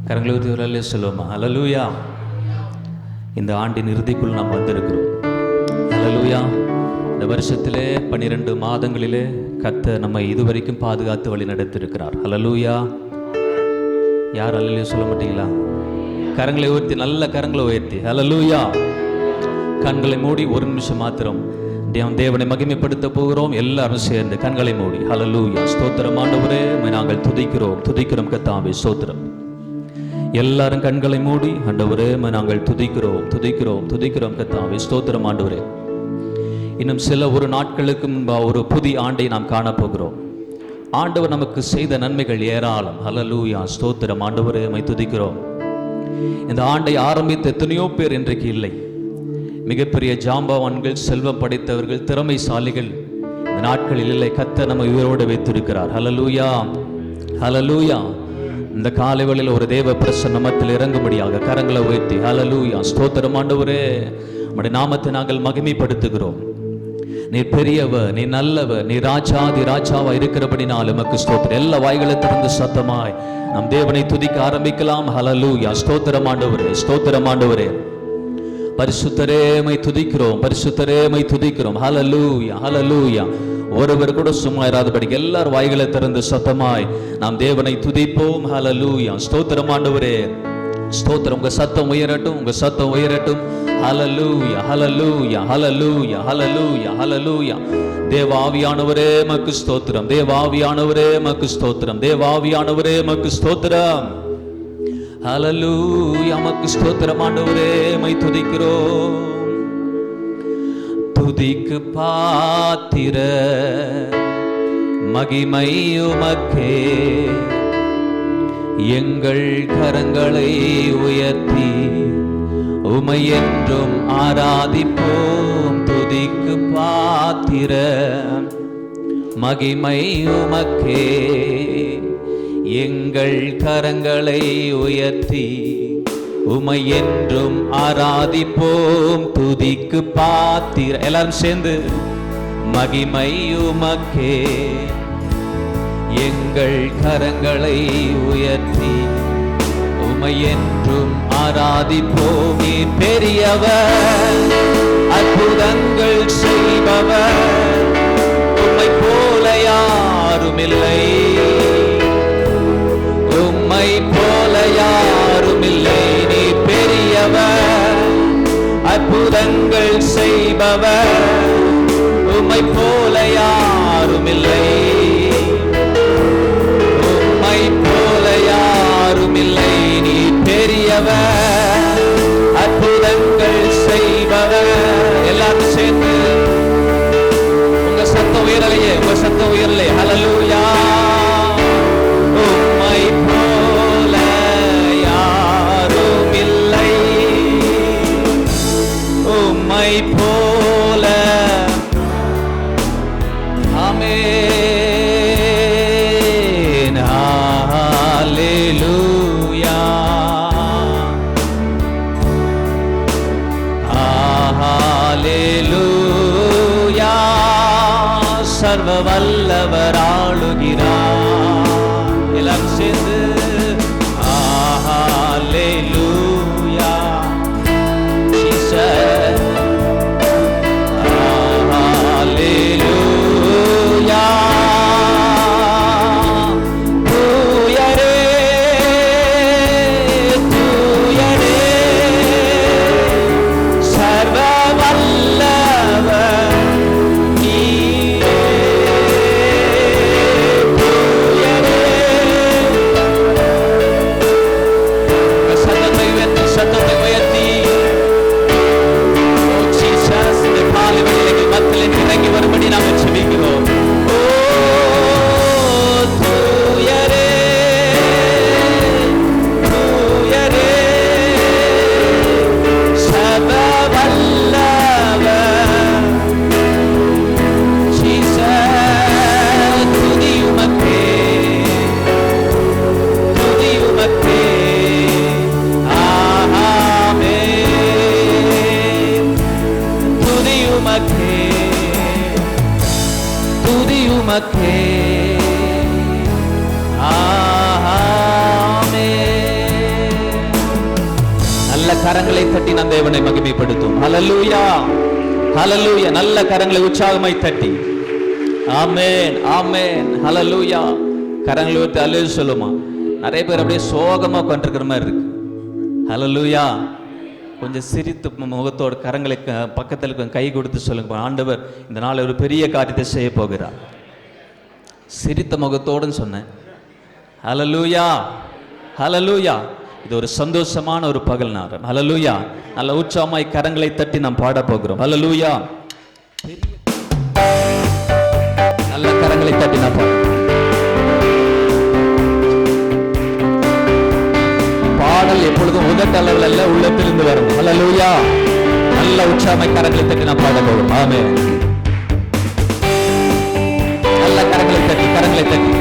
கரங்களை ஊற்றி சொல்லுவோமா? ஹல்லேலூயா. இந்த ஆண்டின் இறுதிக்குள் நாம் வந்திருக்கிறோம். ஹல்லேலூயா. இந்த வருஷத்திலே 12 மாதங்களிலே கர்த்தர் நம்மை இதுவரைக்கும் பாதுகாத்து வழி நடத்திருக்கிறார். ஹல்லேலூயா. யார் ஹல்லேலூயா சொல்ல மாட்டீங்களா? கரங்களை உயர்த்தி, நல்ல கரங்களை உயர்த்தி ஹல்லேலூயா. கண்களை மூடி ஒரு நிமிஷம் மாத்திரம் தேவனை மகிமைப்படுத்த போகிறோம். எல்லாரும் சேர்ந்து கண்களை மூடி ஹல்லேலூயா. ஸ்தோத்திரம் ஆண்டவரே, நாங்கள் துதிக்கிறோம் கர்த்தாவே, ஸ்தோத்திரம். எல்லாரும் கண்களை மூடி ஆண்டவரே, நாங்கள் துதிக்கிறோம் கர்த்தாவே, ஸ்தோத்திரம் ஆண்டவரே. இன்னும் ஒரு நாட்களுக்கு முன்பாக ஒரு புதிய ஆண்டை நாம் காணப்போகிறோம். ஆண்டவர் நமக்கு செய்த நன்மைகள் ஏராளம். ஹல்லேலூயா, ஸ்தோத்திரம் ஆண்டவரே, துதிக்கிறோம். இந்த ஆண்டை ஆரம்பித்த எத்தனையோ பேர் இன்றைக்கு இல்லை. மிகப்பெரிய ஜாம்பவான்கள், செல்வம் படைத்தவர்கள், திறமைசாலிகள் இந்த நாட்களில் இல்லை. கர்த்தர் நம்ம உயிரோடு வைத்திருக்கிறார். ஹல்லேலூயா, ஹல்லேலூயா. இந்த காலைவெளியில் ஒரு தேவ பிரசன்னத்தில் இறங்கும்படியாக கரங்களை உயர்த்தி ஹல்லேலூயா, ஸ்தோத்திரம் ஆண்டவரே, உம்முடைய நாமத்தை நாங்கள் மகிமைப்படுத்துகிறோம். நீ பெரியவர், நீ நல்லவர், நீ ராஜாதி ராஜாவா இருக்கிறபடினால் உமக்கு ஸ்தோத்திரம். எல்லா வாய்களை திறந்து சத்தமாய் நம் தேவனை துதிக்க ஆரம்பிக்கலாம். ஹல்லேலூயா, ஸ்தோத்திரம் ஆண்டவரே, ஸ்தோத்திரம் ஆண்டவரே. பரிசுத்தரே மை துதிக்கிறோம், பரிசுத்தரே மை துதிக்கிறோம். ஹல்லேலூயா, ஹல்லேலூயா. ஒருவர் கூட சும்மா இராதபடிக்கு எல்லார் வாய்களை திறந்து சத்தமாய் நாம் தேவனை துதிப்போம். ஹல்லேலூயா, ஸ்தோத்திரம் ஆண்டவரே, ஸ்தோத்திரம். உங்க சத்தம் உயரட்டும், உங்க சத்தம் உயரட்டும். ஹல்லேலூயா, ஹல்லேலூயா, ஹல்லேலூயா, ஹல்லேலூயா, ஹல்லேலூயா. தேவாவியானவரே மக்கு ஸ்தோத்திரம், தேவாவியானவரே மக்கு ஸ்தோத்திரம், தேவாவியானவரே மக்கு ஸ்தோத்திரம். ஹல்லேலூயா, மக்கு ஸ்தோத்திரம் ஆண்டவரே, மை துதிக்கிறோம். துதிக்கு பாத்திர மகிமை உமக்கே, எங்கள் கரங்களை உயர்த்தி உமை என்றும் ஆராதிப்போம். துதிக்கு பாத்திர மகிமை உமக்கே, எங்கள் கரங்களை உயர்த்தி உமை என்றும் ஆராதிப்போம். துதிக்கு பாத்திர, எல்லாரும் சேர்ந்து மகிமை உமக்கே, எங்கள் கரங்களை உயர்த்தி உமை என்றும் ஆராதிப்போம். நீ பெரியவர், அற்புதங்கள் செய்பவர், உம்மை போல யாரும் இல்லை, உம்மை போல யாரும் இல்லை. நீ பெரியவர், அற்புதங்கள் செய்பவர், உம்மை போல யாரும் இல்லை, உம்மை போல யாரும் இல்லை. நீ பெரியவர், அற்புதங்கள் செய்பவர். எல்லாரும் சேர்ந்து உங்க சத்தம் உயரலையே, உங்க சத்தம் உயரலையே. ஹல்லேலூயா. உம்மை போல யாரும் இல்லை, உம்மை போல. ஆமென், ஹல்லேலூயா, ஹல்லேலூயா. சர்வ வல்லவர் ஆளுகிறார். எல்லாரும் சேர்ந்து ஹல்லேலூயா, ஜீசஸ், ஹல்லேலூயா. தூயரே, தூயரே, சர்வ வல்லவர் நீரே. கரங்களை தட்டி நம் தேவனை மகிமைப்படுத்தும். ஹல்லேலூயா, ஹல்லேலூயா. நல்ல கரங்களை உற்சாகமாய் தட்டி ஆமென், ஆமென், ஹல்லேலூயா. கரங்களை ஊற்றி அல்லேலூயா சொல்லுமா. நிறைய பேர் அப்படியே சோகமா உட்கார்ந்திருக்கிற மாதிரி இருக்கு. ஹல்லேலூயா. கொஞ்சம் சிரித்து முகத்தோடு கரங்களை பக்கத்தில் கை கொடுத்து சொல்லுங்க, ஆண்டவர் இந்த நாள் ஒரு பெரிய காரியத்தை செய்ய போகிறார். சிரித்த முகத்தோடுன்னு சொன்னேன். ஹல்லேலூயா, ஹல்லேலூயா. இது ஒரு சந்தோஷமான ஒரு பகல் நேரம். ஹல்லேலூயா. நல்ல உற்சாகமாய் கரங்களை தட்டி நாம் பாட போகிறோம். ஹல்லேலூயா. நல்ல கரங்களை தட்டி நாம் பாட. பாடல் எப்பொழுதும் உதட்டளவில் அல்ல, உள்ளத்திலிருந்து வரும். ஹல்லேலூயா. நல்ல உற்சாகமாய் கரங்களை தட்டி நாம் பாட போகிறோம். ஆமென். நல்ல கரங்களை தட்டி, கரங்களை தட்டி.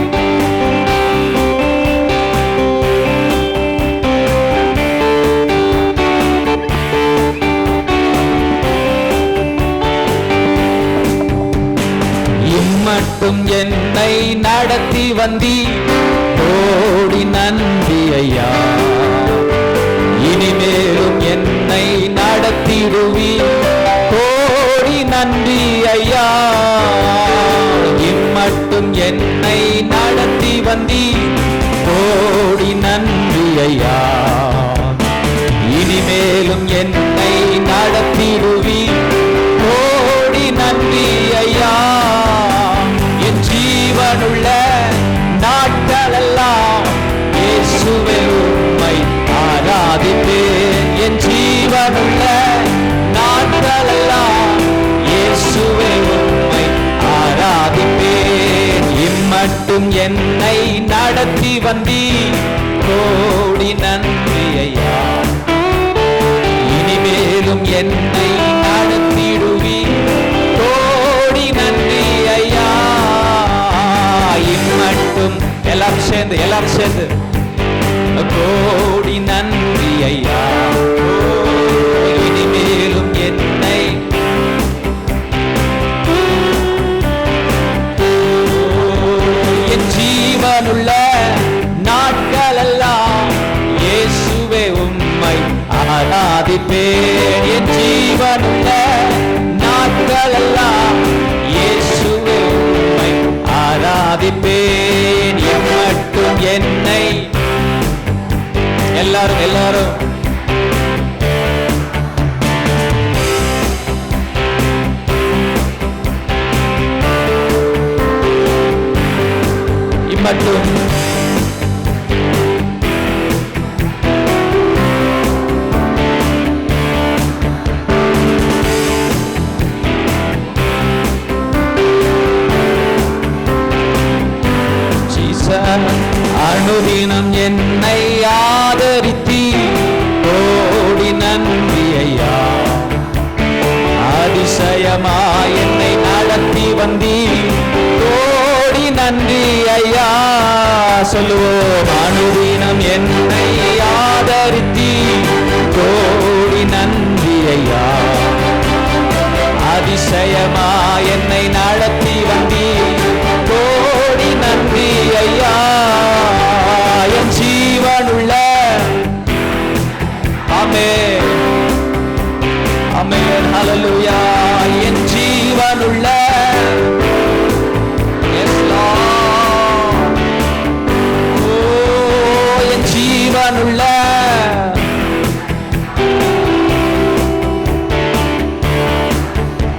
இம்மட்டும் என்னை நடத்தி வந்தி, கோடி நன்றி ஐயா. இனிமேலும் என்னை நடத்திடுவி, கோடி நன்றி ஐயா. இம்மட்டும் என்னை நடத்தி வந்தி, கோடி நன்றி ஐயா. இனிமேலும் என்னை நடத்திடுவி, கோடி நன்றி ஐயா. என் ஜீவனுள்ள நாட்களெல்லாம் இயேசுவே உம்மை ஆராதிப்பேன். என் ஜீவனுள்ள நாட்களெல்லாம் இயேசுவே உம்மை ஆராதிப்பேன். இம்மட்டும் என்னை நடத்தி வந்தி, கோடி நன்றி ஐயா. இனிமேலும் என்னை நடத்திடுவி, கோடி நன்றி ஐயா. இம்மட்டும் எல்லாரும் சேர்ந்து கோடி நன்றி ஐயா. இனிமேலும் என்னை என் ஜீவனுள்ள நாட்களெல்லாம் இயேசுவே உம்மை ஆராதிப்பேன். என் ஜீவனுள்ள நாட்களெல்லாம் இயேசுவே உம்மை ஆராதிப்பேன். எம்மட்டும் என்னை எல்லாரும் இம்மட்டும் அனுதினம் என்னை ஆதரித்தி, கோடி நன்றி ஐயா. அதிசயமாய் என்னை நடத்தி வந்தி, கோடி நன்றி ஐயா. சொல்லுவோம். அனுதினம் என்னை ஆதரித்தி, கோடி நன்றி ஐயா. அதிசயமாய் என்னை நடத்தி வந்தி, கோடி நன்றி ஐயா. என் ஜீவனுள்ள ஆமென், ஆமென், ஹல்லேலூயா. என் ஜீவனுள்ள எஸ் லார்ட், ஓ என் ஜீவனுள்ள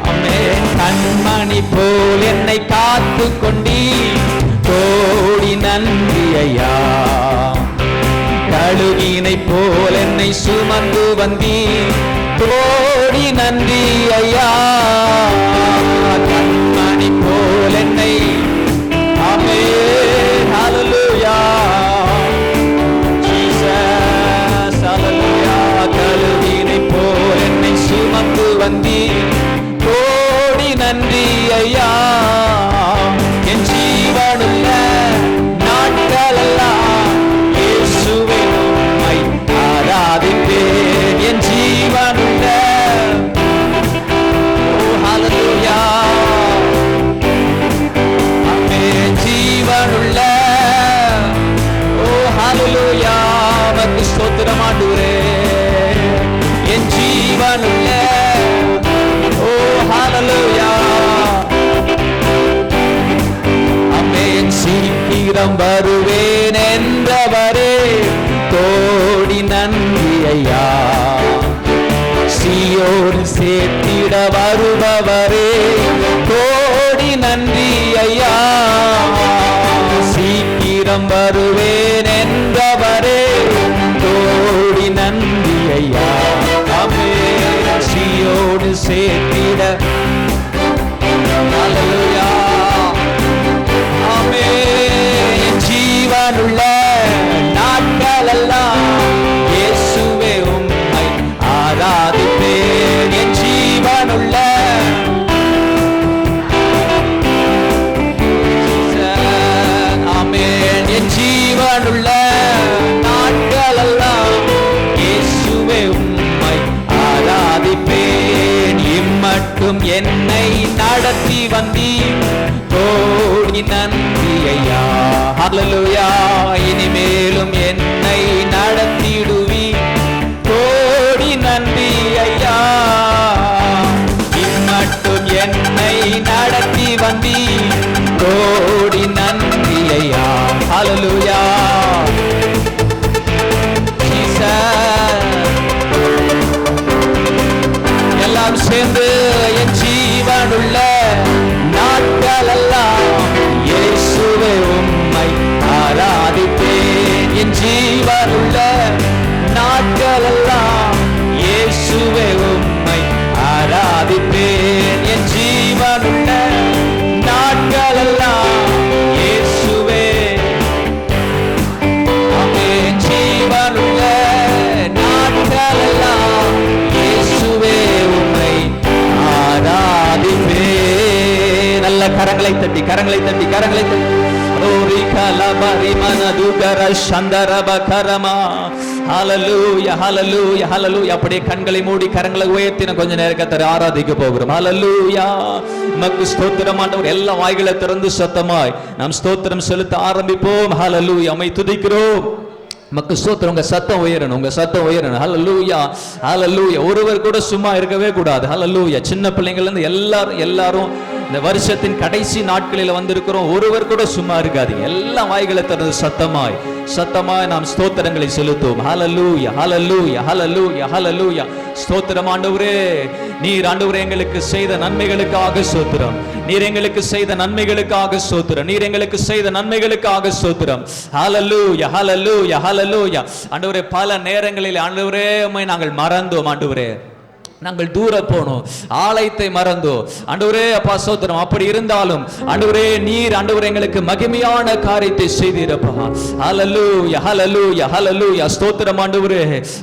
ஆமென். கண்மணி போல் என்னை காத்து கொண்டி, கோடி நன்றி ஐயா. கழுகினை போல் என்னை சுமந்து வந்தி, கோடி நன்றி ஐயா. கண்மணி போல் என்னை ஆமென், ஹல்லேலூயா. ஜீசஸ், ஹல்லேலூயா. கழுகினை போல் என்னை சுமந்து வந்தி, கோடி நன்றி ஐயா. என் ஜீவனுள்ள நாட்களெல்லாம் இயேசுவே உம்மை ஆராதிப்பேன். என் ஜீவனுள்ள, ஓ ஹல்லேலூயா. வருபவரே கோடி நன்றி ஐயா. சீக்கிரம் வருவேன் என்றவரே கோடி நன்றி ஐயா. சீயோடு சேர்த்திட அல்லேலூயா. ஆமென். ஜீவனுள்ள நாட்களெல்லாம் இயேசுவே உம்மை ஆராதிப்பேன். என் ஜீவனுள்ள ஆமென். என் ஜீவனுள்ள நாட்களெல்லாம் இயேசுவே உம்மை ஆராதிப்பேன். இம்மட்டும் என்னை நடத்தி வந்தீர் கோடி நன்றி ஐயா. ஹல்லேலூயா. இனிமேலும் என்னை நடத்திடுவி கோடி நன்றி ஐயா. இம்மட்டும் என்னை நடத்தி வந்தீர் கோடி நன்றி ஐயா. ஹல்லேலூயா. எல்லாம் சேர்ந்து என் ஜீவனுள்ள நாட்களெல்லாம் இயேசுவே உம்மை ஆராதிப்பேன். என் ஜீவனுள்ள நாட்களெல்லாம் இயேசுவே உம்மை ஆராதிப்பேன். என் ஜீவனுள்ள நாட்களெல்லாம் இயேசுவே. ஆமென். ஜீவனுள்ள நாட்களெல்லாம் இயேசுவே உம்மை ஆராதிப்பேன். நல்ல கரங்களை தட்டி கரங்களை தட்டி கரங்களை தட்டி. ஹல்லேலூயா ஹல்லேலூயா ஹல்லேலூயா. அப்படியே கண்களை மூடி கரங்களை உயர்த்தி கொஞ்ச நேரம் கர்த்தரை ஆராதிக்க போகிறோம். ஹல்லேலூயா. நமக்கு ஸ்தோத்திரம் ஆண்டவர். எல்லா வாய்களை திறந்து சத்தமாய் நாம் ஸ்தோத்திரம் செலுத்த ஆரம்பிப்போம். ஹல்லேலூயா. உம்மை துதிக்கிறோம். நமக்கு ஸ்தோத்திரம். உங்க சத்தம் உயரணும், உங்க சத்தம் உயரணும். ஹல்லேலூயா ஹல்லேலூயா. ஒருவர் கூட சும்மா இருக்கவே கூடாது. ஹல்லேலூயா. சின்ன பிள்ளைங்கள்ல இருந்து எல்லாரும் இந்த வருஷத்தின் கடைசி நாட்களில் வந்திருக்கிறோம். ஒருவர் கூட சும்மா இருக்காதீங்க. எல்லா வாய்களை திறந்து சத்தமாய் நாம் ஸ்தோத்திரங்களை செலுத்துவோம். ஹல்லேலூயா ஹல்லேலூயா ஹல்லேலூயா ஹல்லேலூயா. ஸ்தோத்திரம் ஆண்டவரே. நீர் ஆண்டவரே எங்களுக்கு செய்த நன்மைகளுக்காக ஸ்தோத்திரம். நீர் எங்களுக்கு செய்த நன்மைகளுக்காக ஸ்தோத்திரம். நீர் எங்களுக்கு செய்த நன்மைகளுக்காக ஸ்தோத்திரம். ஹல்லேலூயா ஹல்லேலூயா ஹல்லேலூயா. ஆண்டவரே பல நேரங்களில் ஆண்டவரே உம்மை நாங்கள் மறந்தோம். ஆண்டவரே நாங்கள் தூர போனோம், ஆலயத்தை மறந்தோம். ஆண்டவரே அப்பா ஸ்தோத்திரம். அப்படி இருந்தாலும் ஆண்டவரே நீர் ஆண்டவரே எங்களுக்கு மகிமையான காரியத்தை செய்தீரப்பா. ஹல்லேலூயா ஹல்லேலூயா ஹல்லேலூயா. ஸ்தோத்திரம் ஆண்டவரே.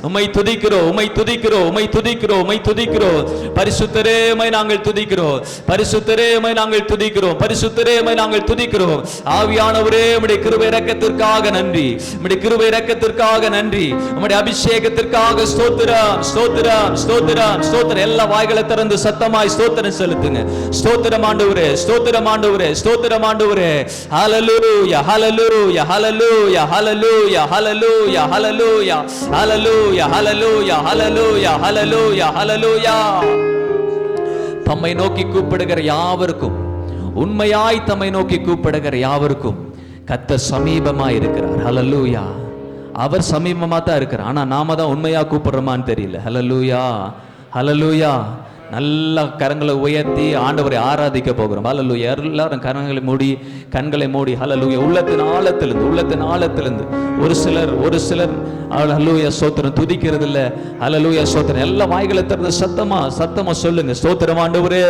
உம்மை துதிக்கிறோம் உம்மை துதிக்கிறோம் உம்மை துதிக்கிறோம் உம்மை துதிக்கிறோம். பரிசுத்தரே உம்மை நாங்கள் துதிக்கிறோம். பரிசுத்தரே உம்மை நாங்கள் துதிக்கிறோம். பரிசுத்தரே உம்மை நாங்கள் துதிக்கிறோம். ஆவியானவரே உம்முடைய கிருபை இரக்கத்திற்காக நன்றி. உம்முடைய கிருபை இரக்கத்திற்காக நன்றி. உம்முடைய அபிஷேகத்திற்காக ஸ்தோத்திரம் ஸ்தோத்திரம் ஸ்தோத்திரம் ஸ்தோத்திரம். எல்லா வாய்களை திறந்து சத்தமாய் ஸ்தோத்திரம் செலுத்துங்க. ஸ்தோத்திரம் ஆண்டவரே ஸ்தோத்திரம் ஆண்டவரே ஸ்தோத்திரம் ஆண்டவரே. ஹல்லேலூயா ஹல்லேலூயா ஹல்லேலூயா ஹல்லேலூயா ஹல்லேலூயா ஹல்லேலூயா ஹல்லேலூயா ஹல்லேலூயா ஹல்லேலூயா ஹல்லேலூயா ஹல்லேலூயா. தம்மை நோக்கி கூப்பிடுகிற யாவருக்கும், உண்மையாய் தம்மை நோக்கி கூப்பிடுகிற யாவருக்கும் கர்த்தர் சமீபமாய் இருக்கிறார். ஹல்லேலூயா. அவர் சமீபமா தான் இருக்கிறார். ஆனா நாம தான் உண்மையா கூப்பிடுறோமான்னு தெரியல. ஹல்லேலூயா ஹல்லேலூயா. நல்ல கரங்களை உயர்த்தி ஆண்டவரை ஆராதிக்க போகிறோம். ஹல்லேலூயா. எல்லாரும் கண்களை மூடி ஹல்லேலூயா. உள்ளத்தின் ஆழத்திலிருந்து ஒரு சிலர் ஹல்லேலூயா ஸ்தோத்திரம் துதிக்கிறது இல்ல. ஹல்லேலூயா ஸ்தோத்திரம். எல்லா வாய்களை திறந்து சத்தமா சொல்லுங்க. ஸ்தோத்திரம் ஆண்டவரே.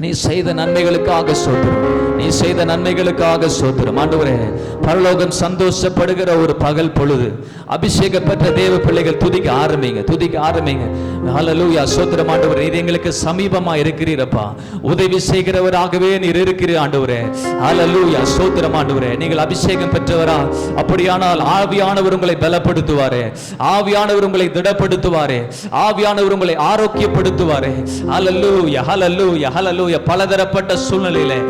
நீ செய்த நன்மைகளுக்காக ஸ்தோத்திரம். நீ செய்த நன்மைகளுக்காக ஸ்தோத்திரம் ஆண்டவரே. பரலோகம் சந்தோஷப்படுகிற ஒரு பகல் பொழுது அபிஷேக பெற்ற தேவ பிள்ளைகள் துதிக்க ஆரம்பிங்க. ஹல்லேலூயா ஸ்தோத்திரம் ஆண்டவரே. நீர் எங்களுக்கு சமீபமா இருக்கிறீரப்பா. உதவி செய்கிறவராகவே நீர் இருக்கிறீர் ஆண்டவரே. ஹல்லேலூயா ஸ்தோத்திரம் ஆண்டவரே. நீங்கள் அபிஷேகம் பெற்றவரா? அப்படியானால் ஆவியானவர் உங்களை பலப்படுத்துவாரே. ஆவியானவர் உங்களை திடப்படுத்துவாரே. ஆவியானவர் உங்களை ஆரோக்கியப்படுத்துவாரே. ஹல்லேலூயா ஹல்லேலூயா ஹல்லேலூயா. பலதரப்பட்ட சூழ்நிலையிலே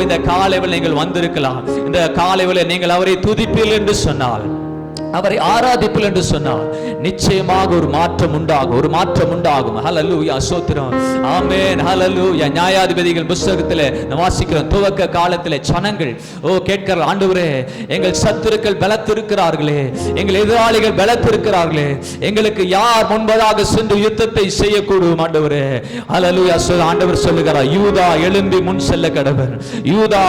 இந்த காலையில் நீங்கள் வந்திருக்கலாம். இந்த காலையில் நீங்கள் அவரை துதிப்பீர்கள் என்று சொன்னால் அவரை ஆராதிப்பில் என்று சொன்னார், நிச்சயமாக ஒரு மாற்றம் உண்டாகும், ஒரு மாற்றம் உண்டாகும். ஹல்லேலூயா, ஸ்தோத்திரம், ஆமென், ஹல்லேலூயா. நியாயாதிபதிகள் புத்தகத்திலே வாசிக்கிறோம், துவக்க காலத்திலே ஜனங்கள் கேட்கிற, ஆண்டவரே எங்கள் சத்துருக்கள் பலத்திருக்கிறார்களே, எங்கள் எதிராளிகள் பலத்திருக்கிறார்களே, எங்களுக்கு யார் முன்பதாக சென்று யுத்தத்தை செய்யக்கூடும் ஆண்டவரே. ஹல்லேலூயா. ஆண்டவர் சொல்லுகிறார், யூதா எழும்பி முன் செல்ல கடவன், யூதா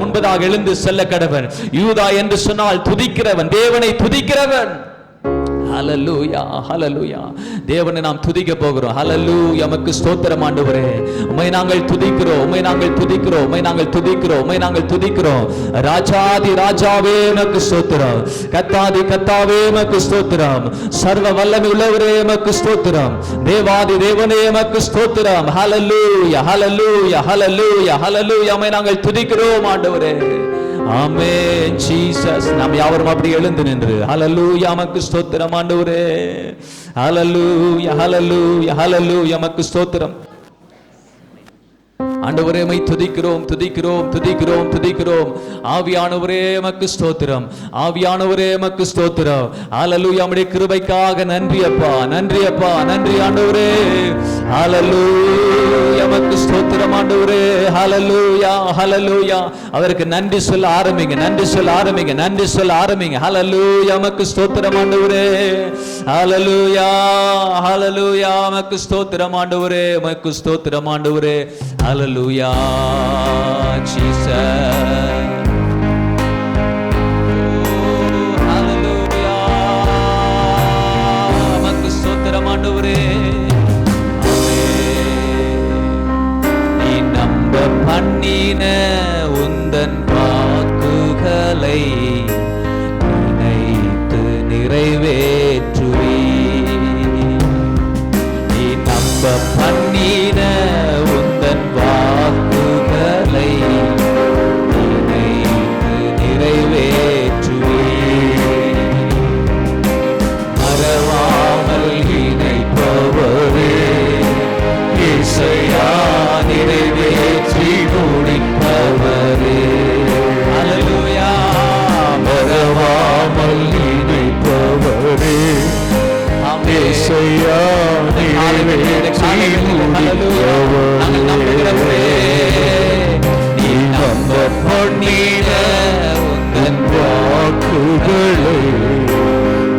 முன்பதாக எழுந்து செல்ல கடவன். யூதா என்று சொன்னால் துதிக்கிறவன், தேவனை துதிக்கிறவன். ஹல்லேலூயா, ஹல்லேலூயா. தேவனை நாம் துதிக்க போகிறோம். ஹல்லேலூயா, உமக்கு ஸ்தோத்திரம் ஆண்டவரே. உம்மை நாங்கள் துதிக்கிறோம், உம்மை நாங்கள் துதிக்கிறோம், உம்மை நாங்கள் துதிக்கிறோம், உம்மை நாங்கள் துதிக்கிறோம். ராஜாதி ராஜாவே உமக்கு ஸ்தோத்திரம், கர்த்தாதி கர்த்தாவே உமக்கு ஸ்தோத்திரம், சர்வ வல்லமை உள்ளவரே உமக்கு ஸ்தோத்திரம், தேவாதி தேவனே உமக்கு ஸ்தோத்திரம். ஹல்லேலூயா, ஹல்லேலூயா, ஹல்லேலூயா, ஹல்லேலூயா. உம்மை நாங்கள் துதிக்கிறோம் ஆண்டவரே. ஆமென் ஜீசஸ். நாம் யாவரும் அப்படி எழுந்து நின்று ஹல்லேலூயா உமக்கு ஸ்தோத்திரம் ஆண்டவரே. ஹல்லேலூயா, ஹல்லேலூயா, ஹல்லேலூயா உமக்கு ஸ்தோத்திரம் ஆண்டவரே. உம்மை துதிக்கிறோம், துதிக்கிறோம், துதிக்கிறோம், துதிக்கிறோம். ஆவியானவரே உமக்கு ஸ்தோத்திரம், ஆவியானவரே உமக்கு ஸ்தோத்திரம். ஹல்லேலூயா. உம்முடைய கிருபைக்காக நன்றி அப்பா, நன்றி அப்பா, நன்றி ஆண்டவரே. ஹல்லேலூயா உமக்கு ஸ்தோத்திரம் ஆண்டவரே. ஹல்லேலூயா, ஹல்லேலூயா. அவருக்கு நன்றி சொல்ல ஆரம்பிங்க, நன்றி சொல்ல ஆரம்பிங்க, நன்றி சொல்ல ஆரம்பிங்க. ஹல்லேலூயா உமக்கு ஸ்தோத்திரம் ஆண்டவரே. ஹல்லேலூயா, ஹல்லேலூயா உமக்கு ஸ்தோத்திரம் ஆண்டவரே, உமக்கு ஸ்தோத்திரம் ஆண்டவரே. Hallelujah, Jesus. Oh, hallelujah. உமக்கு ஸ்தோத்திரம் ஆண்டவரே. நீ நம்ப பண்ணின உந்தன் வாக்குகளை நினைத்து நிறைவேற்றுவே. நீ நம்ப பண்ணின வாக்குகளை நினைத்து நிறைவேற்றுவே. மறவாமல் இணைப்பவரே, இசையா நிறைவேற்றி முடிப்பவரே. ஹல்லேலூயா. மறவாமல் இணைப்பவரே, இசையா நிறைவேற்றி முடிப்பவரே. நீ நம்ப பண்ணின உந்தன் வாக்குகளை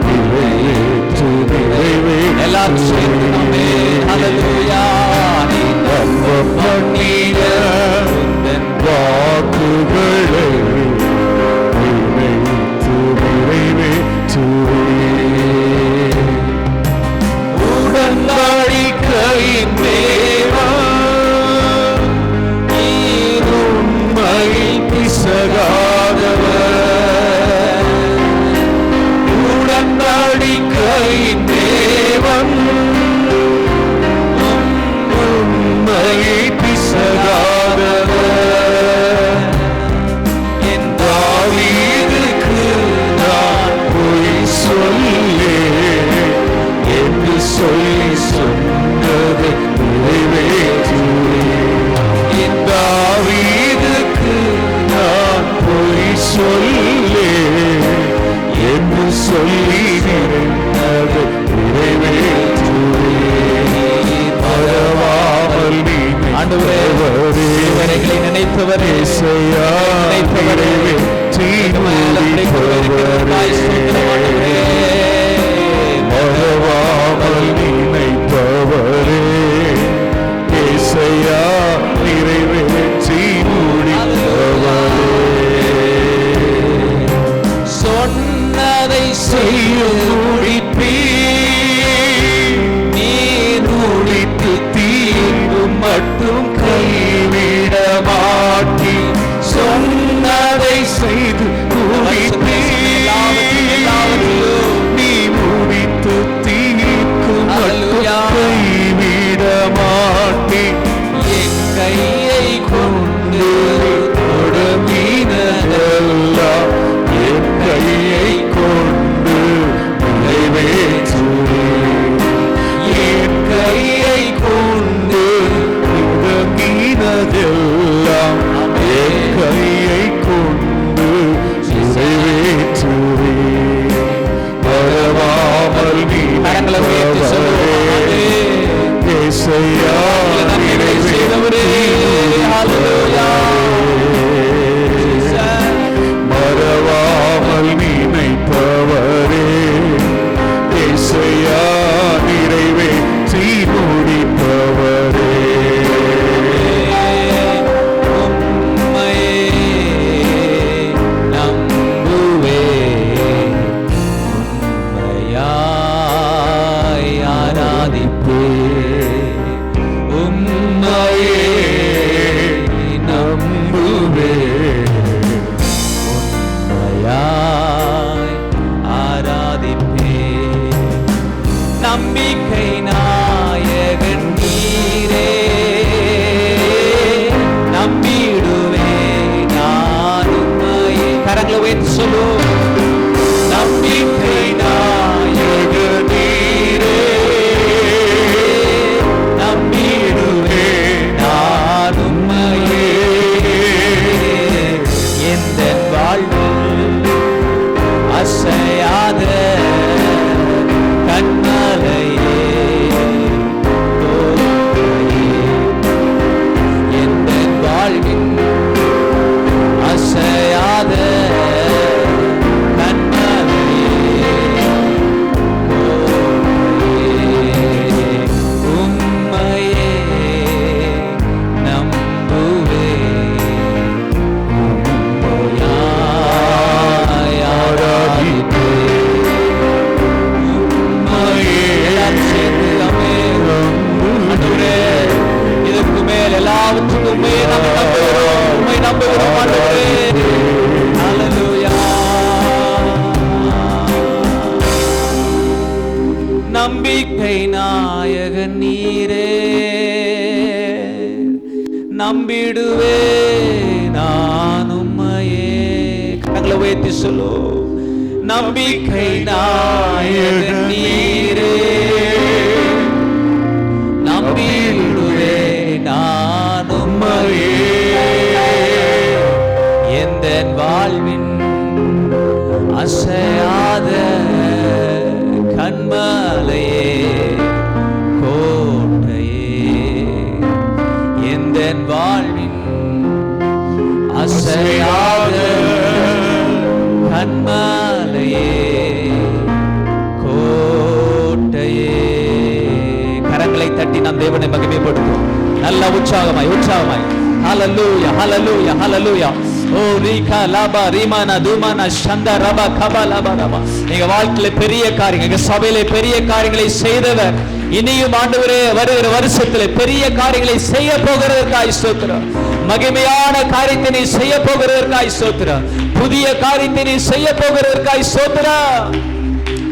நிறைவேற்று நிறைவேற்று. எல்லாரும் சேர்ந்து ஹல்லேலூயா. நீ நம்ப பண்ணின உந்தன் வாக்குகளை நிறைவேற்று நிறைவேற்றுவே. உடன்படிக்கையின் தேவன் கரங்களை உயர்த்தி சொல்லுவோம். இயேசுவையா செய்தவரே, ஹல்லேலூயா. மறவாமல் நினைப்பவரே, இயேசுவையா நிறைவேற்றி முடிப்பவரே. நம்பிக்கை நாயகன் நீரே, நம்பிடுவே நான் உம்மையே. கரங்களை உயர்த்தி சொல்லுவோம். நம்பிக்கை நாயகன் நீரே, நம்பிடுவே நான் உம்மையே. எந்த வாழ்வில் அசையாத கண்மலையே, எந்த வாழ்வின் அசையாத கண்மலையே, உம்மையே நம்புவே, இதற்கு மேல் எல்லாவற்றுக்கும் உம்மை நம்புகிறோம் ஆண்டவரே. ஹல்லேலூயா. நம்பிக்கை நாயகன் நீரே, நம்பிடுவே நான் உம்மையே. கரங்களை உயர்த்தி சொல்லு. நம்பிக்கை நாயகன் நீரே, நம்பிடுவே நான் உம்மையே. எந்த வாழ்வின் அசையாத கண்மலையே, கோட்டையே, எந்த வாழ்வின் அசையாத கண்மலையே, கோட்டையே. கரங்களை தட்டி நாம் தேவனை மகிமைப்படுத்துவோம். நல்ல உற்சாகமாய் ஹல்லேலூயா, ஹல்லேலூயா, ஹல்லேலூயா. ஓ ரீகா லாபா ரீமானா துமானா சந்தா ரபா கபா லாபா ரபா. எங்க வாழ்க்கையில பெரிய காரியங்கள், எங்க சபையில பெரிய காரியங்களை செய்தவர் இனியும் ஆண்டவரே வருகிற வருஷத்துல பெரிய காரியங்களை செய்ய போகிறதற்காய் ஸ்தோத்திரம். மகிமையான காரியத்தை நீ செய்ய போகிறதற்காய் ஸ்தோத்திரம். புதிய காரியத்தை நீ செய்ய போகிறதற்காய் ஸ்தோத்திரம்.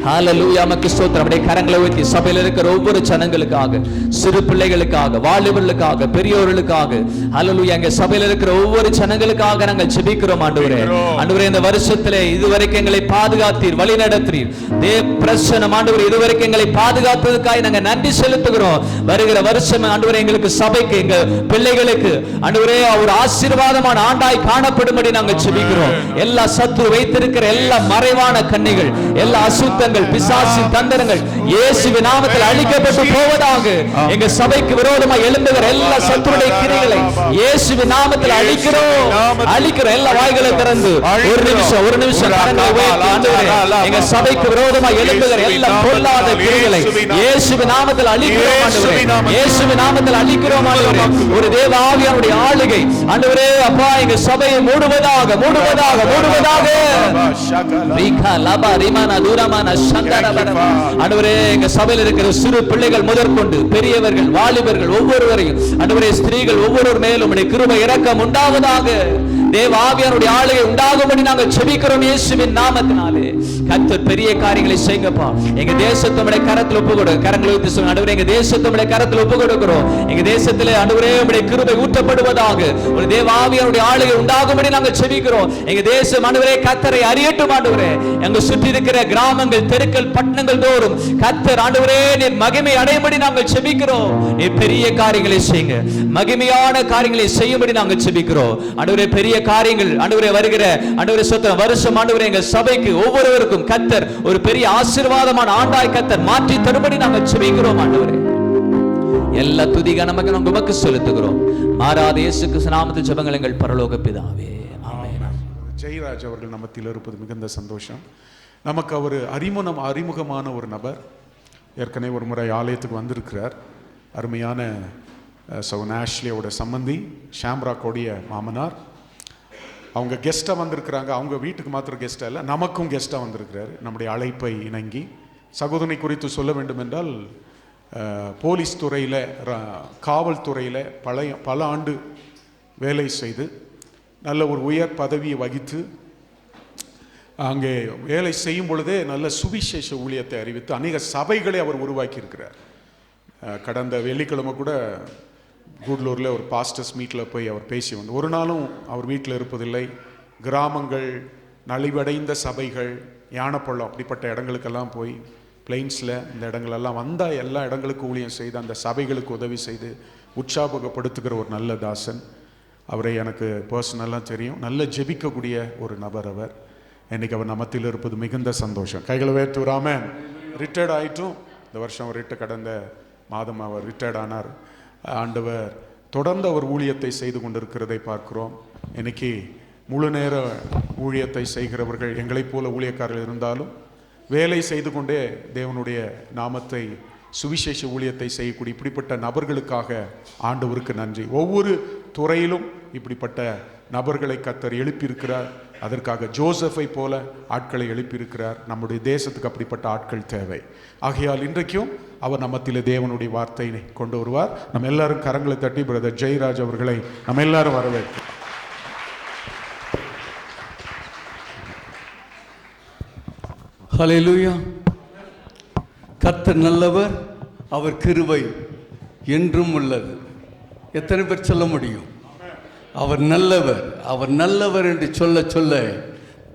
ஹல்லேலூயா, நமக்கு ஸ்தோத்திரம். அப்படியே கரங்களை உயர்த்தி சபையில் இருக்கிற ஒவ்வொரு ஜனங்களுக்காக, சிறு பிள்ளைகளுக்காக, வாலிபர்களுக்காக, பெரியோர்களுக்காக, ஹல்லேலூயா, எங்க சபையில் இருக்கிற ஒவ்வொரு ஜனங்களுக்காக நாங்கள் ஜெபிக்கிறோம் ஆண்டவரே. ஆண்டவரே, இந்த வருஷத்திலே இதுவரைக்கும் எங்களை பாதுகாத்தீர், வழி நடத்தீர். தேவ பிரசன்னம் ஆண்டவரே இதுவரைக்கும் எங்களை பாதுகாத்ததுக்காக நாங்கள் நன்றி செலுத்துகிறோம். வருகிற வருஷம் ஆண்டவரே எங்களுக்கு, சபைக்கு, எங்க பிள்ளைகளுக்கு ஆண்டவரே ஒரு ஆசீர்வாதமான ஆண்டாய் காணப்படும்படி நாங்கள் ஜெபிக்கிறோம். எல்லா சத்துரு வைத்திருக்கிற எல்லா மறைவான கண்ணிகள், எல்லா அசுத்தங்கள், பிசாசின் தந்திரங்கள் இயேசுவின் நாமத்தில் அழிக்கப்பட்டு போவதாக. எங்க சபைக்கு விரோதமாக எழும்புகிற எல்லா சத்துருடைய கிரியைகளை இயேசுவின் நாமத்தில் அழிக்கிறோம். எல்லா வாய்களை திறந்து ஒரு நிமிஷம் கரங்களை உயர்த்தி ஆண்டவரே, எங்க சபைக்கு விரோதமாக எழும்புகிற எல்லா பொல்லாத கிரியைகளை இயேசுவின் நாமத்தில் அழிக்கிறோம் ஆண்டவரே. இயேசுவின் நாமத்தில் அழிக்கிறோம் ஆண்டவரே. ஒரு தேவ ஆவியானுடைய ஆளுகை ஆண்டவரே அப்பா எங்க சபையை மூடுவதாக. ரீகா லாபா ரீமானா தூரமானா ஆண்டவரே, எங்க சபையில் இருக்கிற சிறு பிள்ளைகள் முதற்கொண்டு பெரியவர்கள், வாலிபர்கள் ஒவ்வொருவரையும் ஆண்டவரே, ஸ்திரீகள் ஒவ்வொருவர் மேலும் கிருபை இரக்கம் உண்டாவதாக. தேவ ஆவியானுடைய ஆளுகை உண்டாகும்படி நாங்கள் ஜெபிக்கிறோம் இயேசுவின் நாமத்தினாலே. கர்த்தர் பெரிய காரியங்களை செய்யுங்கப்பா. எங்க தேசத்தை உம்முடைய கரத்தில் ஒப்பு கொடுங்க. கரங்களை ஊற்றி சொல்லுங்க. ஆண்டவரே, எங்க தேசத்தை உம்முடைய கரத்தில் ஒப்பு கொடுக்கிறோம். எங்க தேசத்திலே ஆண்டவரே உம்முடைய கிருபை ஊற்றப்படுவதாக. ஒரு தேவ ஆவியானுடைய ஆளுகை உண்டாகும்படி நாங்கள் ஜெபிக்கிறோம். எங்க தேசம் ஆண்டவரே கர்த்தரை அறியட்டும் ஆண்டவரே. எங்க சுற்றி இருக்கிற கிராமங்கள், தெருக்கள், பட்டணங்கள் தோறும் கர்த்தர் ஆண்டவரே நீர் மகிமை அடையும்படி நாங்கள் ஜெபிக்கிறோம். நீர் பெரிய காரியங்களை செய்யுங்க, மகிமையான காரியங்களை செய்யும்படி நாங்கள் ஜெபிக்கிறோம். ஆண்டவரே, பெரிய பெரிய காரியங்கள் ஆண்டவரே வருகிற ஆண்டவரே ஸ்தோத்திரம் வருஷம் ஆண்டவரே எங்கள் சபைக்கு ஒவ்வொருவருக்கும் கர்த்தர் ஒரு பெரிய ஆசீர்வாதமான ஆண்டாய் கர்த்தர் மாற்றி தரும்படி நாங்கள் ஜெபிக்கிறோம் ஆண்டவரே. எல்லா துதிக நமக்கு உமக்கு செலுத்துகிறோம். மாறாத இயேசு கிறிஸ்து நாமத்தில் ஜெபங்கள் எங்கள் பரலோக பிதாவே. ஆமென். ஜெயராஜ் அவர்கள் நம்மத்தில் இருப்பது மிகுந்த சந்தோஷம். நமக்கு அவர் அறிமுகமான ஒரு நபர். ஏற்கனவே ஒரு முறை ஆலயத்துக்கு வந்திருக்கிறார். அருமையான சகோதரன் ஆஷ்லியோட சம்பந்தி, ஷாம்ராக்கோடைய மாமனார். அவங்க கெஸ்ட்டாக வந்திருக்கிறாங்க. அவங்க வீட்டுக்கு மாத்திரம் கெஸ்ட்டாக இல்லை, நமக்கும் கெஸ்ட்டாக வந்திருக்கிறார். நம்முடைய அழைப்பை இணங்கி சகோதரனை குறித்து சொல்ல வேண்டும் என்றால், போலீஸ் துறையில், காவல்துறையில் பல ஆண்டு வேலை செய்து நல்ல ஒரு உயர் பதவியை வகித்து அங்கே வேலை செய்யும் பொழுதே நல்ல சுவிசேஷ ஊழியத்தை அறிவித்து அநேக சபைகளை அவர் உருவாக்கி இருக்கிறார். கடந்த வெள்ளிக்கிழமை கூட கூடலூரில் ஒரு பாஸ்டர்ஸ் மீட்டில் போய் அவர் பேசி வந்து, ஒரு நாளும் அவர் வீட்டில் இருப்பதில்லை. கிராமங்கள், நலிவடைந்த சபைகள், யானைப்பள்ளம் அப்படிப்பட்ட இடங்களுக்கெல்லாம் போய், பிளெயின்ஸில் இந்த இடங்களெல்லாம் வந்தால் எல்லா இடங்களுக்கும் ஊழியம் செய்து அந்த சபைகளுக்கு உதவி செய்து உற்சாகப்படுத்துகிற ஒரு நல்ல தாசன். அவரை எனக்கு பர்சனலாக தெரியும். நல்ல ஜெபிக்கக்கூடிய ஒரு நபர் அவர். இன்றைக்கி அவர் நமத்தில் இருப்பது மிகுந்த சந்தோஷம். கைகளை வேற்றுறாமல் ரிட்டையர்ட் ஆகிட்டும். இந்த வருஷம் அவர் கடந்த மாதம் அவர் ரிட்டையர்ட் ஆனார். ஆண்டவர் தொடர்ந்து அவர் ஊழியத்தை செய்து கொண்டிருக்கிறதை பார்க்கிறோம். இன்னைக்கு முழு நேர ஊழியத்தை செய்கிறவர்கள் எங்களைப் போல ஊழியக்காரர்கள் இருந்தாலும் வேலை செய்து கொண்டே தேவனுடைய நாமத்தை, சுவிசேஷ ஊழியத்தை செய்யக்கூடிய இப்படிப்பட்ட நபர்களுக்காக ஆண்டவருக்கு நன்றி. ஒவ்வொரு துறையிலும் இப்படிப்பட்ட நபர்களை கர்த்தர் எழுப்பியிருக்கிறார். அதற்காக ஜோசஃபை போல ஆட்களை எழுப்பியிருக்கிறார். நம்முடைய தேசத்துக்கு அப்படிப்பட்ட ஆட்கள் தேவை. ஆகையால் இன்றைக்கும் அவர் நம்மத்திலே தேவனுடைய வார்த்தையை கொண்டு வருவார். நம்ம எல்லாரும் கரங்களை தட்டி பிரதர் ஜெயராஜ் அவர்களை நம்ம எல்லாரும் வரவேற்கிறோம். ஹல்லேலூயா. கர்த்தர் நல்லவர், அவர் கிருபை என்றும் உள்ளது. எத்தனை பேர் சொல்ல முடியும்? அவர் நல்லவர், அவர் நல்லவர் என்று சொல்ல சொல்ல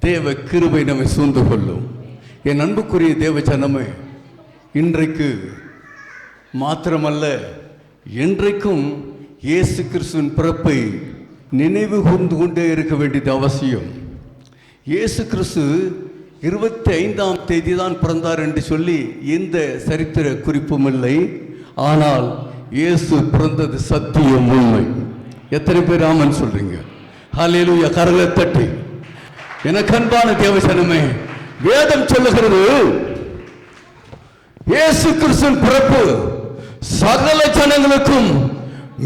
தேவ கிருபை நம்மை சூழ்ந்து கொள்ளும். என் அன்புக்குரிய தேவ ஜனமே, இன்றைக்கு மாத்திரமல்ல, என்றைக்கும் இயேசு கிறிஸ்துவின் பிறப்பை நினைவு கூர்ந்து கொண்டே இருக்க வேண்டியது அவசியம். இயேசு கிறிஸ்து 25ஆம் தேதி தான் பிறந்தார் என்று சொல்லி எந்த சரித்திர குறிப்பும் இல்லை. ஆனால் இயேசு பிறந்தது சத்தியம், உண்மை. எத்தனை பேர் ஆமன் சொல்றீங்க? ஹல்லேலூயா. கரங்களை தட்டி. எனக்கு அன்பான தேவசனமே, வேதம் சொல்லுகிறது இயேசு கிறிஸ்துவின் பிறப்பு சகல ஜனங்களுக்கும்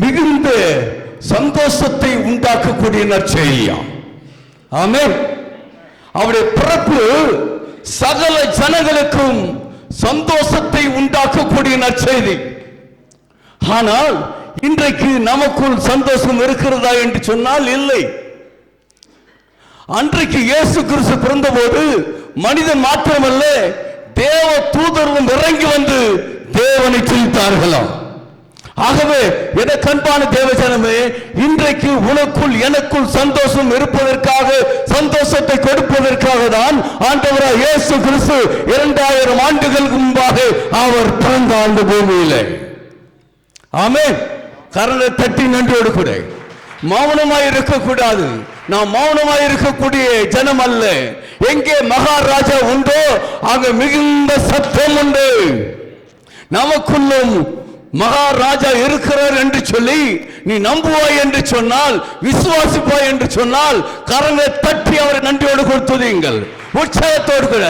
மிகுந்த சந்தோஷத்தை உண்டாக்கக்கூடிய நற்செய்தியாம். ஆமென். அவருடைய பிறப்பு சகல ஜனங்களுக்கும் சந்தோஷத்தை உண்டாக்கக்கூடிய நற்செய்தி. ஆனால் இன்றைக்கு நமக்குள் சந்தோஷம் இருக்கிறதா என்று சொன்னால் இல்லை. அன்றைக்கு இயேசு கிறிஸ்து பிறந்தபோது மனிதன் மாத்திரமல்ல, தேவ தூதர்களும் இறங்கி வந்து தேவனை துதித்தார்களாம். ஆகவே எனக்கு அன்பான தேவஜனமே, இன்றைக்கு உனக்குள் எனக்குள் சந்தோஷம் இருப்பதற்காக, சந்தோஷத்தை கொடுப்பதற்காக தான் ஆண்டவராய் இயேசு கிறிஸ்து 2000 ஆண்டுகளுக்கு முன்பாக அவர் பிறந்தார் இந்த பூமியிலே. ஆமென். கரங்களை தட்டி நன்றியோடு கூட. மௌனமாய் இருக்கக்கூடாது. நாம் மௌனமாய் இருக்கக்கூடிய ஜனம் அல்ல. எங்கே மகாராஜா உண்டோ அங்கு மிகுந்த சத்தம் உண்டு. நமக்குள்ளும் மகாராஜா இருக்கிறார் என்று சொல்லி நீ நம்புவாய் என்று சொன்னால், விசுவாசிப்பாய் என்று சொன்னால், கரங்களை தட்டி அவரை நன்றியோடு கொடுத்துதீங்கள். உற்சாகத்தோடு கூட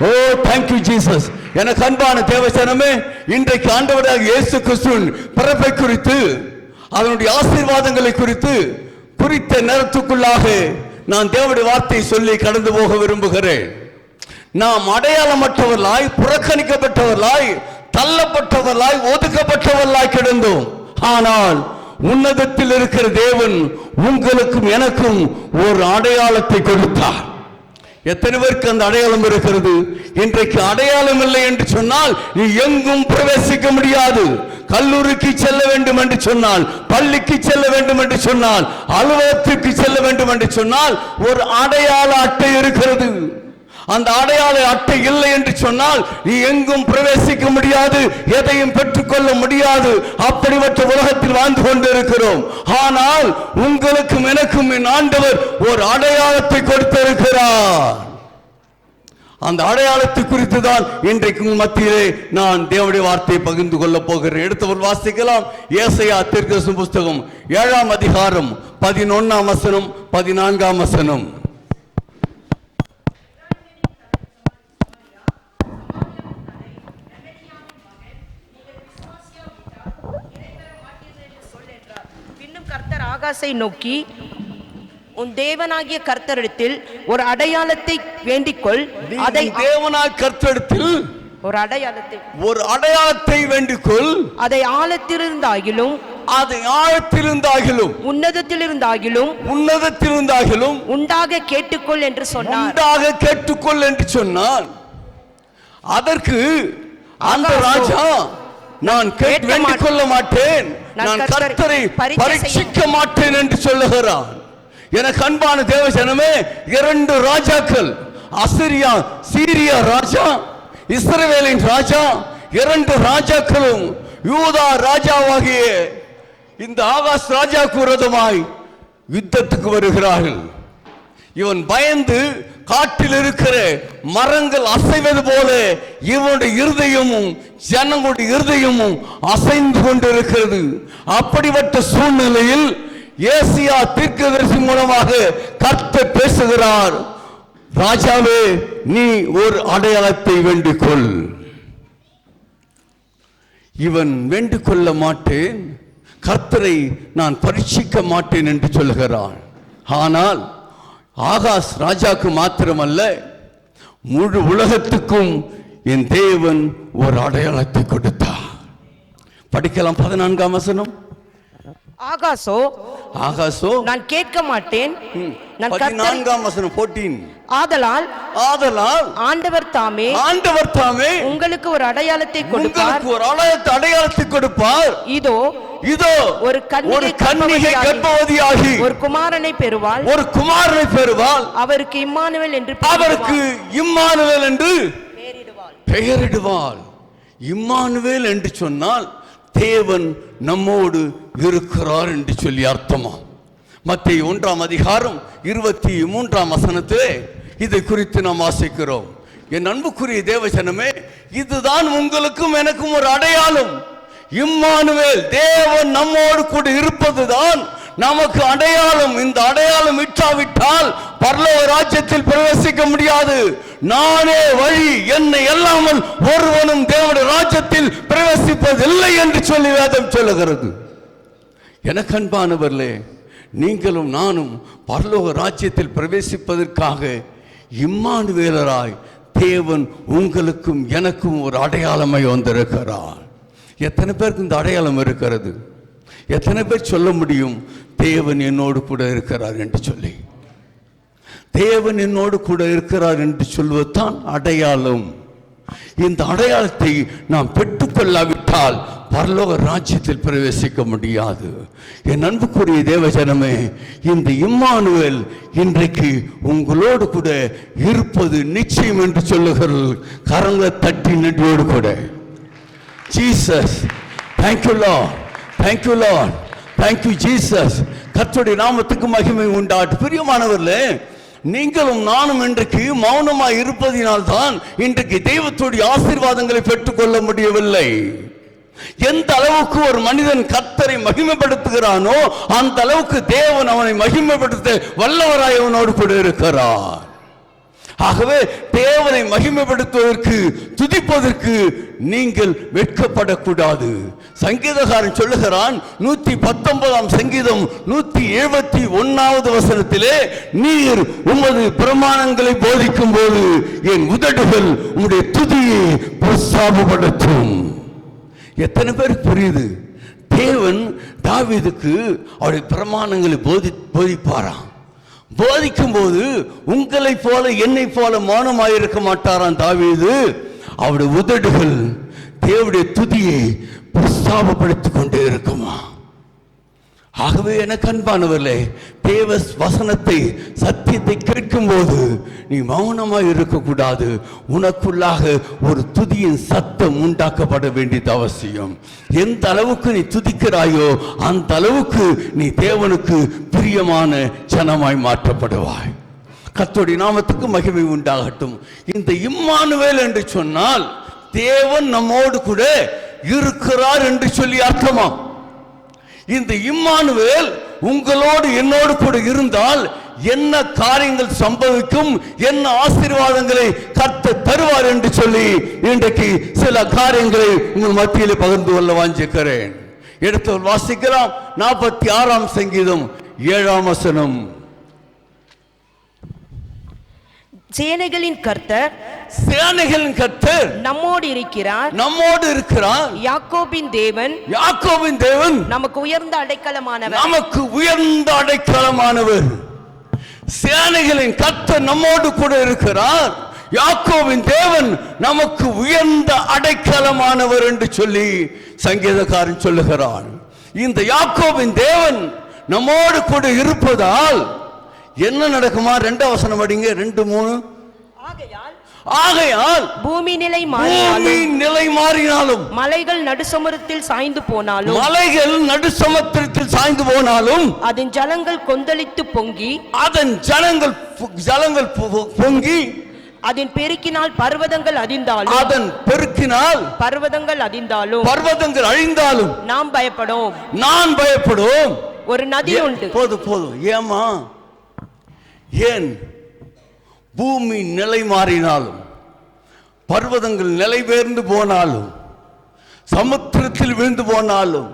ஓ தேங்க்யூ ஜீசஸ். எனக்கு அன்பான தேவசனமே, இன்றைக்கு ஆண்டவராக இயேசு கிறிஸ்துவின் பிறப்பை குறித்து, அதனுடைய ஆசீர்வாதங்களை குறித்த நேரத்துக்குள்ளாக நான் தேவனுடைய வார்த்தையை சொல்லி கடந்து போக விரும்புகிறேன். நாம் அடையாளமற்றவர்களாய், புறக்கணிக்கப்பட்டவர்களாய், தள்ளப்பட்டவர்களாய், ஒதுக்கப்பட்டவர்களாய் கிடந்தோம். ஆனால் உன்னதத்தில் இருக்கிற தேவன் உங்களுக்கும் எனக்கும் ஒரு அடையாளத்தை கொடுத்தார். எத்தனை பேருக்கு அந்த அடையாளம் இருக்கிறது? இன்றைக்கு அடையாளம் இல்லை என்று சொன்னால் நீ எங்கும் பிரவேசிக்க முடியாது. கல்லூரிக்கு செல்ல வேண்டும் என்று சொன்னால், பள்ளிக்கு செல்ல வேண்டும் என்று சொன்னால், அலுவலகத்திற்கு செல்ல வேண்டும் என்று சொன்னால் ஒரு அடையாள அட்டை இருக்கிறது. அந்த அடையாள அட்டை இல்லை என்று சொன்னால் நீ எங்கும் பிரவேசிக்க முடியாது, எதையும் பெற்றுக்கொள்ள முடியாது. அப்படிப்பட்ட உலகத்தில் வாழ்ந்து கொண்டிருக்கிறோம். ஆனால் உங்களுக்கும் எனக்கும் என் ஆண்டவர் ஒரு அடையாளத்தை கொடுத்திருக்கிறார். அந்த அடையாளத்தை குறித்து தான் இன்றைக்கு மத்தியிலே நான் தேவனுடைய வார்த்தையை பகிர்ந்து கொள்ள போகிறேன். எடுத்தவர் வாசிக்கலாம். ஏசாயா தீர்க்கதரிசன புஸ்தகம் 7ஆம் அதிகாரம் 11ஆம் வசனம் 14ஆம் வசனம். பின்னும் கர்த்தர் ஆகாசை நோக்கி, உன் தேவனாகிய கர்த்தரிடத்தில் ஒரு அடையாளத்தை வேண்டிக்கொள். அதை தேவனாகிய கர்த்தரிடத்தில் ஒரு அடையாளத்தை வேண்டிக்கொள். அதை ஆழத்திலிருந்தாகிலும் உன்னதத்திலிருந்தாகிலும் உண்டாக கேட்டுக்கொள் என்று சொன்னார். அதற்கு அந்த ராஜா, நான் வேண்டிக் கொள்ள மாட்டேன், நான் கர்த்தரை பரீட்சிக்க மாட்டேன் என்று சொல்லுகிறான். எனக்கு அன்பான தேவஜனமே, 2 ராஜாக்கள், அசிரியா சீரியா ராஜா, இஸ்ரவேலின் ராஜா, 2 ராஜாக்களும் யூதா ராஜாவாகிய இந்த ஆகாஷ் ராஜாவுக்கு விரோதமாய் யுத்தத்துக்கு வருகிறார்கள். இவன் பயந்து காட்டில் இருக்கிற மரங்கள் அசைவது போல இவனுடைய இருதயமும் ஜனங்களுடைய இருதயமும் அசைந்து கொண்டிருக்கிறது. அப்படிப்பட்ட சூழ்நிலையில் ஏசாயா தீர்க்கதரிசி மூலமாக கர்த்தர் பேசுகிறார். ராஜாவே, நீ ஒரு அடையாளத்தை வேண்டிக்கொள். இவன் வேண்டிக் கொள்ள மாட்டேன், கர்த்தரை நான் பரீட்சிக்க மாட்டேன் என்று சொல்கிறான். ஆனால் ஆகாஷ் ராஜாக்கு மாத்திரமல்ல, முழு உலகத்துக்கும் என் தேவன் ஒரு அடையாளத்தை கொடுத்தார். படிக்கலாம் 14ஆம் வசனம். ஆகாசோ நான் கேட்க மாட்டேன். 14ஆம் வசனம் 14. ஆதலால் ஆண்டவர் தாமே உங்களுக்கு ஒரு அடையாளத்தை கொடுப்பார். இதோ ஒரு கன்னிகை கர்ப்பவதியாகி ஒரு குமாரனை பெறுவாள். அவருக்கு இம்மானுவேல் என்று பெயரிடுவாள். இம்மானுவேல் என்று சொன்னால் தேவன் நம்மோடு இருக்கிறார் என்று சொல்லி அர்த்தமா. மத்தேயு 1ஆம் அதிகாரம் 23ஆம் வசனத்திலே இதை குறித்து நாம் வாசிக்கிறோம். என் அன்புக்குரிய தேவஜனமே, இதுதான் உங்களுக்கும் எனக்கும் ஒரு அடையாளம். இம்மானுவேல், தேவன் நம்மோடு கூட இருப்பதுதான் நமக்கு அடையாளம். இந்த அடையாளம் இட்டாவிட்டால் பரலோக ராஜ்யத்தில் பிரவேசிக்க முடியாது. நானே வழி, என்னை அல்லாமல் ஒருவனும் தேவனுடைய ராஜ்யத்தில் பிரவேசிப்பதில்லை என்று சொல்லி வேதம் சொல்லுகிறது. எனக்கு அன்பானவர்களே, நீங்களும் நானும் பரலோக ராஜ்யத்தில் பிரவேசிப்பதற்காக இம்மானுவேலராய் தேவன் உங்களுக்கும் எனக்கும் ஒரு அடையாளமாய் வந்திருக்கிறார். எத்தனை பேருக்கு இந்த அடையாளம் இருக்கிறது? எத்தனை பேர் சொல்ல முடியும், தேவன் என்னோடு கூட இருக்கிறார் என்று சொல்லி? தேவன் என்னோடு கூட இருக்கிறார் என்று சொல்வதுதான் அடையாளம். இந்த அடையாளத்தை நாம் பெற்றுக்கொள்ளாவிட்டால் பரலோக ராஜ்யத்தில் பிரவேசிக்க முடியாது. என் அன்புக்குரிய தேவஜனமே, இந்த இம்மானுவேல் இன்றைக்கு உங்களோடு கூட இருப்பது நிச்சயம் என்று சொல்லுகிறது. கரங்களை தட்டி நன்றியோடு கூட Jesus, thank you Lord, thank you Lord, thank you Jesus. கர்த்தருடைய நாமத்துக்கு மகிமை உண்டாட்டு. பிரியமானவர்களே, நீங்களும் நானும் இன்றைக்கு மௌனமாய் இருப்பதினால்தான் இன்றைக்கு தெய்வத்துடைய ஆசீர்வாதங்களை பெற்றுக்கொள்ள முடியவில்லை. எந்த அளவுக்கு ஒரு மனிதன் கர்த்தரை மகிமைப்படுத்துகிறானோ அந்த அளவுக்கு தேவன் அவனை மகிமைப்படுத்த வல்லவராய் அவனோடு கூட இருக்கிறார். ஆகவே தேவனை மகிமைப்படுத்துவதற்கு, துதிப்பதற்கு நீங்கள் வெட்கப்படக்கூடாது. சங்கீதக்காரன் சொல்லுகிறான், 119ஆம் சங்கீதம் 171வது வசனத்திலே, நீர் உமது பிரமாணங்களை போதிக்கும் போது என் உதடுகள் உம்முடைய துதியை பிரஸ்தாபப்படுத்தும். எத்தனை பேருக்கு புரியுது? தேவன் தாவீதுக்கு அவருடைய பிரமாணங்களை போதிப்பாராம். போதிக்கும் போது உங்களை போல என்னை போல மௌனமாயிருக்க மாட்டாராம் தாவீது. அவருடைய உதடுகள் தேவனுடைய துதியை பிரஸ்தாபப்படுத்திக் கொண்டே இருக்குமா. ஆகவே எனக்கு அன்பானவர்களே, தேவ வசனத்தை சத்தியத்தை கேட்கும்போது நீ மௌனமாக இருக்கக்கூடாது. உனக்குள்ளாக ஒரு துதியின் சத்தம் உண்டாக்கப்பட வேண்டியது அவசியம். எந்த அளவுக்கு நீ துதிக்கிறாயோ அந்த அளவுக்கு நீ தேவனுக்கு பிரியமான ஜனமாய் மாற்றப்படுவாய். கர்த்தருடைய நாமத்துக்கு மகிமை உண்டாகட்டும். இந்த இம்மானுவேல் என்று சொன்னால் தேவன் நம்மோடு கூட இருக்கிறார் என்று சொல்லி அர்த்தமா? இந்த இம்மானுவேல் உங்களோடு என்னோடு கூட இருந்தால் என்ன காரியங்கள் சம்பவிக்கும், என்ன ஆசீர்வாதங்களை கர்த்தர் தருவார் என்று சொல்லி இன்றைக்கு சில காரியங்களை உங்கள் மத்தியில் பகிர்ந்து கொள்ள வாஞ்சிக்கிறேன். எடுத்து வாசிக்கலாம். 46ஆம் சங்கீதம் 7ஆம் வசனம். சேனைகளின் கர்த்தர் நம்மோடு இருக்கிறார். யாக்கோபின் தேவன் நமக்கு உயர்ந்த அடைக்கலமானவர். சேனைகளின் கர்த்தர் நம்மோடு கூட இருக்கிறார். யாக்கோபின் தேவன் நமக்கு உயர்ந்த அடைக்கலமானவர் என்று சொல்லி சங்கீதக்காரன் சொல்லுகிறான். இந்த யாக்கோபின் தேவன் நம்மோடு கூட இருப்பதால் என்ன நடக்குமா? 2 வசனம் படிங்க. 2:3. ஆகையால் பூமி நிலை மாறினாலும் மலைகள் நடுசமுத்திரத்தில் சாய்ந்து போனாலும் அதன் ஜலங்கள் கொந்தளித்து பொங்கி அதன் பெருக்கினால் பர்வதங்கள் அதிர்ந்தாலும் பர்வதங்கள் அழிந்தாலும் நாம் பயப்படும். ஒரு நதி உண்டு. போதும். ஏன் பூமி நிலை மாறினாலும், பர்வதங்கள் நிலை பெயர்ந்து போனாலும், சமுத்திரத்தில் விழுந்து போனாலும்,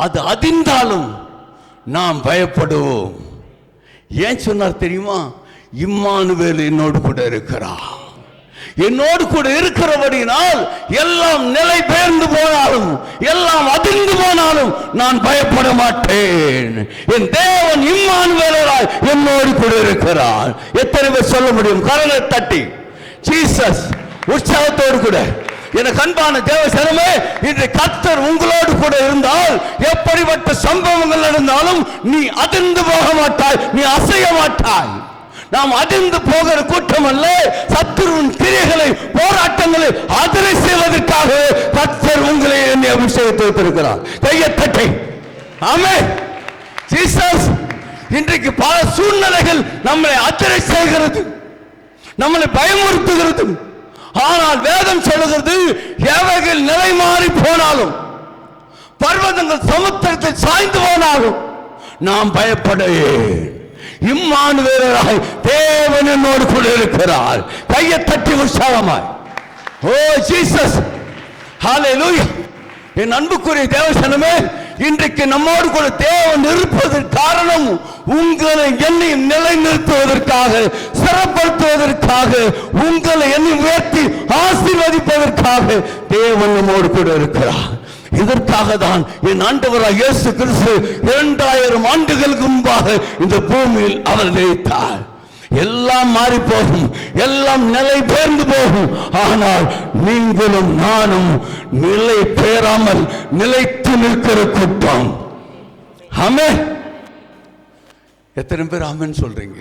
அது அதிர்ந்தாலும் நாம் பயப்படுவோம். ஏன் சொன்னார் தெரியுமா? இம்மானுவேல் என்னோடு கூட இருக்கிறார். என்னோடு கூட இருக்கிறபடினால் எல்லாம் நிலை பெயர்ந்து போனாலும், எல்லாம் அதிர்ந்து போனாலும் நான் பயப்பட மாட்டேன். என் தேவன் இம்மானுவேலராய் என்னோடு கூட இருக்கிறார். எத்தனை பேர் சொல்ல முடியும்? கரங்களை தட்டி ஜீசஸ் உற்சாகத்தோடு கூட. எனக்கு அன்பான தேவ ஜனமே, இன்று கர்த்தர் உங்களோடு கூட இருந்தால் எப்படிப்பட்ட சம்பவங்கள் நடந்தாலும் நீ அதிர்ந்து போக மாட்டாய், நீ அசைய மாட்டாய். நாம் அதிர்ந்து போகிற கூட்டம் அல்ல. சத்துருவின் கிரியைகளை, போராட்டங்களை அதிரை செய்வதற்காக கர்த்தர் உங்களை என்னை அபிஷேகித்து வைத்திருக்கிறார். கையை தட்டி ஆமென். ஜீசஸ். இன்றைக்கு பல சூழ்நிலைகள் நம்மளை அதிரை செய்கிறது, நம்மளை பயமுறுத்துகிறது. ஆனால் வேதம் சொல்லுகிறது, எவைகள் நிலை மாறி போனாலும், பர்வதங்கள் சமுத்திரத்தில் சாய்ந்து போனாலும் நாம் பயப்படையே. இம்மானுவேலராய் தேவன் என்னோடு கூட இருக்கிறார். கையை தட்டி உற்சாகமாய் ஓ ஜீசஸ், ஹல்லேலூயா. என் அன்புக்குரிய தேவசனமே, இன்றைக்கு நம்மோடு கூட தேவன் இருப்பதற்கு காரணம் உங்களை என்னையும் நிலைநிறுத்துவதற்காக, சிறப்படுத்துவதற்காக, உங்களை என்னை உயர்த்தி ஆசீர்வதிப்பதற்காக தேவன் நம்மோடு கூட இருக்கிறார். இதற்காக தான் என் ஆண்டவராகிய இயேசு கிறிஸ்து 2000 ஆண்டுகளுக்கு முன்பாக இந்த பூமியில் அவர் நிலைத்தார். எல்லாம் மாறி போகும், எல்லாம் நிலை பெயர்ந்து போகும். ஆனால் நீங்களும் நானும் நிலை பெயராமல் நிலைத்து நிற்கிற கூட்டம். ஆமென். எத்தனை பேர் ஆமென் சொல்றீங்க?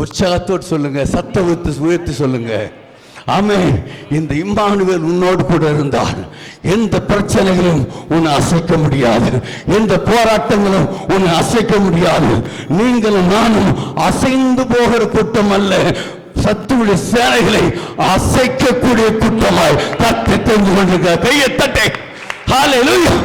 உற்சாகத்தோடு சொல்லுங்க, சத்தம் உயர்த்தி சொல்லுங்க. ஆமென். இந்த இம்மானுவேல் உன்னோடு கூட இருந்தால் எந்த பிரச்சனைகளும் உன்னை அசைக்க முடியாது, எந்த போராட்டங்களும் உன்னை அசைக்க முடியாது. நீங்களும் நானும் அசைந்து போகிற கூட்டம் அல்ல, சத்துருடைய சேனைகளை அசைக்கக்கூடிய கூட்டமாய் கர்த்தர் தெரிந்து கொண்டிருக்கிறார். கையை தட்டி ஹல்லேலூயா.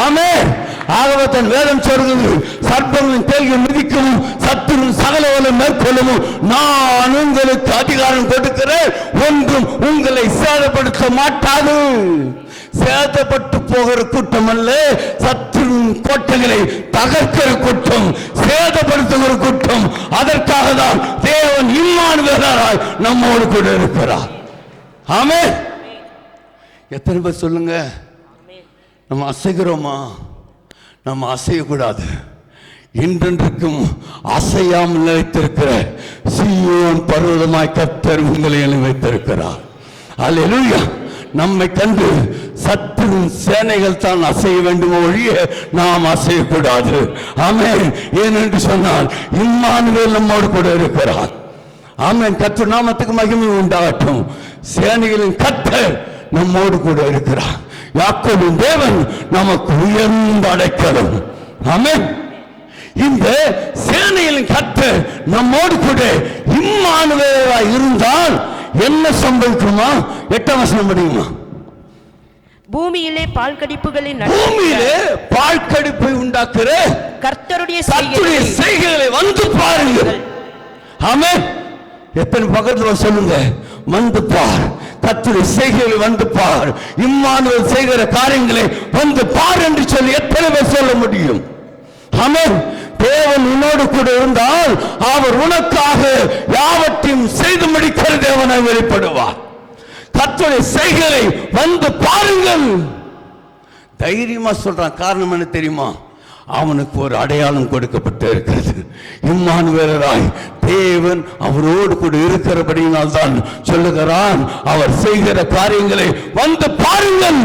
ஆமென். ஆகவே தன் வேதம் சொல்கிறது, சர்ப்பங்களின் தேள்களை மிதிக்கவும் சத்துருவின் சகலவலை மேற்கொள்ளவும் நான் உங்களுக்கு அதிகாரம் கொடுக்கிறேன், ஒன்றும் உங்களை சேதப்படுத்த மாட்டாது. சேதப்பட்டு போகிற கூட்டம் அல்ல, சத்துருவின் கோட்டைகளை தகர்க்கிற கூட்டம், சேதப்படுத்துகிற கூட்டம். அதற்காக தான் தேவன் இம்மானுவேலராய் நம்மோடு கூட இருக்கிறார். ஆமென். எத்தனை பேர் சொல்லுங்க, நம்ம அசைகிறோமா? நம்ம அசையக்கூடாது. இன்றென்றைக்கும் அசையாமல் நிலைத்திருக்கிற சீயோன் பர்வதமாய் கர்த்தர் உங்களை வைத்திருக்கிறார். அல்லேலூயா. நம்மை கண்டு சத்துருவின் சேனைகள் தான் அசைய வேண்டும் ஒழிய நாம் அசையக்கூடாது. ஆமென். ஏனென்று சொன்னால் இம்மானுவேல் நம்மோடு கூட இருக்கிறார். ஆமென். கர்த்தர் நாமத்துக்கு மகிமை உண்டாகட்டும். சேனைகளின் கர்த்தர் நம்மோடு கூட இருக்கிறார். யாக்கோபின் தேவன் நமக்கு உயர்ந்த அடைக்கலம். ஆமென். இந்த சேனைகளின் கர்த்தர் நம்மோடு கூட இம்மானுவேலாய் இருந்தால் என்ன சம்பவிக்குமா? 8ஆம் வசனம் படிக்குமா? பூமியிலே பால் கடிப்புகளை பூமியிலே பால் கடிப்பை உண்டாக்குற கர்த்தருடைய செய்கைகளை வந்து பாருங்கள். ஆமென். எத்தனை பக்கத்துல சொல்லுங்க, வந்து பார், கர்த்தருடைய செய்கைகளை வந்து பார், இம்மானுவேல் செய்கிற காரியங்களை வந்து பார் என்று சொல்லி எத்தனை பேர் சொல்ல முடியும்? ஆமென். தேவன் உன்னோடு கூட இருந்தால் அவர் உனக்காக யாவற்றையும் செய்து முடிக்கிற தேவனாய் வெளிப்படுவார். கர்த்தருடைய செய்கைகளை வந்து பாருங்கள். தைரியமா சொல்றான். காரணம் என்ன தெரியுமா? அவனுக்கு ஒரு அடையாளம் கொடுக்கப்பட்டு இருக்கிறது. இம்மானுவேலராய் தேவன் அவரோடு கூட இருக்கிறபடியினால் தான் சொல்லுகிறான், அவர் செய்கிற காரியங்களை வந்து பாருங்கள்.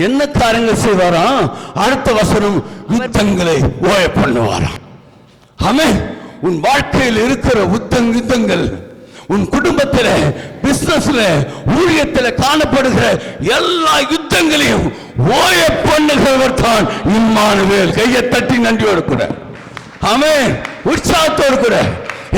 என்ன காரியங்கள் செய்வாராம்? அடுத்த வசனம், யுத்தங்களை ஓய பண்ணுவாராம். ஆமென். உன் வாழ்க்கையில் இருக்கிற யுத்தங்கள், உன் குடும்பத்தில், பிசினஸ்ல, ஊழியத்தில் காணப்படுகிற எல்லா யுத்தங்களையும் ஓய பண்ணுகிறவர் தான் இம்மானுவேல். கையை தட்டி நன்றியோடு கூட, ஆமென், உற்சாகத்தோடு கூட,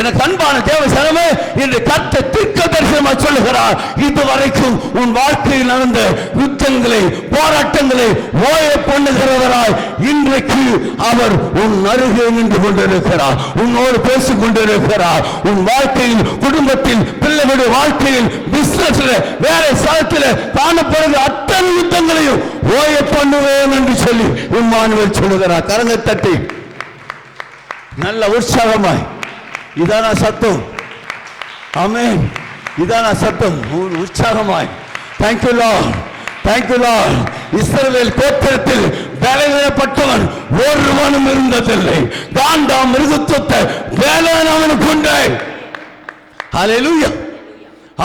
எனக்கு அன்பான தேவ ஜனமே, இன்று கர்த்தர் தீர்க்கதரிசனமாக சொல்லுகிறார், இதுவரைக்கும் உன் வாழ்க்கையில் நடந்த யுத்தங்களை, போராட்டங்களை ஓய பண்ணுகிறவராய் இன்றைக்கு அவர் உன் அருகே நின்று கொண்டிருக்கிறார், உன்னோடு பேசிக் கொண்டிருக்கிறார். உன் வாழ்க்கையில், குடும்பத்தில், பிள்ளைகளுடைய வாழ்க்கையில், பிசினஸ்ல, வேற ஸ்தலத்தில் காணப்படுகிற அத்தனை யுத்தங்களையும் ஓய பண்ணுவேன் என்று சொல்லி இம்மானுவேல் சொல்லுகிறார். கரங்களை தட்டி நல்ல உற்சாகமாய், இதான சத்தம்? ஆமென். இதான சத்தம்? உற்சாகமாய், thank you Lord, thank you Lord. இஸ்ரவேல் கோத்திரத்தில் பலவீனப்பட்டவன் ஒருவனும் இருந்ததில்லை. காண்டா மிருகத்துவத்தை வேலன் அவனுக்கு உண்டு. ஹல்லேலூயா.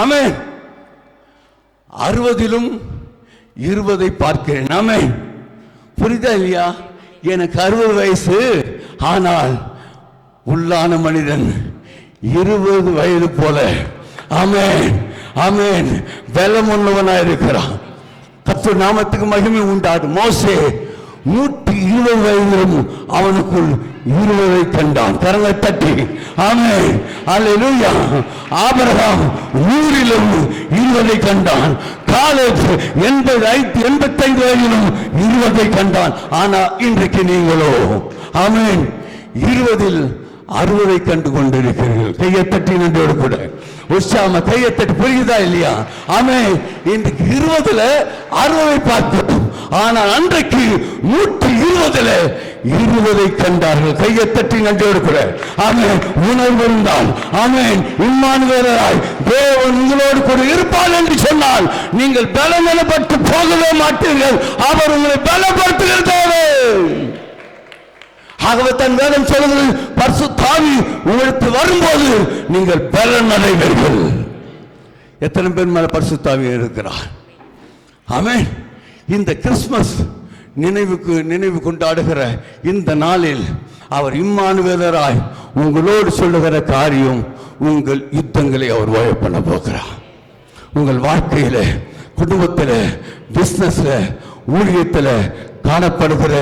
ஆமென். 60லும் 20 பார்க்கிறேன். ஆமென். புரியுதா இல்லையா? எனக்கு 60 வயசு, ஆனால் உள்ளான மனிதன் 20 வயது போல. ஆமென், ஆமென், பலம் உள்ளவனாய் இருக்கிறான். கர்த்தர் நாமத்துக்கு மகிமை உண்டாடும். மோசே 120 வயதிலும் அவனுக்குள் 20 கண்டான். கரங்களை தட்டி ஆமென், அல்லேலூயா. ஆபிரகாம் 100லும் 20 கண்டான். காலேப் 85 வயதிலும் 20 கண்டான். ஆனா இன்றைக்கு நீங்களோ ஆமென் 20ல் 60 கண்டு கொண்டிருக்கிறீர்கள். கையை தட்டி நன்றோடு கூட உற்சாகமா கையை தட்டி. புரியுதா இல்லையா? ஆமென். இன்றைக்கு 20ல் 60 பார்த்தோம், ஆனால் அன்றைக்கு 120ல் 20 கண்டார்கள். கையை தட்டி நன்றோடு கூட ஆமென். உணர்வு இருந்தால், ஆமென், இம்மானுவேலராய் தேவன் உங்களோடு கூட இருப்பார் என்று சொன்னால் நீங்கள் பலவீனப்பட்டு போகவே மாட்டீர்கள். அவர் உங்களை பலப்படுத்துகிற தேவன். ஆகவே தன் வேதம் சொல்லுகிறது, பரிசுத்த ஆவி உங்களுக்கு வரும்போது நீங்கள் பலன் அடைவீர்கள். எத்தனை பேர் மேல பரிசுத்த ஆவி இருக்கிறார்? ஆமென். இந்த கிறிஸ்துமஸ் நினைவு கொண்டாடுகிற இந்த நாளில் அவர் இம்மானுவேலராய் உங்களோடு சொல்லுகிற காரியம், உங்கள் யுத்தங்களை அவர் ஓய பண்ண போகிறார். உங்கள் வாழ்க்கையில, குடும்பத்தில், பிசினஸ்ல, ஊழியத்தில் காணப்படுகிற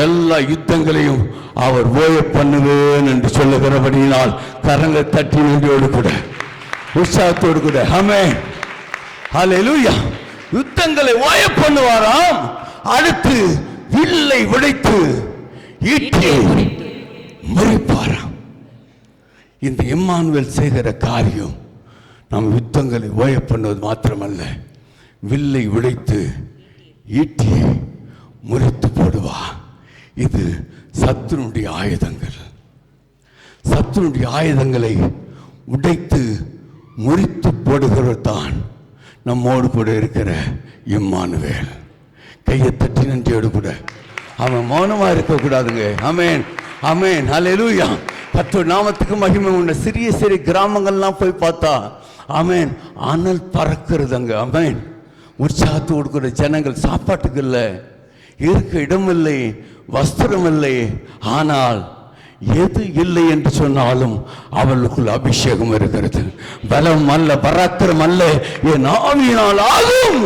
எல்லா யுத்தங்களையும் அவர் ஓய பண்ணுவேன் என்று சொல்லுகிறபடியினால் கரங்களை தட்டி நன்றியோடு கூட உற்சாகத்தோடு கூட ஆமென், ஹல்லேலூயா. யுத்தங்களை ஓய பண்ணுவாராம். அடுத்து வில்லை உடைத்து ஈட்டியை முறிப்பாராம். இந்த இம்மானுவேல் செய்கிற காரியம் நாம் யுத்தங்களை ஓய பண்ணுவது மாத்திரமல்ல, வில்லை உடைத்து ஈட்டியை முறித்து போடுவா. இது சத்துருடைய ஆயுதங்கள். சத்துருடைய ஆயுதங்களை உடைத்து முறித்து போடுகிறவர் தான் நம்மோடு கூட இருக்கிற இம்மானுவேல். கையை தட்டி நன்றியோடு கூட. அவன் மௌனமா இருக்கக்கூடாதுங்க. ஆமென், ஆமென், ஹல்லேலூயா. கர்த்தர் நாமத்துக்கு மகிமை உண்டு. சிறிய சிறிய கிராமங்கள்லாம் போய் பார்த்தா ஆமென் அனல் பறக்கிறது அங்க. ஆமென். உற்சாகத்தோடு கூட ஜனங்கள் சாப்பாட்டுக்கு இல்லை, இருக்க இடமில்லை, வஸ்திரம் இல்லை. ஆனால் எது இல்லை என்று சொன்னாலும் அவளுக்குள் அபிஷேகம் இருக்கிறது. பலம் அல்ல, பராக்கிரம் அல்ல, என் ஆவியினால் ஆகும்.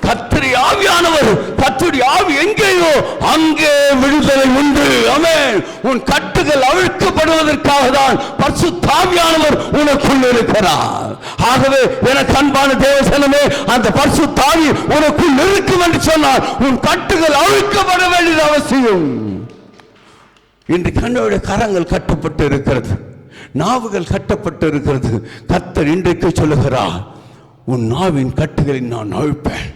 கர்த்தருடைய ஆவியானவர், கர்த்தருடைய ஆவி எங்கேயோ அங்கே விடுதலை உண்டு. ஆமென். உன் கட்டுகள் அவிழ்க்கப்படுவதற்காக தான் பரிசுத்த ஆவியானவர் உனக்குள் இருக்கிறார். ஆகவே எனக்கு அன்பான தேவசனமே, அந்த பரிசுத்த ஆவி உனக்குள் இருக்கும் என்று சொன்னால் உன் கட்டுகள் அவிழ்க்கப்பட வேண்டியது அவசியம். இன்று கண்ணுடைய கரங்கள் கட்டப்பட்டு இருக்கிறது, நாவுகள் கட்டப்பட்டு இருக்கிறது. கர்த்தர் இன்றைக்கு சொல்லுகிறார், உன் நாவின் கட்டுகளை நான் அழிப்பேன்,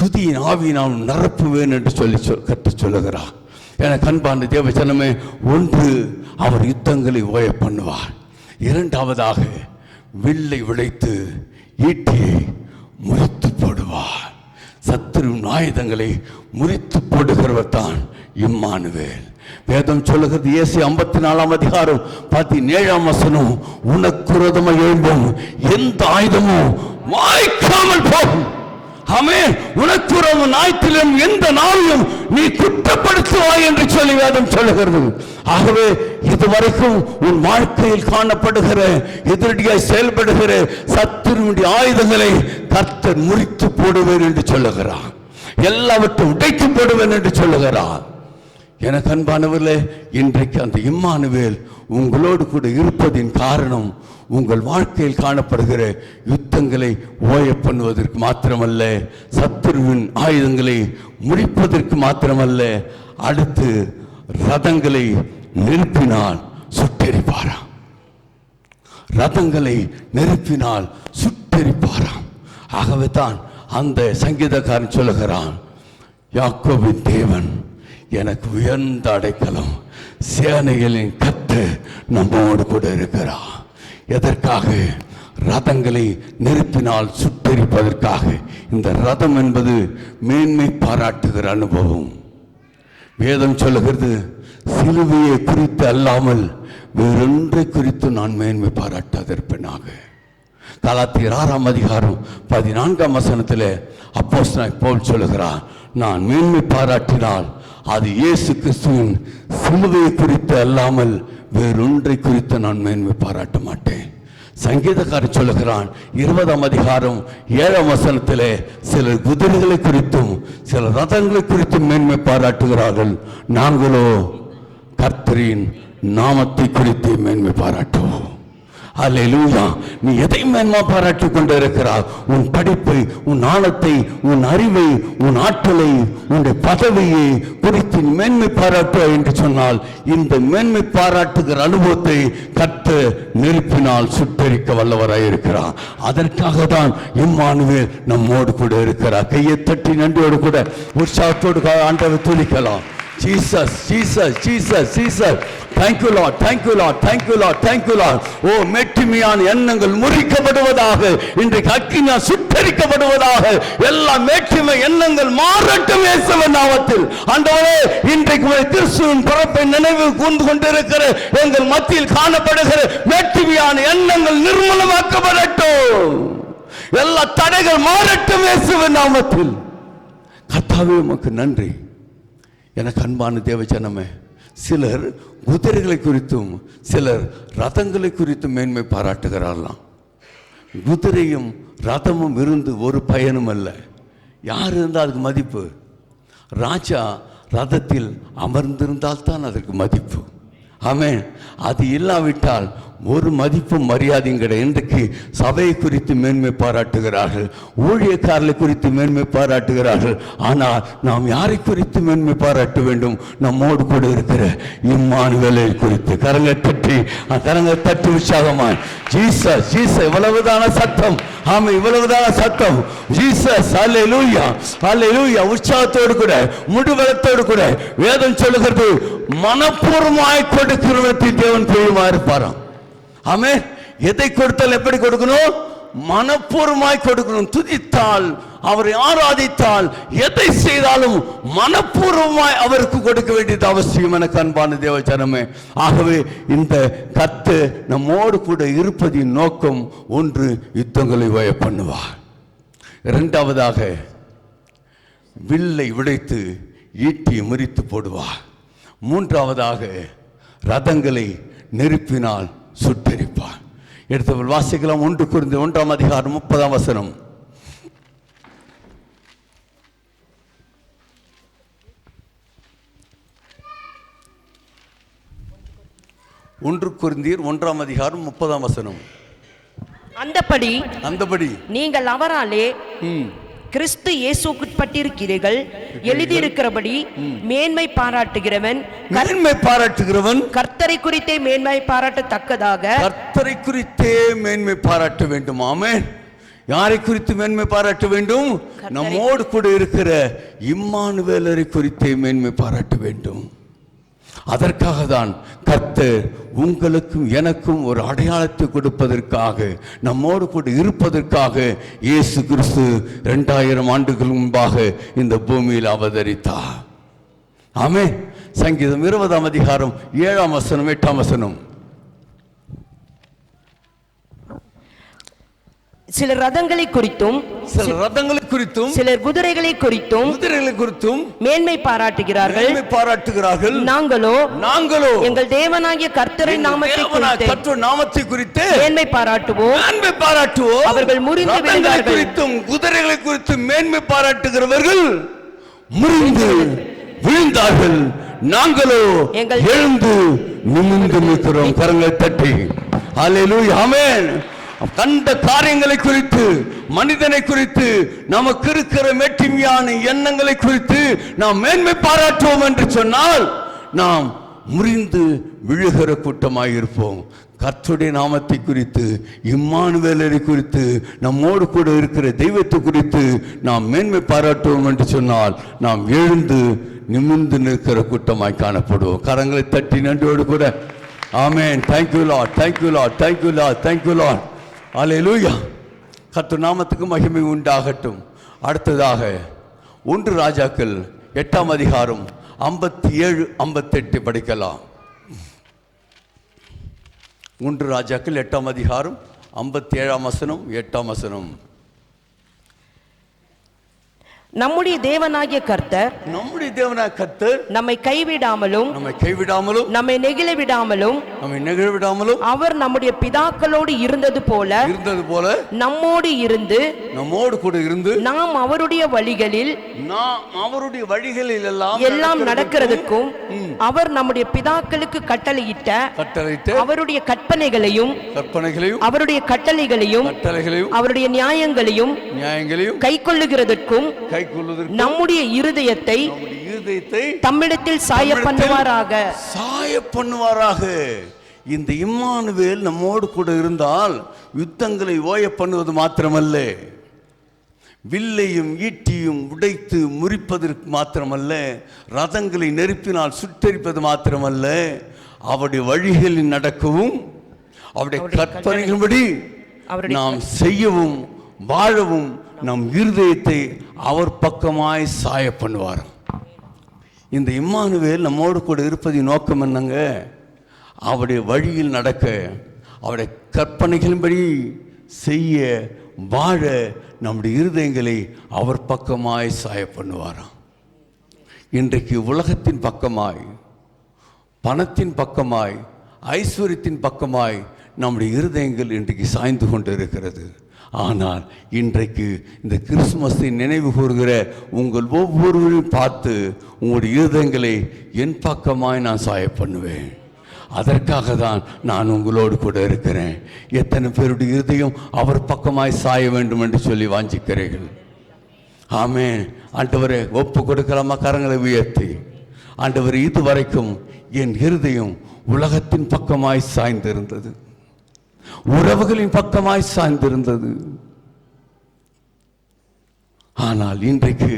துதியின் ஆவி நான் நிரப்புவேன் என்று சொல்லி கற்றுச் சொல்லுகிறார். எனக்கு அன்பான தேவஜனமே, ஒன்று அவர் யுத்தங்களை ஓய பண்ணுவார். இரண்டாவதாக வில்லை விளைத்து ஈட்டியை முறித்து போடுவார். சத்துருவின் ஆயுதங்களை முறித்து போடுகிறவர் தான் இம்மானுவேல். வேதம் சொல்லுகிறது, இயேசு 54 அதிகாரம் 17 வசனம், உனக்கு விரோதமாக எழும்பும் எந்த ஆயுதமும் வாய்க்காமல் போகும். ஆமென். உனக்கு ஒரு நாயத்திலும் எந்த நாளையும் நீ குற்றப்படுத்துவாய் என்று சொல்லி வேதம் சொல்லுகிறது. ஆகவே இதுவரைக்கும் உன் வாழ்க்கையில் காணப்படுகிற எதிரடியாய் செயல்படுகிற சத்துருவினுடைய ஆயுதங்களை கர்த்தர் முறித்து போடுவேன் என்று சொல்லுகிறார். எல்லாவற்றையும் உடைத்து போடுவேன் என்று சொல்லுகிறார். எனக்கு அன்பானவர்களே, இன்றைக்கு அந்த இம்மானுவேல் உங்களோடு கூட இருப்பதின் காரணம் உங்கள் வாழ்க்கையில் காணப்படுகிற யுத்தங்களை ஓய பண்ணுவதற்கு மாத்திரமல்ல, சத்துருவின் ஆயுதங்களை முடிப்பதற்கு மாத்திரமல்ல, அடுத்து ரதங்களை நெருப்பினால் சுட்டெரிப்பாராம். ரதங்களை நெருப்பினால் சுட்டெரிப்பாராம். ஆகவே தான் அந்த சங்கீதக்காரன் சொல்லுகிறான், யாக்கோபின் தேவன் எனக்கு உயர்ந்த அடைக்கலம், சேனைகளின் கர்த்தர் நம்மோடு கூட இருக்கிறார். எதற்காக? ரதங்களை நெருப்பினால் சுட்டெரிப்பதற்காக. இந்த ரதம் என்பது மேன்மை பாராட்டுகிற அனுபவம். வேதம் சொல்லுகிறது, சிலுவையை குறித்து அல்லாமல் வேறொன்றை குறித்து நான் மேன்மை பாராட்டாதிருப்பேனாக. கலாத்தியர் 6 அதிகாரம் 14 வசனத்தில் அப்போஸ்தலன் பவுல் சொல்லுகிறார், நான் மேன்மை பாராட்டினால் அது இயேசு கிறிஸ்துவின் சிலுவையை குறித்து அல்லாமல் வேறொன்றை குறித்து நான் மேன்மை பாராட்ட மாட்டேன். சங்கீதக்காரன் சொல்லுகிறான் 20 அதிகாரம் 7 வசனத்திலே, சிலர் குதிரைகளை குறித்தும் சில ரதங்களை குறித்தும் மேன்மை பாராட்டுகிறார்கள், நாங்களோ கர்த்தரின் நாமத்தை குறித்து மேன்மை பாராட்டுவோம். அல்லேலூயா. நீ எதை மேன்மை பாராட்டிக் கொண்டு இருக்கிறார்? உன் படிப்பை, உன் ஆழத்தை, உன் அறிவை, உன் ஆற்றலை, உன்னுடைய பதவியை குறித்து மேன்மை பாராட்டு என்று சொன்னால், இந்த மேன்மை பாராட்டுகிற அனுபவத்தை கர்த்தர் நெருப்பினால் சுட்டெரிக்க வல்லவராய் இருக்கிறார். அதற்காக தான் இம்மானுவேல் நம்மோடு கூட இருக்கிறார். கையை தட்டி நன்றியோடு கூட உற்சாகத்தோடு ஆண்டவரை துதிக்கலாம். Jesus, Jesus, Jesus, Jesus. Thank you Lord, thank you Lord, thank you Lord, thank you Lord. ஓ, மேட்டிமையான எண்ணங்கள் முறிக்கப்படுவதாக, இன்றைக்கு அக்கினியால் சுட்டெரிக்கப்படுவதாக. எல்லா மேட்டிமை எண்ணங்கள் மாறட்டும் இயேசுவின் நாமத்தில். ஆண்டவரே, இன்றைக்கு கிறிஸ்துவின் பிறப்பை நினைவு கூர்ந்து கொண்டிருக்கிற எங்கள் மத்தியில் காணப்படுகிற மேட்டிமையான எண்ணங்கள் நிர்மூலமாக்கப்படட்டும். எல்லா தடைகள் மாறட்டும் இயேசுவின் நாமத்தில். கர்த்தாவே, உமக்கு நன்றி. எனக்கு அன்பான தேவஜனமே, சிலர் குதிரைகளை குறித்தும் சிலர் ரதங்களை குறித்தும் மேன்மை பாராட்டுகிறார்களாம். குதிரையும் ரதமும் இருந்து ஒரு பயனும் அல்ல. யார் இருந்தால் அதுக்கு மதிப்பு? ராஜா ரதத்தில் அமர்ந்திருந்தால் தான் அதற்கு மதிப்பு. ஆமென். அது இல்லாவிட்டால் ஒரு மதிப்பும் மரியாதையும் கிடையாது. இன்றைக்கு சபையை குறித்து மேன்மை பாராட்டுகிறார்கள், ஊழியக்காரர்களை குறித்து மேன்மை பாராட்டுகிறார்கள். ஆனால் நாம் யாரை குறித்து மேன்மை பாராட்ட வேண்டும்? நம்மோடு கூட இருக்கிற இம்மானுவேலை குறித்து. கரங்களை தட்டி உற்சாகமாய் ஜீசஸ், ஜீசஸ். இவ்வளவுதான சத்தம். ஆமா, இவ்வளவுதான சத்தம். ஜீசஸ், அல்லேலூயா, அல்லேலூயா. உற்சாகத்தோடு கூட முடுவலத்தோடு கூட வேதம் சொல்லுகிறது, மனப்பூர்வமாய் கொடுக்கிறவற்றின் தேவன் பிரியமா இருப்பாராம். ஆமென். எதை கொடுத்தால் எப்படி கொடுக்கணும்? மனப்பூர்வமாய் கொடுக்கணும். துதித்தால், அவரை ஆராதித்தால், எதை செய்தாலும் மனப்பூர்வமாய் அவருக்கு கொடுக்க வேண்டியது அவசியம். எனக்கு அன்பான தேவஜனமே, ஆகவே இந்த கர்த்தர் நம்மோடு கூட இருப்பதின் நோக்கம் ஒன்று, யுத்தங்களை ஓய பண்ணுவார். இரண்டாவதாக வில்லை உடைத்து ஈட்டியை முறித்து போடுவார். மூன்றாவதாக ரதங்களை நெருப்பினால் சுட்டெரிப்பார். எடுத்தவர்கள் வாசிக்கலாம். 1 கொரிந்தியர் 1 அதிகாரம் 30 வசனம். 1 கொரிந்தியர் 1 அதிகாரம் 30 வசனம். அந்தபடி நீங்கள் அவராலே கிறிஸ்து இயேசுக்குட்பட்டிருக்கிறீர்கள். எழுதியிருக்கிறபடி மேன்மை பாராட்டுகிறவன் கர்த்தரை குறித்தே மேன்மை பாராட்டத்தக்கதாக கர்த்தரை குறித்தே மேன்மை பாராட்ட வேண்டும். ஆமென். யாரை குறித்து மேன்மை பாராட்ட வேண்டும்? நம்மோடு கூட இருக்கிற இம்மானுவேலரை குறித்தே மேன்மை பாராட்ட வேண்டும். அதற்காக தான் கர்த்தர் உங்களுக்கும் எனக்கும் ஒரு அடையாளத்தை கொடுப்பதற்காக, நம்மோடு கூட இருப்பதற்காக இயேசு கிறிஸ்து 2000 ஆண்டுகள் முன்பாக இந்த பூமியில் அவதரித்தார். ஆமென். சங்கீதம் 20 அதிகாரம் 7 வசனம் 8 வசனம். சிலர் ரதங்களை குறித்தும் சிலர் குதிரைகளை குறித்தும் மேன்மை பாராட்டுகிறார்கள். நாங்களோ எங்கள் தேவனாகிய கர்த்தரின் நாமத்தை குறித்து மேன்மை பாராட்டுவோம். அவர்கள் முறிந்து குறித்தும் குதிரைகளை குறித்து மேன்மை பாராட்டுகிறவர்கள் முறிந்து விழுந்தார்கள். நாங்களோ எழுந்து நிமிர்ந்து நிற்கிறோம். கரங்களை தட்டி அல்லேலூயா. ஆமென். கண்ட காரியங்களை குறித்து, மனிதனை குறித்து, நமக்கு இருக்கிற மேட்டிமையான எண்ணங்களை குறித்து நாம் மேன்மை பாராட்டுவோம் என்று சொன்னால் நாம் முறிந்து விழுகிற கூட்டமாயிருப்போம். கர்த்தருடைய நாமத்தை குறித்து, இம்மானுவேலரை குறித்து, நம்மோடு கூட இருக்கிற தெய்வத்தை குறித்து நாம் மேன்மை பாராட்டுவோம் என்று சொன்னால் நாம் எழுந்து நிமிர்ந்து நிற்கிற கூட்டமாய் காணப்படுவோம். கரங்களை தட்டி நன்றியோடு கூட amen. Thank you Lord, thank you Lord, thank you Lord, thank you Lord. Hallelujah. கர்த்தர் நாமத்துக்கு மகிமை உண்டாகட்டும். அடுத்ததாக 1 ராஜாக்கள் 8 அதிகாரம் 57 58 படிக்கலாம். 1 ராஜாக்கள் 8 அதிகாரம் 57 வசனம் 8 வசனம். நம்முடைய தேவனாகிய கர்த்தர் நம்மை கைவிடாமலும் நம்மை நெகிழ விடாமலும் அவர் நம்முடைய பிதாக்களோடு இருந்தது போல நம்மோடு கூட இருந்து நாம் அவருடைய வழிகளில் எல்லாம் நடக்கிறதுக்கும் அவர் நம்முடைய பிதாக்களுக்கு கட்டளையிட்ட அவருடைய கற்பனைகளையும் அவருடைய கட்டளைகளையும் அவருடைய நியாயங்களையும் கைக்கொள்ளுகிறதற்கும் நம்முடைய இருதயத்தை தம்மிடத்தில் சாய பண்ணுவாராக. இந்த இம்மானுவேல் நம்மோடு கூட இருந்தால் யுத்தங்களை ஓய பண்ணுவது மாத்திரமல்ல, வில்லையும் ஈட்டியும் உடைத்து முறிப்பதற்கு மாத்திரமல்ல, ரதங்களை நெருப்பினால் சுட்டெரிப்பது மாத்திரமல்ல, அவருடைய வழிகளில் நடக்கவும் அவருடைய கற்பனைகளின்படி நாம் செய்யவும் வாழவும் நம் இருதயத்தை அவர் பக்கமாய் சாய பண்ணுவார். இந்த இம்மானுவேல் நம்மோடு கூட இருப்பதின் நோக்கம் என்னங்க? அவருடைய வழியில் நடக்க, அவருடைய கற்பனைகளின்படி செய்ய வாழ நம்முடைய இருதயங்களை அவர் பக்கமாய் சாய பண்ணுவாராம். இன்றைக்கு உலகத்தின் பக்கமாய், பணத்தின் பக்கமாய், ஐஸ்வர்யத்தின் பக்கமாய் நம்முடைய இருதயங்கள் இன்றைக்கு சாய்ந்து கொண்டு இருக்கிறது. ஆனால் இன்றைக்கு இந்த கிறிஸ்துமஸை நினைவு கூறுகிற உங்கள் ஒவ்வொருவரையும் பார்த்து உங்களுடைய இருதயங்களை என் பக்கமாய் நான் சாய பண்ணுவேன். அதற்காக தான் நான் உங்களோடு கூட இருக்கிறேன். எத்தனை பேருடைய இருதயம் அவர் பக்கமாய் சாய வேண்டும் என்று சொல்லி வாஞ்சிக்கிறீர்கள்? ஆமென். ஆண்டவரே, ஒப்பு கொடுக்கலாமா? கரங்களை உயர்த்தி, ஆண்டவர், இதுவரைக்கும் என் இருதயம் உலகத்தின் பக்கமாய் சாய்ந்திருந்தது, உறவுகளின் பக்கமாய் சாய்ந்திருந்தது. ஆனால் இன்றைக்கு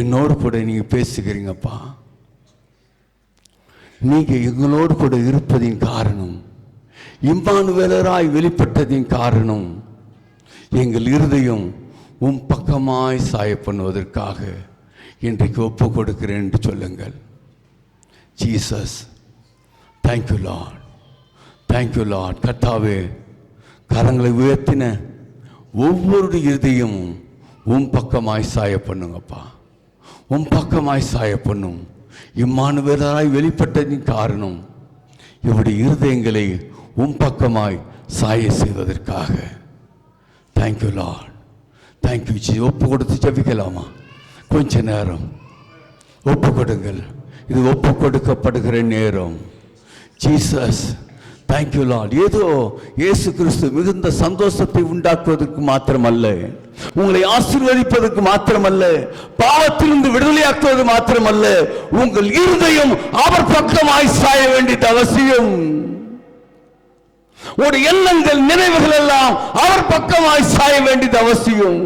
என்னோடு கூட நீங்க பேசுகிறீங்கப்பா. நீங்க எங்களோடு கூட இருப்பதின் காரணம், இம்மானுவேலராய் வெளிப்பட்டதின் காரணம், எங்கள் இருதயம் உம் பக்கமாய் சாய பண்ணுவதற்காக இன்றைக்கு ஒப்பு கொடுக்கிறேன் என்று சொல்லுங்கள். Jesus, thank you Lord, thank you Lord. கர்த்தாவே, கரங்களை உயர்த்தின ஒவ்வொரு இருதயமும் உன் பக்கமாய் சாய பண்ணுங்கப்பா, உன் பக்கமாய் சாய பண்ணும். இம்மானுவேலராய் வெளிப்பட்டதின் காரணம் இவருடைய இருதயங்களை உன் பக்கமாய் சாய செய்வதற்காக. Thank you Lord, thank you G. ஒப்பு கொடுத்து ஜெபிக்கலாமா? கொஞ்ச நேரம் ஒப்பு கொடுங்கள். இது ஒப்பு கொடுக்கப்படுகிற நேரம். Jesus, thank you Lord. ஏதோ இயேசு கிறிஸ்து மிகுந்த சந்தோஷத்தை உண்டாக்குவதற்கு மாத்திரமல்ல, உங்களை ஆசீர்வதிப்பதற்கு மாத்திரமல்ல, பாவத்திலிருந்து விடுதலையாக்குவது மாத்திரமல்ல, உங்கள் இருதயம் அவர் பக்கமாய் சாய வேண்டியது அவசியம். ஒரு எண்ணங்கள் நினைவுகள் எல்லாம் அவர் பக்கமாய் சாய வேண்டியது அவசியம்.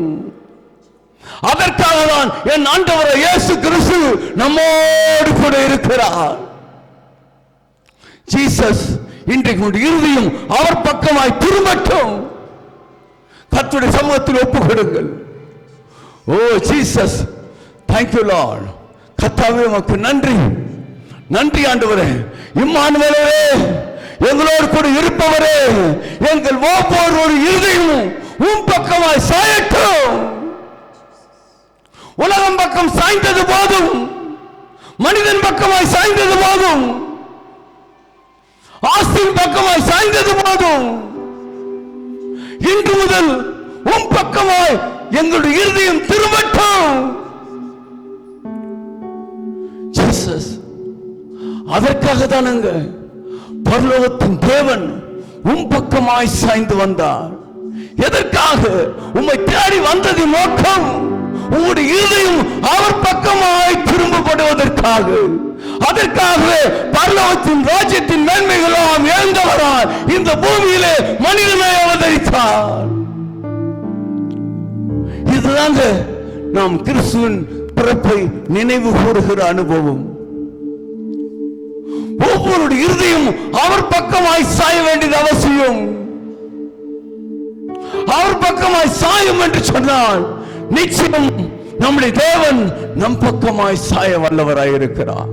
அதற்காக தான் என் ஆண்டவர் இயேசு கிறிஸ்து நம்மோடு கூட இருக்கிறார். ஜீசஸ், இன்றைக்கு உங்களுடைய இருதயம் அவர் பக்கமாய் திரும்பட்டும். கர்த்தருடைய சமூகத்தில் ஒப்பு கொடுங்கள். ஓ ஜீசஸ், தேங்க்யூ லார்ட். கர்த்தாவே உமக்கு நன்றி, நன்றி ஆண்டவரே. இம்மானுவேலரே, எங்களோடு கூட இருப்பவரே, எங்கள் ஒவ்வொரு இருதயமும் உன் பக்கமாய் சாயட்டும். உலகம் பக்கம் சாய்ந்தது போதும், மனிதன் பக்கமாய் சாய்ந்தது போதும், ஆஸ்தியின் பக்கமாய் சாய்ந்தது போதும். இன்று முதல் உன் பக்கமாய் எங்களுடைய இருதயம் திரும்பட்டும். ஜீசஸ், அதற்காக தானங்க பரலோகத்தின் தேவன் உன் பக்கமாய் சாய்ந்து வந்தார். எதற்காக? உம்மை தேடி வந்தது நோக்கம் உங்களுடைய இருதயம் அவர் பக்கமாய் திரும்பப்படுவதற்காக. அதற்காகவே பரலோகத்தின் ராஜ்யத்தின் மேன்மைகளாம் இழந்தவரால் இந்த பூமியிலே மனிதனை அவதரித்தார். இதுதாங்க நாம் கிறிஸ்துவின் பிறப்பை நினைவு கூறுகிற அனுபவம். ஒவ்வொரு இருதயம் அவர் பக்கமாய் சாய வேண்டியது அவசியம். அவர் பக்கமாய் சாயும் என்று சொன்னால் நிச்சயம் நம்முடைய தேவன் நம் பக்கமாய் சாய வல்லவராய் இருக்கிறார்.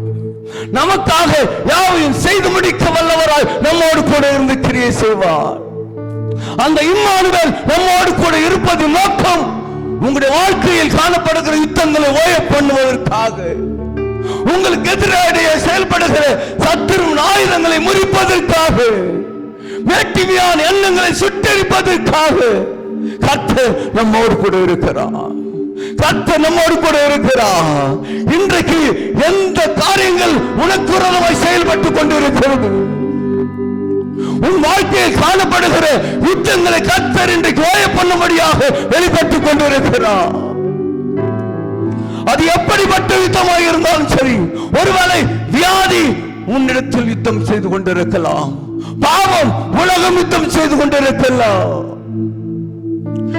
நமக்காக யாவையும் செய்து முடிக்க வல்லவராய் நம்மோடு கூட இருந்து கிரியை செய்வார். அந்த இம்மானுவேல் நம்மோடு கூட இருப்பது நோக்கம் உங்களுடைய வாழ்க்கையில் காணப்படுகிற யுத்தங்களை ஓய பண்ணுவதற்காக, உங்களுக்கு எதிராக செயல்படுகிற சத்துருவின் ஆயுதங்களை முறிப்பதற்காக, மேட்டிமையான எண்ணங்களை சுட்டெரிப்பதற்காக கர்த்தர் நம்மோடு கூட இருக்கிறார். கர்த்தர் நம்மோடு கூட இருக்கிறார். இன்றைக்கு எந்த காரியங்கள் உனக்கு விரோதமாய் செயல்பட்டுக் கொண்டிருக்கிறது, உன் வாழ்க்கையில் காணப்படுகிற யுத்தங்களை கர்த்தர் இன்றைக்கு ஓய பண்ணும்படியாக வெளிப்பட்டுக் கொண்டிருக்கிறார். அது எப்படிப்பட்ட யுத்தமாக இருந்தாலும் சரி, ஒருவேளை வியாதி உன்னிடத்தில் யுத்தம் செய்து கொண்டிருக்கலாம், பாவம் உலகம் யுத்தம் செய்து கொண்டிருக்கலாம்,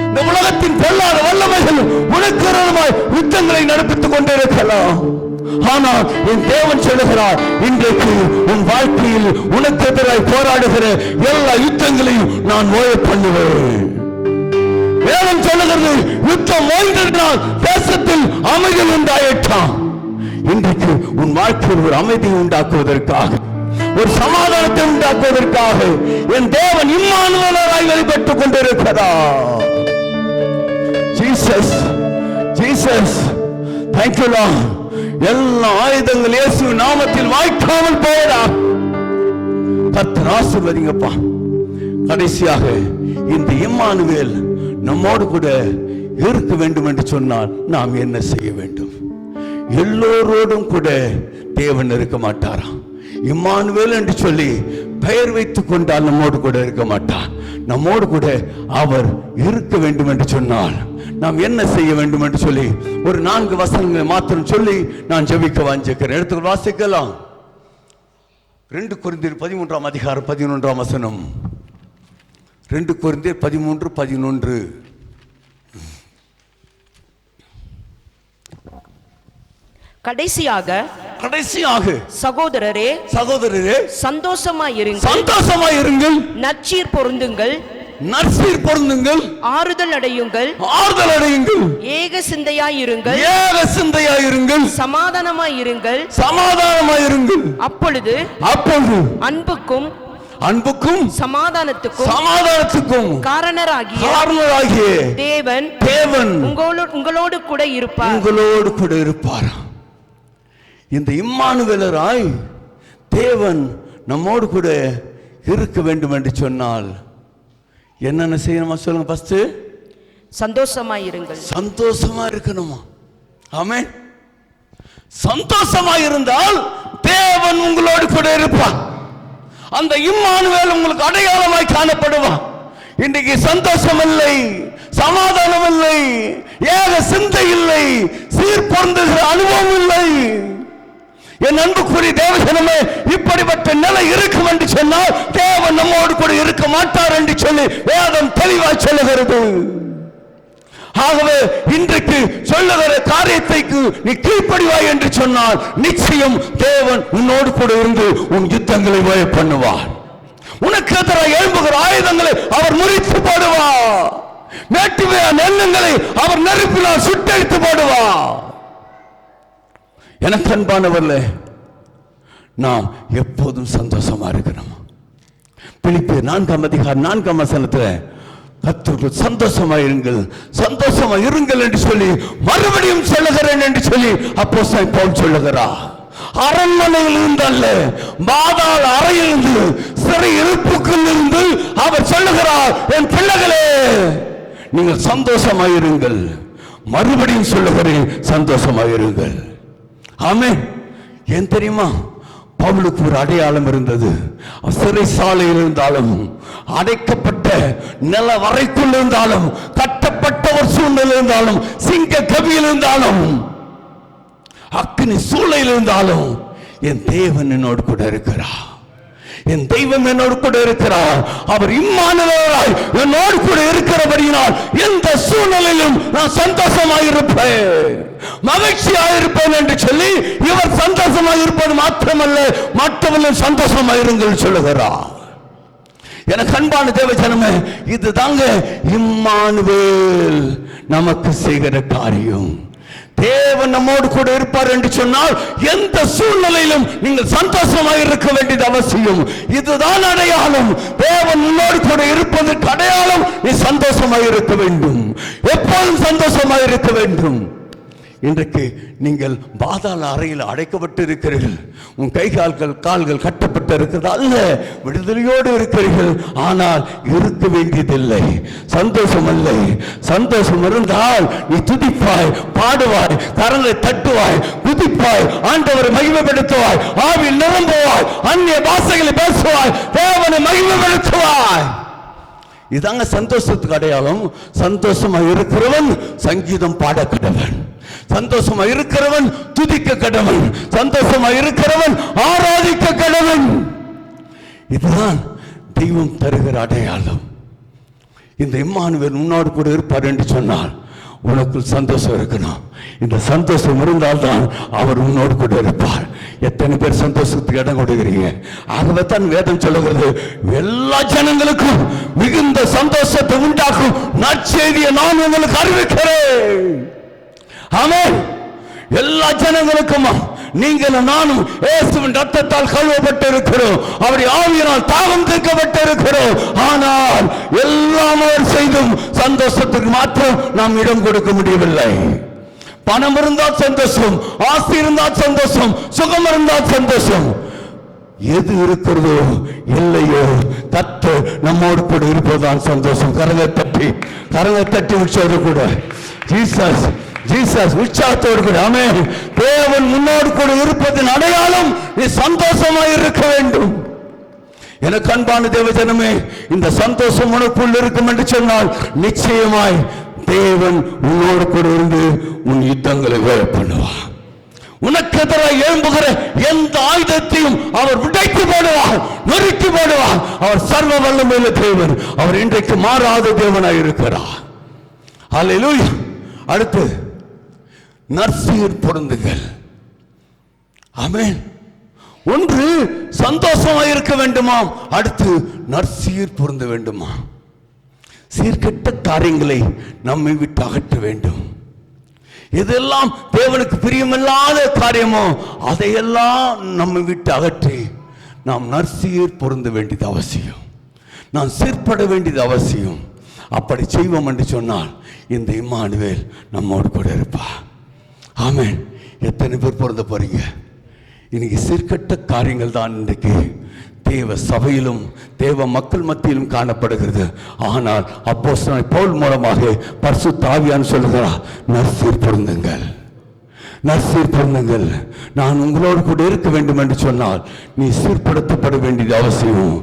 இந்த உலகத்தின் பொல்லாத வல்லமைகள் உனக்கு விரோதமாய் யுத்தங்களை நடப்பித்துக் கொண்டிருக்கலாம். ஆனால் என் தேவன் சொல்லுகிறார், இன்றைக்கு உன் வாழ்க்கையில் உனக்கு எதிராய் போராடுகிற எல்லா யுத்தங்களையும் நான் ஓய பண்ணுவேன். வேதம் சொல்லுகிறது, யுத்தம் ஓய்ந்ததினால் தேசத்தில் அமைதி உண்டாயிட்டான். இன்றைக்கு உன் வாழ்க்கையில் ஒரு அமைதியை உண்டாக்குவதற்காக, ஒரு சமாதானத்தை உண்டாக்குவதற்காக என் தேவன் இம்மானுவேலராய் வெளிப்பட்டுக் கொண்டிருக்கிறார். Jesus, Jesus, thank you Lord. எல்லா ஆயுதங்கள் இயேசு நாமத்தில் வாய்க்காமல் போயடா. கர்த்தர் ஆசீர்வதிங்கப்பா. கடைசியாக இந்த இம்மானுவேல் நம்மோடு கூட இருக்க வேண்டும் என்று சொன்னால் நாம் என்ன செய்ய வேண்டும்? எல்லோரோடும் கூட தேவன் இருக்க மாட்டாராம். இம்மானுவேல் என்று சொல்லி பெயர் வைத்துக் கொண்டால் நம்மோடு கூட இருக்க மாட்டார். நம்மோடு கூட அவர் இருக்க வேண்டும் என்று சொன்னால் நாம் என்ன செய்ய வேண்டும் என்று சொல்லி ஒரு 4 வசனங்களை மாத்திரம் சொல்லி நான் ஜெபிக்க வாஞ்சிக்கிறேன். எடுத்து வாசிக்கலாம். 2 கொரிந்தியர் 13ஆம் அதிகாரம் 11ஆம் வசனம். 2 கொரிந்தியர் 13:11. கடைசியாக சகோதரரே சந்தோஷமாயிருங்கள், நற்சீர் பொருந்துங்கள், ஆறுதல் அடையுங்கள், ஏக சிந்தையாயிருங்கள், சமாதானமாயிருங்கள். அப்பொழுது அன்புக்கும் அன்புக்கும் சமாதானத்துக்கும் காரணராகிய தேவன் உங்களோடு கூட இருப்பார். இந்த இம்மானுவேலராய் தேவன் நம்மோடு கூட இருக்க வேண்டும் என்று சொன்னால் என்னென்ன செய்யணுமா சொல்லுங்க. ஃபர்ஸ்ட் சந்தோஷமாயிருங்கள். சந்தோஷமா இருக்கணுமா? ஆமென். சந்தோஷமா இருந்தால் தேவன் உங்களோடு கூட இருப்பார். அந்த இம்மானுவேல் உங்களுக்கு அடையாளமாய் காணப்படுவான். இன்றைக்கு சந்தோஷம் இல்லை, சமாதானம் இல்லை, ஏக சிந்தை இல்லை, சீர்பொருந்துகிற அனுபவம் இல்லை. என் அன்புக்குரிய தேவஜனமே, இப்படிப்பட்ட நிலை இருக்கும் என்று சொன்னால் தேவன் நம்மோடு கூட இருக்க மாட்டார் என்று சொல்லி வேதம் தெளிவாய் சொல்லுகிறது. ஆகவே இன்றைக்கு சொல்லுகிற காரியத்தைக்கு நீ கீழ்ப்படிவாய் என்று சொன்னால் நிச்சயம் தேவன் உன்னோடு கூட இருந்து உன் யுத்தங்களை ஓய பண்ணுவார். உனக்கு எதிராக எழும்புகிற ஆயுதங்களை அவர் முறித்து போடுவார். மேட்டுமையான எண்ணங்களை அவர் நெருப்பினால் சுட்டெடுத்து போடுவார். எனக்கு அன்பானவர்களே, நாம் எப்போதும் சந்தோஷமா இருக்கணும். பிலிப்பியர் 4:4 கர்த்தருக்குள் சந்தோஷமாயிருங்கள், சந்தோஷமா இருங்கள் என்று சொல்லி மறுபடியும் சொல்லுகிறேன் என்று சொல்லி அப்போஸ்தலன் பவுல் சொல்லுகிறார். அரண்மனையில் இருந்தல்ல, பாதாள அறையிலிருந்து, சிறை இருப்புக்குள் இருந்து அவர் சொல்லுகிறார், என் பிள்ளைகளே நீங்கள் சந்தோஷமாயிருங்கள். மறுபடியும் சொல்லுகிறேன், சந்தோஷமாயிருங்கள். ஆமென். ஏன் தெரியுமா? பவுலுக்கு ஒரு அடையாளம் இருந்தது. சிறை சாலையில் இருந்தாலும், அடைக்கப்பட்ட நில வரைக்குள் இருந்தாலும், கட்டப்பட்ட ஒரு சூழ்நிலை இருந்தாலும், சிங்க கவியில் இருந்தாலும், அக்கினி சூளையில் இருந்தாலும், என் தேவன் என்னோடு கூட இருக்கிறார். என் தெய்வம் என்னோடு கூட இருக்கிறார். அவர் இம்மானுவேலராய் என்னோடு கூட இருக்கிறபடியினால் எந்த சூழ்நிலையிலும் நான் சந்தோஷமாயிருப்பேன், மகிழ்ச்சியாயிருப்பேன் என்று சொல்லி இவர் சந்தோஷமாயிருப்பது மாத்திரமல்ல, மற்றவர்களும் சந்தோஷமாயிருங்கள் சொல்லுகிறார். எனக்கு அன்பான தேவஜனமே, இது தாங்க இம்மானுவேல் நமக்கு செய்கிற காரியம். தேவன் நம்மோடு கூட இருப்பார் என்று சொன்னால் எந்த சூழ்நிலையிலும் நீங்கள் சந்தோஷமாக இருக்க வேண்டியது அவசியம். இதுதான் அடையாளம். தேவன் உன்னோடு கூட இருப்பதற்கு அடையாளம் நீ சந்தோஷமாக இருக்க வேண்டும், எப்போதும் சந்தோஷமாக இருக்க வேண்டும். இன்றைக்கு நீங்கள் பாதாள அறையில் அடைக்கப்பட்டு இருக்கிறீர்கள். உன் கை கால்கள் கட்டப்பட்டு இருக்கிறது அல்ல, விடுதலையோடு இருக்கிறீர்கள். ஆனால் இருக்க வேண்டியதில்லை, சந்தோஷம் இல்லை. சந்தோஷம் இருந்தால் நீ துதிப்பாய், பாடுவாய், கரங்களை தட்டுவாய், குதிப்பாய், ஆண்டவரை மகிமைப்படுத்துவாய், ஆவியில் நிரம்புவாய், அந்நிய பாஷைகளை பேசுவாய், தேவனை மகிமைப்படுத்துவாய். இதாங்க சந்தோஷத்துக்கு அடையாளம். சந்தோஷமா இருக்கிறவன் சங்கீதம் பாட கடவன், சந்தோஷமா இருக்கிறவன் துதிக்க கடவன், சந்தோஷமா இருக்கிறவன் ஆராதிக்க கடவன். இதுதான் தெய்வம் தருகிற அடையாளம். இந்த இம்மானுவேல் உன்னோடு கூட இருப்பார் என்று சொன்னால் உனக்குள் சந்தோஷம் இருக்கணும். இந்த சந்தோஷம் இருந்தால்தான் அவர் உன்னோடு கூட இருப்பார். எத்தனை பேர் சந்தோஷத்துக்கு இடம் கொடுக்கிறீங்க? ஆகவே தான் வேதம் சொல்லுகிறது, எல்லா ஜனங்களுக்கும் மிகுந்த சந்தோஷத்தை உண்டாக்கும் நற்செய்தியை நான் உங்களுக்கு அறிவிக்கிறேன். ஆமென். எல்லா ஜனங்களுக்கும் நீங்களும் நானும் இயேசுவின் ரத்தத்தால் கழுவப்பட்டு இருக்கிறோம், அவருடைய ஆவியினால் தாகம் தீர்க்கப்பட்டு இருக்கிறோம். ஆனால் எல்லாம் அவர் செய்தும் சந்தோஷத்துக்கு மாத்திரம் நாம் இடம் கொடுக்க முடியவில்லை. பணம் இருந்தால் சந்தோஷம், ஆஸ்தி இருந்தால் சந்தோஷம், சுகம் இருந்தால் சந்தோஷம். எது இருக்கிறதோ இல்லையோ கர்த்தர் நம்மோடு கூட இருப்பதுதான் சந்தோஷம். கரங்களை தட்டி உற்சாகத்தோடு கூட ஜீசஸ் உற்சாகத்தோடு கூட ஆமென். தேவன் முன்னோடு கூட இருப்பதின் அடையாளம் நீ சந்தோஷமாய் இருக்க வேண்டும். எனக்கு அன்பான தேவஜனமே, இந்த சந்தோஷம் உனக்குள் இருக்கும் என்று சொன்னால் நிச்சயமாய் தேவன் உன்னோடு கூட இருந்து உன் யுத்தங்களை வேலை பண்ணுவார். உனக்கு எதிராக எழும்புகிற எந்த ஆயுதத்தையும் அவர் உடைத்து போடுவார், நொறுக்கி போடுவார். அவர் சர்வ வல்லமையுள்ள தேவன். அவர் இன்றைக்கு மாறாத தேவனாய் இருக்கிறார். அல்லேலூயா. அடுத்து நற்சீர் பொருந்துங்கள். ஆமென். ஒன்று சந்தோஷமாக இருக்க வேண்டுமாம், அடுத்து நற்சீர் பொருந்த வேண்டுமா. சீர்கெட்ட காரியங்களை நம்மை விட்டு அகற்ற வேண்டும். எதெல்லாம் தேவனுக்கு பிரியமில்லாத காரியமோ அதையெல்லாம் நம்மை விட்டு அகற்றி நாம் நற்சீர் பொருந்த வேண்டியது அவசியம், நாம் சீர்பட வேண்டியது அவசியம். அப்படி செய்வோம் என்று சொன்னால் இந்த இம்மானுவேல் நம்மோடு கூட இருப்பா. ஆமென். எத்தனை பேர் பொருந்த போறீங்க? இன்னைக்கு சீர்கட்ட காரியங்கள் தான் இன்றைக்கு தேவ சபையிலும் தேவ மக்கள் மத்தியிலும் காணப்படுகிறது. ஆனால் அப்போஸ்தலன் பவுல் மூலமாக பரிசுத்த ஆவியானவர் சொல்லுகிறார், நற்சீர் பொருந்துங்கள், நற்சீர் பொருந்துங்கள். நான் உங்களோடு கூட இருக்க வேண்டும் என்று சொன்னால் நீ சீர்படுத்தப்பட வேண்டியது அவசியம்,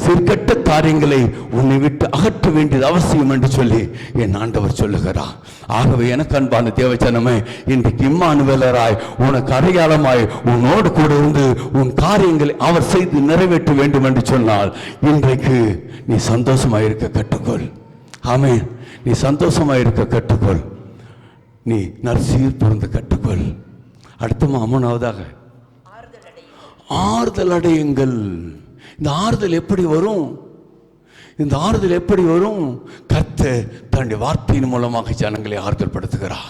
சீர்கட்ட காரியங்களை உன்னை விட்டு அகற்ற வேண்டியது அவசியம் என்று சொல்லி என் ஆண்டவர் சொல்லுகிறார். ஆகவே எனக்கு அன்பான தேவஜனமே, இன்றைக்கு இம்மானுவேலராய் உனக்கு அடையாளமாய் உன்னோடு கூட இருந்து உன் காரியங்களை அவர் செய்து நிறைவேற்ற வேண்டும் என்று சொன்னால் இன்றைக்கு நீ சந்தோஷமாயிருக்க கற்றுக்கொள். ஆமென். நீ சந்தோஷமாயிருக்க கற்றுக்கொள், நீ நற்சீர் பொருந்த கற்றுக்கொள். அடுத்த மூணாவதாக ஆறுதல் அடையுங்கள். இந்த ஆறுதல் எப்படி வரும்? இந்த ஆறுதல் எப்படி வரும்? கர்த்தர் தன்னுடைய வார்த்தையின் மூலமாக ஜனங்களை ஆறுதல் படுத்துகிறார்,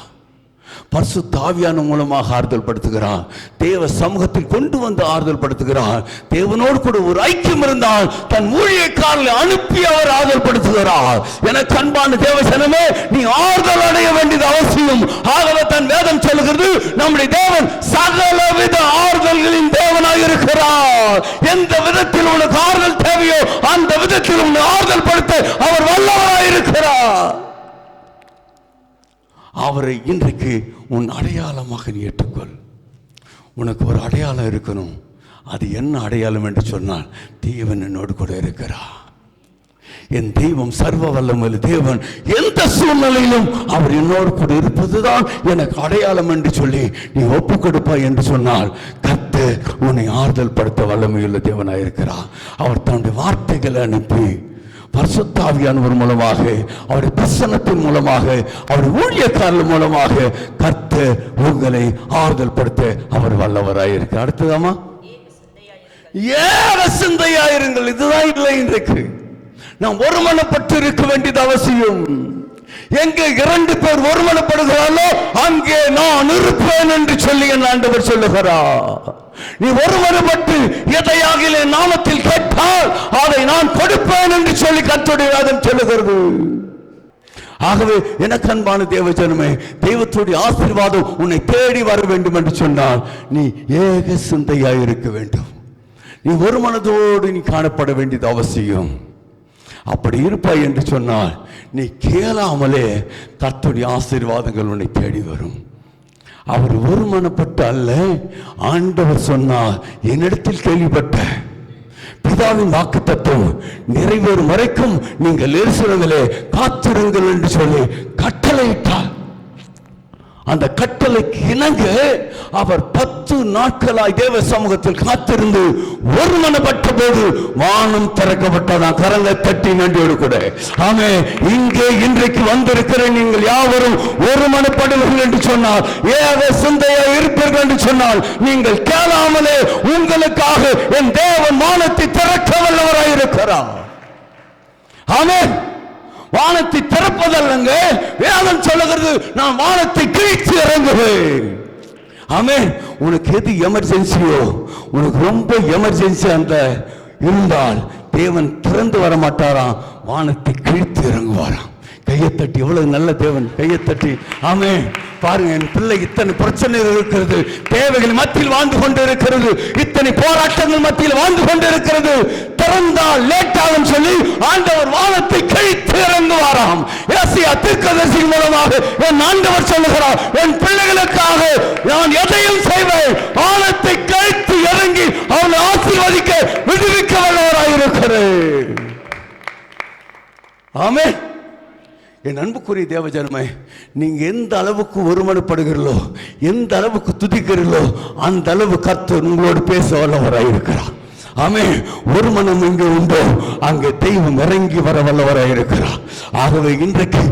பரிசுத்த ஆவியானவர் மூலமாக ஆறுதல் படுத்துகிறார், தேவ சமூகத்தில் கொண்டு வந்து ஆறுதல் படுத்துகிறார். தேவனோடு கூட ஒரு ஐக்கியம் இருந்தால் தன் ஊழியக்காரர்களை அனுப்பி அவர் ஆறுதல் படுத்துகிறார். எனக்கு அன்பான தேவசனமே, நீ ஆறுதல் அடைய வேண்டியது அவசியம். ஆகவே தன் வேதம் சொல்லுகிறது, நம்முடைய தேவன் சகலவித ஆறுதல்களின் தேவனாக இருக்கிறார். எந்த விதத்தில் உனக்கு ஆறுதல் தேவையோ அந்த விதத்தில் உன்னை ஆறுதல் படுத்த அவர் வல்லவராக இருக்கிறார். அவரை இன்றைக்கு உன் அடையாளமாக நீ ஏற்றுக்கொள். உனக்கு ஒரு அடையாளம் இருக்கணும். அது என்ன அடையாளம் என்று சொன்னால், தேவன் என்னோடு கூட இருக்கிறார். என் தெய்வம் சர்வ வல்லமையுள்ள தேவன், எந்த சூழ்நிலையிலும் அவர் என்னோடு கூட இருப்பதுதான் எனக்கு அடையாளம் என்று சொல்லி நீ ஒப்பு கொடுப்பாய் என்று சொன்னால் கர்த்தர் உன்னை ஆறுதல் படுத்த வல்லமையுள்ள தேவனாக இருக்கிறார். அவர் தன்னுடைய வார்த்தைகளை அனுப்பி பரிசுத்த ஆவியானவர் மூலமாக, அவருடைய பிரசன்னத்தின் மூலமாக, அவருடைய ஊழியக்காரர்கள் மூலமாக கர்த்தர் உங்களை ஆறுதல் படுத்த அவர் வல்லவராய் இருக்கு. அடுத்ததாமா, ஏக சிந்தையாயிருங்கள். இதுதான் இல்லை இன்றைக்கு. நாம் ஒருமனப்பட்டு இருக்க வேண்டியது அவசியம். எங்கே 2 பேர் ஒருமனப்படுகிறாரோ அங்கே நான் இருப்பேன் என்று சொல்லி என் ஆண்டவர் சொல்லுகிறார். நீ ஒருமனப்பட்டு எதையாக என் நாமத்தில் கேட்டால் அதை நான் கொடுப்பேன் என்று சொல்லி கர்த்தருடைய வேதம் சொல்லுகிறது. ஆகவே எனக்கு அன்பான தேவஜனமே, தெய்வத்துடைய ஆசீர்வாதம் உன்னை தேடி வர வேண்டும் என்று சொன்னால் நீ ஏக சிந்தையாய் இருக்க வேண்டும். நீ ஒரு மனதோடு நீ காணப்பட வேண்டியது அவசியம். அப்படி இருப்பாய் என்று சொன்னால் நீ கேளாமலே கர்த்தருடைய ஆசீர்வாதங்கள் உன்னை தேடி வரும். அவர் ஒருமனப்பட்டு அல்ல, ஆண்டவர் சொன்னார், என்னிடத்தில் கேள்விப்பட்ட பிதாவின் வாக்குத்தத்தம் நிறைவேறும் வரைக்கும் நீங்கள் எருசலேமிலே காத்திருங்கள் என்று சொல்லி கட்டளையிட்டார். அந்த கட்டளைக்கு இணங்க அவர் 10 நாட்களாய் தேவ சமூகத்தில் காத்திருந்து ஒருமனப்பட்ட போது வானம் திறக்கப்பட்டதான். கரங்களை தட்டி நன்றியோடு கூட ஆமே. இங்கே இன்றைக்கு வந்திருக்கிற நீங்கள் யாவரும் ஒருமனப்படுவீர்கள் என்று சொன்னால், ஏக சிந்தையா இருப்பீர்கள் என்று சொன்னால், நீங்கள் கேளாமலே உங்களுக்காக என் தேவன் வானத்தை திறக்க வல்லவராய் இருக்கிறார். ஆமே. வானத்தை திறப்பதல்லங்க, வேதம் சொல்லுகிறது நான் வானத்தை கிழித்து இறங்குவேன். ஆமென். உனக்கு எது எமர்ஜென்சியோ, உனக்கு ரொம்ப எமர்ஜென்சி அந்த இருந்தால் தேவன் திறந்து வர மாட்டாராம், வானத்தை கிழித்து இறங்குவாராம். கையை தட்டி, எவ்வளவு நல்ல தேவன், கையை தட்டி ஆமே. பாருங்க, என் பிள்ளை இத்தனை பிரச்சனைகள் இருக்கிறது, தேவைகள் மத்தியில் வாழ்ந்து கொண்டு இருக்கிறது, இத்தனை போராட்டங்கள் மத்தியில் வாழ்ந்து கொண்டு இருக்கிறது, திறந்தால் லேட் ஆகும் சொல்லி ஆண்டவர் வானத்தை கிழித்து இறங்குவாராம். ஏசாயா தீர்க்கதரிசி மூலமாக என் ஆண்டவர் சொல்லுகிறார், என் பிள்ளைகளுக்காக நான் எதையும் செய்வேன், வானத்தை கிழித்து இறங்கி அவனை ஆசீர்வதிக்க விடுவிக்க வல்லவராயிருக்கிறேன். ஆமென். என் அன்புக்குரிய தேவஜனமே, நீங்க எந்த அளவுக்கு ஒருமனப்படுகிறீர்களோ, எந்த அளவுக்கு துதிக்கிறீர்களோ, அந்த அளவு கர்த்தர் உங்களோடு பேச வல்லவராயிருக்கிறார். ஆமே. ஒரு மனம் எங்கே உண்டோ அங்கே தெய்வம் இறங்கி வர வல்லவராயிருக்கிறார். ஆகவே இன்றைக்கு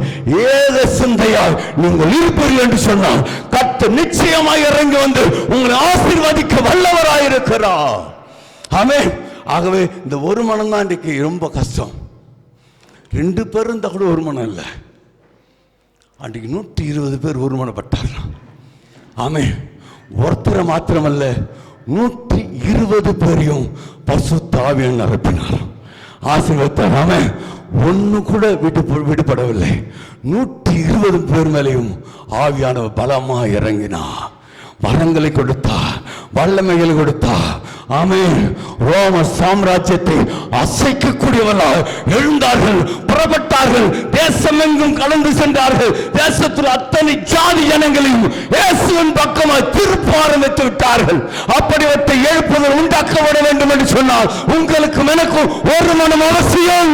ஏக சிந்தையால் நீங்கள் இருப்பீர்கள் என்று சொன்னால் கர்த்தர் நிச்சயமாய் இறங்கி வந்து உங்களை ஆசீர்வதிக்க வல்லவராயிருக்கிறார். ஆமே. ஆகவே இந்த ஒரு மனம் தான் இன்றைக்கு ரொம்ப கஷ்டம். 2 பேர் இருந்தால் கூட ஒரு மனம் இல்லை. அன்றைக்கு 120 பேர் ஒருமனப்பட்டார். ஆமே. ஒருத்தரை மாத்திரமல்ல, 120 பேரையும் பரிசுத்த ஆவியானவர் நிரப்பினார், ஆசீர்வதித்தார். அவன் ஒண்ணு கூட விடுபடவில்லை. 120 பேர் மேலையும் ஆவியானவர் பலமா இறங்கினார், வரங்களை கொடுத்தார், வல்லமைகளை கொடுத்தார். ஆமென். ரோம சாம்ராஜ்யத்தை அசைக்கக்கூடியவர்களாக எழுந்தார்கள், புறப்பட்டார்கள், தேசமெங்கும் கடந்து சென்றார்கள். தேசத்தில் அத்தனை ஜாதி ஜனங்களையும் இயேசுவின் பக்கமாக திருப்ப ஆரம்பித்து விட்டார்கள். அப்படிவற்றை எழுப்புதல் உண்டாக்கப்பட வேண்டும் என்று சொன்னால் உங்களுக்கும் எனக்கும் ஒரு மனம் அவசியம்,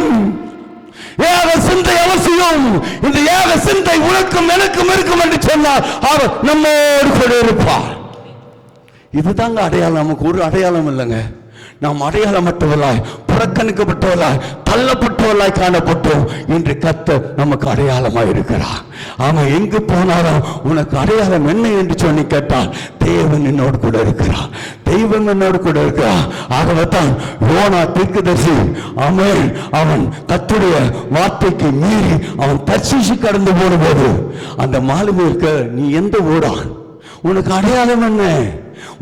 ஏக சிந்தை அவசியம். இந்த ஏக சிந்தை உனக்கும் எனக்கும் இருக்கும் என்று சொன்னால் அவர் நம்மோடு கூட இருப்பார். இதுதாங்க அடையாளம். நமக்கு ஒரு அடையாளம் இல்லைங்க. நாம் அடையாளமற்றவர்களாய், புறக்கணிக்கப்பட்டவர்களாய், தள்ளப்பட்டவர்களாய் காணப்பட்டோம். இன்று கர்த்தர் நமக்கு அடையாளமாய் இருக்கிறார். அவன் எங்கு போனாலும் உனக்கு அடையாளம் என்ன என்று சொல்லி கேட்டால் தேவன் என்னோடு கூட இருக்கிறார், தெய்வம் என்னோடு கூட இருக்கிறார். ஆகவே தான் யோனா தீர்க்கதரிசி அவன் கர்த்தருடைய வார்த்தைக்கு மீறி அவன் தர்சீசு கடந்து போன போது அந்த மாலுமி இருக்க, நீ எந்த ஊரான், உனக்கு அடையாளம் என்ன,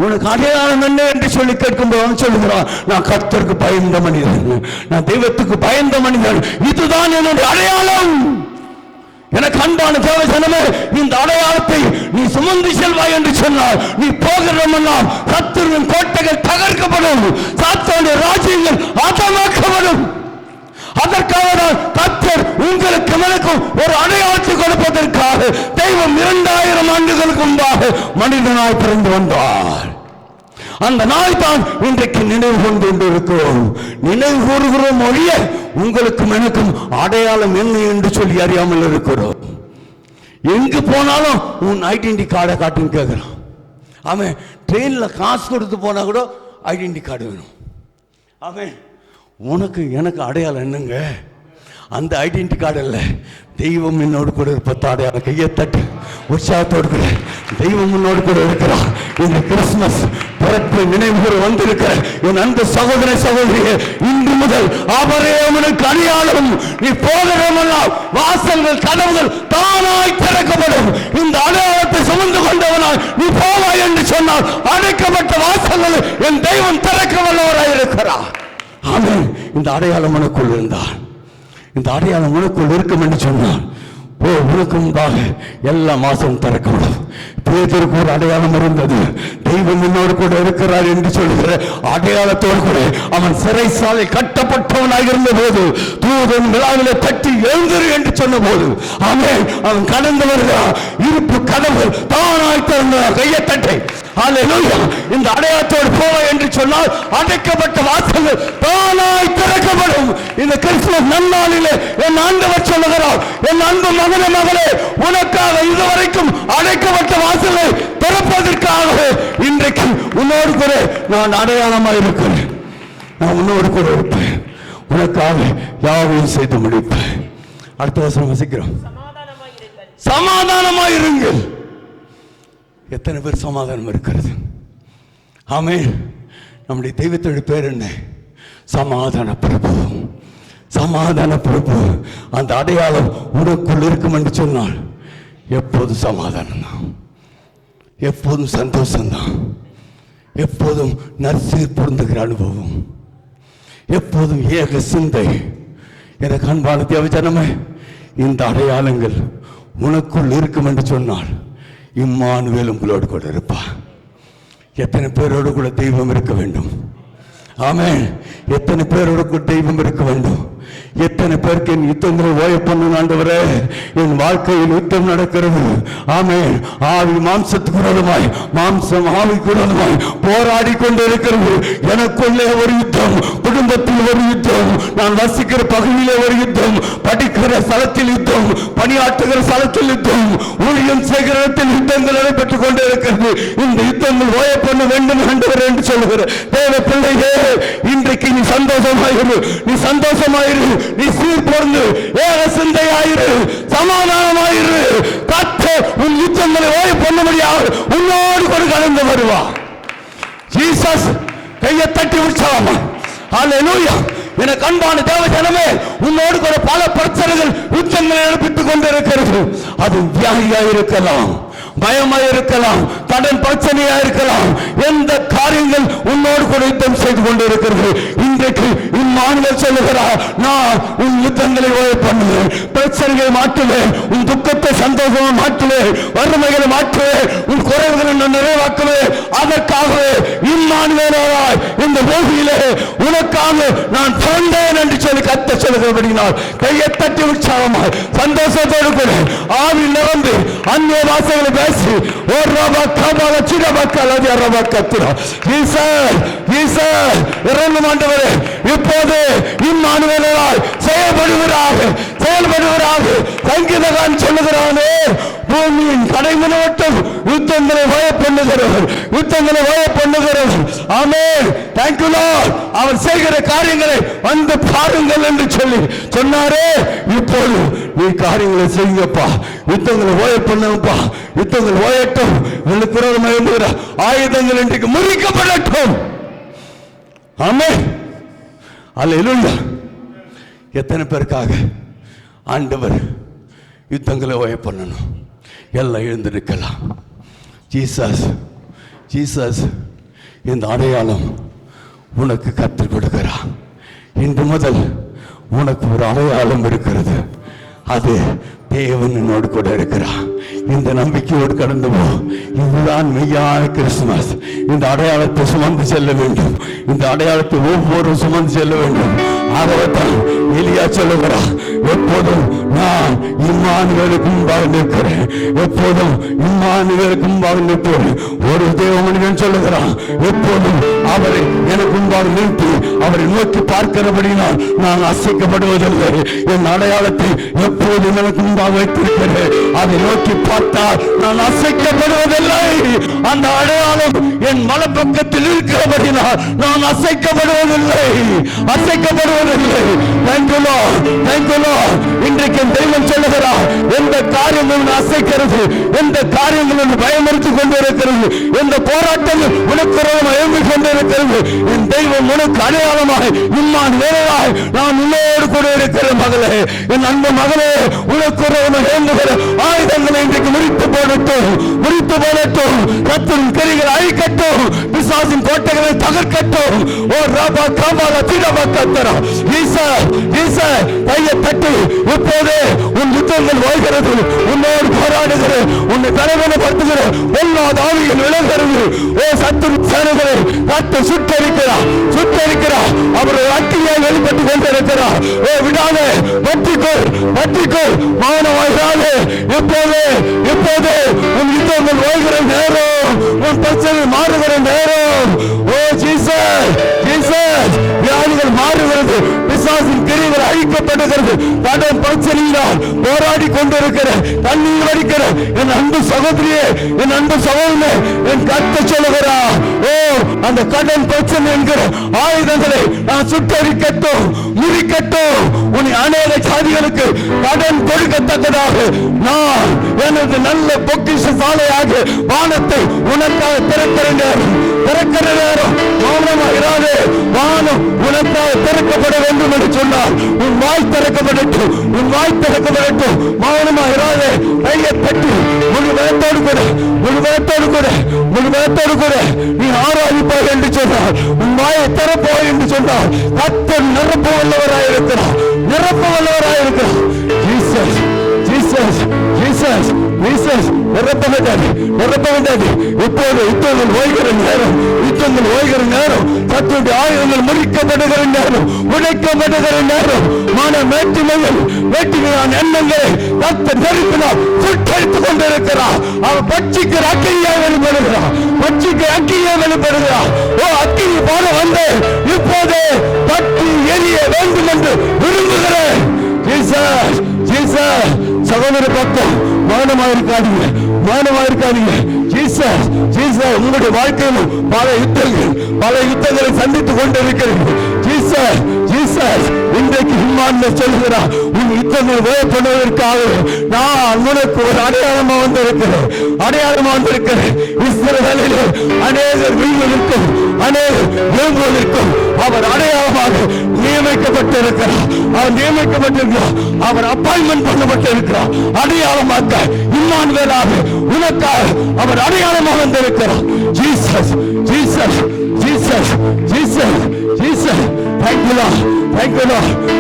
உனக்கு அடையாளம் என்ன என்று சொல்லி கேட்கும்போது அவன் சொல்லுகிறான், நான் கர்த்தருக்கு பயந்த மனிதன், நான் தெய்வத்துக்கு பயந்த மனிதன், இதுதான் என்னுடைய அடையாளம். எனக்கு அன்பான தேவஜனமே, இந்த அடையாளத்தை நீ சுமந்து செல்வாய் என்று சொன்னால் நீ போகிறமெல்லாம் சத்துருவின் கோட்டைகள் தகர்க்கப்படும், சாத்தானுடைய ராஜ்யங்கள் ஆதமாக்கப்படும். அதற்காக தான் கர்த்தர் உங்களுக்கு எனக்கும் ஒரு அடையாளத்தை கொடுப்பதற்காக தெய்வம் 2000 ஆண்டுகளுக்கு முன்பாக மனிதனாய் பிறந்து வந்தார். அந்த நாள் தான் இன்றைக்கு நினைவு கொண்டு இருக்கிறோம். நினைவு கூறுகிறோம் ஒழிய உங்களுக்கும் எனக்கும் அடையாளம் என்ன என்று சொல்லி அறியாமல் இருக்கிறோம். எங்கு போனாலும் உன் ஐடென்டி கார்டை காட்டுன்னு கேட்கிறான். அவன் ட்ரெயின்ல காசு கொடுத்து போனா கூட ஐடென்டி கார்டு வேணும். அவன் உனக்கு எனக்கு அடையாளம் என்னங்க? அந்த ஐடென்டி கார்டு இல்லை, தெய்வம் என்னோடு கூட இருப்பது அடையாளம். கையை தட்டு உற்சாகத்தோடு கூட தெய்வம் என்னோடு கூட இருக்கிறார். இந்த கிறிஸ்துமஸ் பிறப்பு நினைவு வந்திருக்கிற என் அன்பு சகோதர சகோதரியே, இன்று முதல் அவரே அவனுக்கு அடையாளம். நீ போகிறவெல்லாம் வாசல்கள் கதவுகள் தானாய் திறக்கப்படும். இந்த அடையாளத்தை சுமந்து கொண்டவனாய் நீ போவாய் என்று சொன்னால் அடைக்கப்பட்ட வாசல்கள் என் தெய்வம் திறக்க வல்லவராய் இருக்கிறார். ஆமென். இந்த அடையாளம் உனக்குள் இருந்தார், இந்த அடையாளம் உனக்குள் இருக்கும் என்று சொன்னார் உனக்கு முன்பாக எல்லா மாசமும் திறக்கப்படும். பேதுருக்கு ஒரு அடையாளம் இருந்தது, தெய்வம் என்னோடு கூட இருக்கிறார் என்று சொல்கிற அடையாளத்தோடு கூட அவன் சிறைசாலை கட்டப்பட்டவனாக இருந்த போது தூதன் விழாவிலே தட்டி எழுந்திரு என்று சொன்ன போது அவன் கடந்து வருகிறான். இருப்பு கதவு தானாய் திறந்தார். கையை தட்டை அல்லேலூயா. இந்த அடையாளத்தோடு போவ என்று சொன்னால் அடைக்கப்பட்ட வாசல்கள் தானாய் திறக்கப்படும். இந்த கிறிஸ்துமஸ் நன்னாளிலே என் ஆண்டவர் சொல்லுகிறார், என் அன்பு மகனே மகளே, உனக்காக இதுவரைக்கும் அடைக்கப்பட்ட வாசலை திறப்பதற்காக இன்றைக்கு உன்னோடு கூட நான் அடையாளமாக இருக்கிறேன். நான் உன்னோடு கூட இருப்பேன், உனக்காக யாவையும் செய்து முடிப்பேன். அடுத்த வசனம் வசிக்கிறோம். சமாதானமாயிருங்கள். எத்தனை பேர் சமாதானம் இருக்கிறது? ஆமென். நம்முடைய தெய்வத்தோட பேர் என்ன? சமாதான பிரபு. சமாதான பிரபு. அந்த அடையாளம் உனக்குள் இருக்கும் என்று சொன்னால் எப்போதும் சமாதானம் தான், எப்போதும் சந்தோஷம்தான், எப்போதும் நற்சீர் பொருந்துகிற அனுபவம், எப்போதும் ஏக சிந்தை. எனக்கு அன்பான தேவஜனமே, இந்த அடையாளங்கள் உனக்குள் இருக்கும் என்று சொன்னால் இம்மானுவேல் உங்களோடு கூட இருப்பா. எத்தனை பேரோடு கூட தெய்வம் இருக்க வேண்டும்? ஆமென். எத்தனை பேரோடு கூட தெய்வம் இருக்க வேண்டும்? எத்தனை பேருக்கு என் யுத்தங்களை ஓய பண்ணும் ஆண்டவரே, என் வாழ்க்கையில் யுத்தம் நடக்கிறது. ஆமென். ஆவி மாம்சத்துக்கு விரோதமாய், மாம்சம் ஆவிக்கு விரோதமாய் போராடி கொண்டு இருக்கிறது. எனக்குள்ளே ஒரு யுத்தம், குடும்பத்தில் ஒரு யுத்தம், நான் வசிக்கிற பகுதியிலே ஒரு யுத்தம், படிக்கிற ஸ்தலத்தில் யுத்தம், பணியாற்றுகிற ஸ்தலத்தில் யுத்தம், ஊழியம் செய்கிற இடத்தில் யுத்தங்கள் நடைபெற்றுக் கொண்டே இருக்கிறது. இந்த யுத்தங்கள் ஓய பண்ண வேண்டும் ஆண்டவரே என்று சொல்லுகிற தேவ பிள்ளையே, இன்றைக்கு நீ சந்தோஷமாயிரு, நீ சந்தோஷமாயிரு, நீ சீர் பொருந்து, ஏக சிந்தையாயிரு, சமாதானமாயிரு. கர்த்தர் உன் யுத்தங்களை ஓய பண்ணும்படியாக உன்னோடு கூட கலந்து வருவார். ஜீசஸ் கையை தட்டி உற்சாகமா அல்லேலூயா. எனக்கு அன்பான தேவஜனமே, உன்னோடு கூட பல பிரச்சனைகள் யுத்தங்களை நடப்பித்துக் கொண்டிருக்கிறது. அது வியாதியாக இருக்கலாம், பயமாய் இருக்கலாம், கடன் பிரச்சனையா இருக்கலாம், எந்த காரியங்கள் உன்னோடு கூட யுத்தம் செய்து கொண்டு இருக்கிறது. இன்றைக்கு இம்மானுவேல் சொல்லுகிறார், நான் உன் யுத்தங்களை ஓய பண்ணுவேன், பிரச்சனைகளை மாற்றுவேன், உன் துக்கத்தை சந்தோஷமா மாற்றுவேன், வறுமைகளை மாற்றுவேன், உன் குறைவுகளை நான் நிறைவாக்குவேன். அதற்காகவே இம்மானுவேலாய் இந்த பூமியிலே உனக்காக நான் பிறந்தேன் என்று சொல்லி கர்த்தர் சொல்லுகிறபடினால் கையை தட்டி உற்சாகமாய் சந்தோஷத்தோடு கூட ஆவி நிரம்பி அந்நிய வாசைகளை பேசி ஒரு ரபா கபால சிறபக்கல் அது ரபா கத்திரா ஈசர் இறங்கும் ஆண்டவரே, இப்போது இம்மானுவேலாய் செயல்படுகிறாக சங்கீதகாரன் சொல்லுகிறானே, பூமியின் கடைமுனவட்டும் யுத்தங்களை ஓய பண்ணுகிறவர். ஆமென். Thank you Lord. அவர் செய்கிற காரியங்களை வந்து பாருங்கள் என்று சொல்லி சொன்னாரே. இப்போது நீ காரியங்களை செய்யுங்கப்பா, யுத்தங்களை ஓய பண்ணுங்கப்பா, யுத்தங்கள் ஓயட்டும், உங்களுக்கு விரோதமாக எழுந்துகிற ஆயுதங்கள் இன்றைக்கு முறிக்கப்படட்டும். ஆமென். அல்லேலூயா. எத்தனை பேருக்காக ஆண்டவர் யுத்தங்களை ஓய பண்ணணும்? எல்லாம் எழுந்திருக்கலாம். ஜீசஸ் இந்த அடையாளம் உனக்கு கற்றுக் கொடுக்கிறார். இன்று முதல் உனக்கு ஒரு அடையாளம் இருக்கிறது. அது தேவன் என்னோடு கூட இருக்கிறார். இந்த நம்பிக்கையோடு கடந்து போ. இதுதான் மெய்யான கிறிஸ்துமஸ். இந்த அடையாளத்தை சுமந்து செல்ல வேண்டும். இந்த அடையாளத்தை ஒவ்வொரு சுமந்து செல்ல வேண்டும். ஆகவேதான் எலியா சொல்லுகிறார், எப்போதும் நான் இம்மானுவேலுக்கு முன்பாக நிற்கிறேன், எப்போதும் இம்மானுவேலுக்கு முன்பாக நிற்பேன். ஒரு தேவ மனிதன் சொல்லுகிறான், எப்போதும் அவரை எனக்கு முன்பாக நிறுத்தி அவரை நோக்கி பார்க்கிறபடினால் நான் அசைக்கப்படுவதில்லை. என் அடையாளத்தை எப்போதும் எனக்கு முன்பாக வைத்திருக்கிறேன். அதை நோக்கி பார்த்தால் நான் அசைக்கப்படுவதில்லை. அந்த அடையாளம் என் மலப்பக்கத்தில் இருக்கிறபடினால் நான் அசைக்கப்படுவதில்லை. Thank you Lord. இன்றைக்கு தெய்வம் சொல்லுகிறார், எந்த காரியங்களும் அசைக்கிறது, எந்த காரியங்களும் பயமுறுத்திக் கொண்டிருக்கிறது, எந்த போராட்டங்கள் உனக்கு எழுந்து கொண்டிருக்கிறது, என் தெய்வம் உனக்கு அடையாளமாக இம்மானுவேலாய் நான் உன்னோடு கூட இருக்கிற மகளே, என் அன்பு மகளே, உனக்கு எழுந்துகிற ஆயுதங்களை இன்றைக்கு முறித்து போடட்டும். கர்த்தரின் கிரிகளை அழிக்கட்டும், பிசாசின் கோட்டைகளை தகர்க்கட்டும். ஓ ரபா கபால திரபா கத்தரா ஈசர் கையை தட்டி இப்போதே உன் யுத்தங்கள் ஓய்கிறது. உன்னோடு போராடுகிற, உன்னை தலைவனப்படுத்துகிற எல்லா ஆவிகள் விலகிறது. ஓ சத்துரு சேனைகளை கர்த்தர் சுட்டரிக்கிறார். அவருடைய அக்கினியை வெளிப்பட்டு கொண்டிருக்கிறார். ஓ விடாதே, பற்றிக்கொள் மௌனமாயிராதே. இப்போதே உன் யுத்தங்கள் ஓய்கிற நேரம், உன் பிரச்சனை மாறுகிற நேரம். ஓ ஜீசஸ் வியாதிகள் மாறுகிறது, பிசாசின் கிரிகள் அழிக்கப்படுகிறது. கடன் பிரச்சனையினால் போராடி கொண்டிருக்கிற, தண்ணீர் வடிக்கிற என் அன்பு சகோதரியே, என் அன்பு சகோதரனே, என் கர்த்தர் சொல்லுகிறார், ஓ அந்த கடன் பிரச்சனை என்கிற ஆயுதங்களை நான் சுட்டரிக்கட்டும், முறிக்கட்டும். உன் அநேக சாதிகளுக்கு கடன் கொடுக்கத்தக்கதாக நான் எனது நல்ல பொக்கிஷ சாலையாக வானத்தை உனக்காக திறக்கிற நேரம் மௌனமாகிறாதே. வானம் உனக்காக திறக்கப்பட வேண்டும் என்று சொன்னால் உன் வாய் திறக்கப்படட்டும். மௌனமாகிறாதே. கையை தட்டி முழு பலத்தோடு கூட நீ ஆராதிப்பாய் என்று சொன்னார், உன் வாயை திறப்பாய் என்று சொன்னார். கர்த்தர் நிரப்ப வல்லவராயிருக்கிறார். ஜீசஸ் நிரப்ப வேண்டாது. இப்போது யுத்தங்கள் ஓய்கிற நேரம், சத்துடைய ஆயுதங்கள் முறிக்கப்படுகிற நேரம், உடைக்கப்படுகிற நேரம். மன வேற்றுமையான எண்ணங்களை கர்த்தர் நெருப்பினால் சுட்டரித்துக் கொண்டிருக்கிறார். அவர் பட்சிக்கிற அக்கினியை வெளிப்படுகிறார். ஓ அக்கினி போல வந்து இப்போது பற்றி எரிய வேண்டும் என்று விரும்புகிறேன். ஜீசஸ் சகோதர பக்கம் மௌனமாயிருக்காதீங்க. ஜீசஸ் உங்களுடைய வாழ்க்கையிலும் பல யுத்தங்களை சந்தித்துக் கொண்டிருக்கிறது. ஜீசஸ் இன்றைக்கு இம்மானுவேல் சொல்கிறார், உன் யுத்தங்கள் பண்ணுவதற்காக நான் உனக்கு ஒரு அடையாளமா வந்திருக்கிறேன். இஸ்ரவேலில் அநேகர் வீழ்வதற்கும் அநேகர் எழும்புவதற்கும் அவர் அடையாளமாக நியமிக்கப்பட்டிருக்கிறார். அவர் அப்பாயின்மெண்ட் பண்ணப்பட்டிருக்கிறார். அடையாளமாக்க இம்மானுவேலாக உனக்காக அவர் அடையாளமாக வந்திருக்கிறார். Jesus Jesus Jesus Jesus Jesus.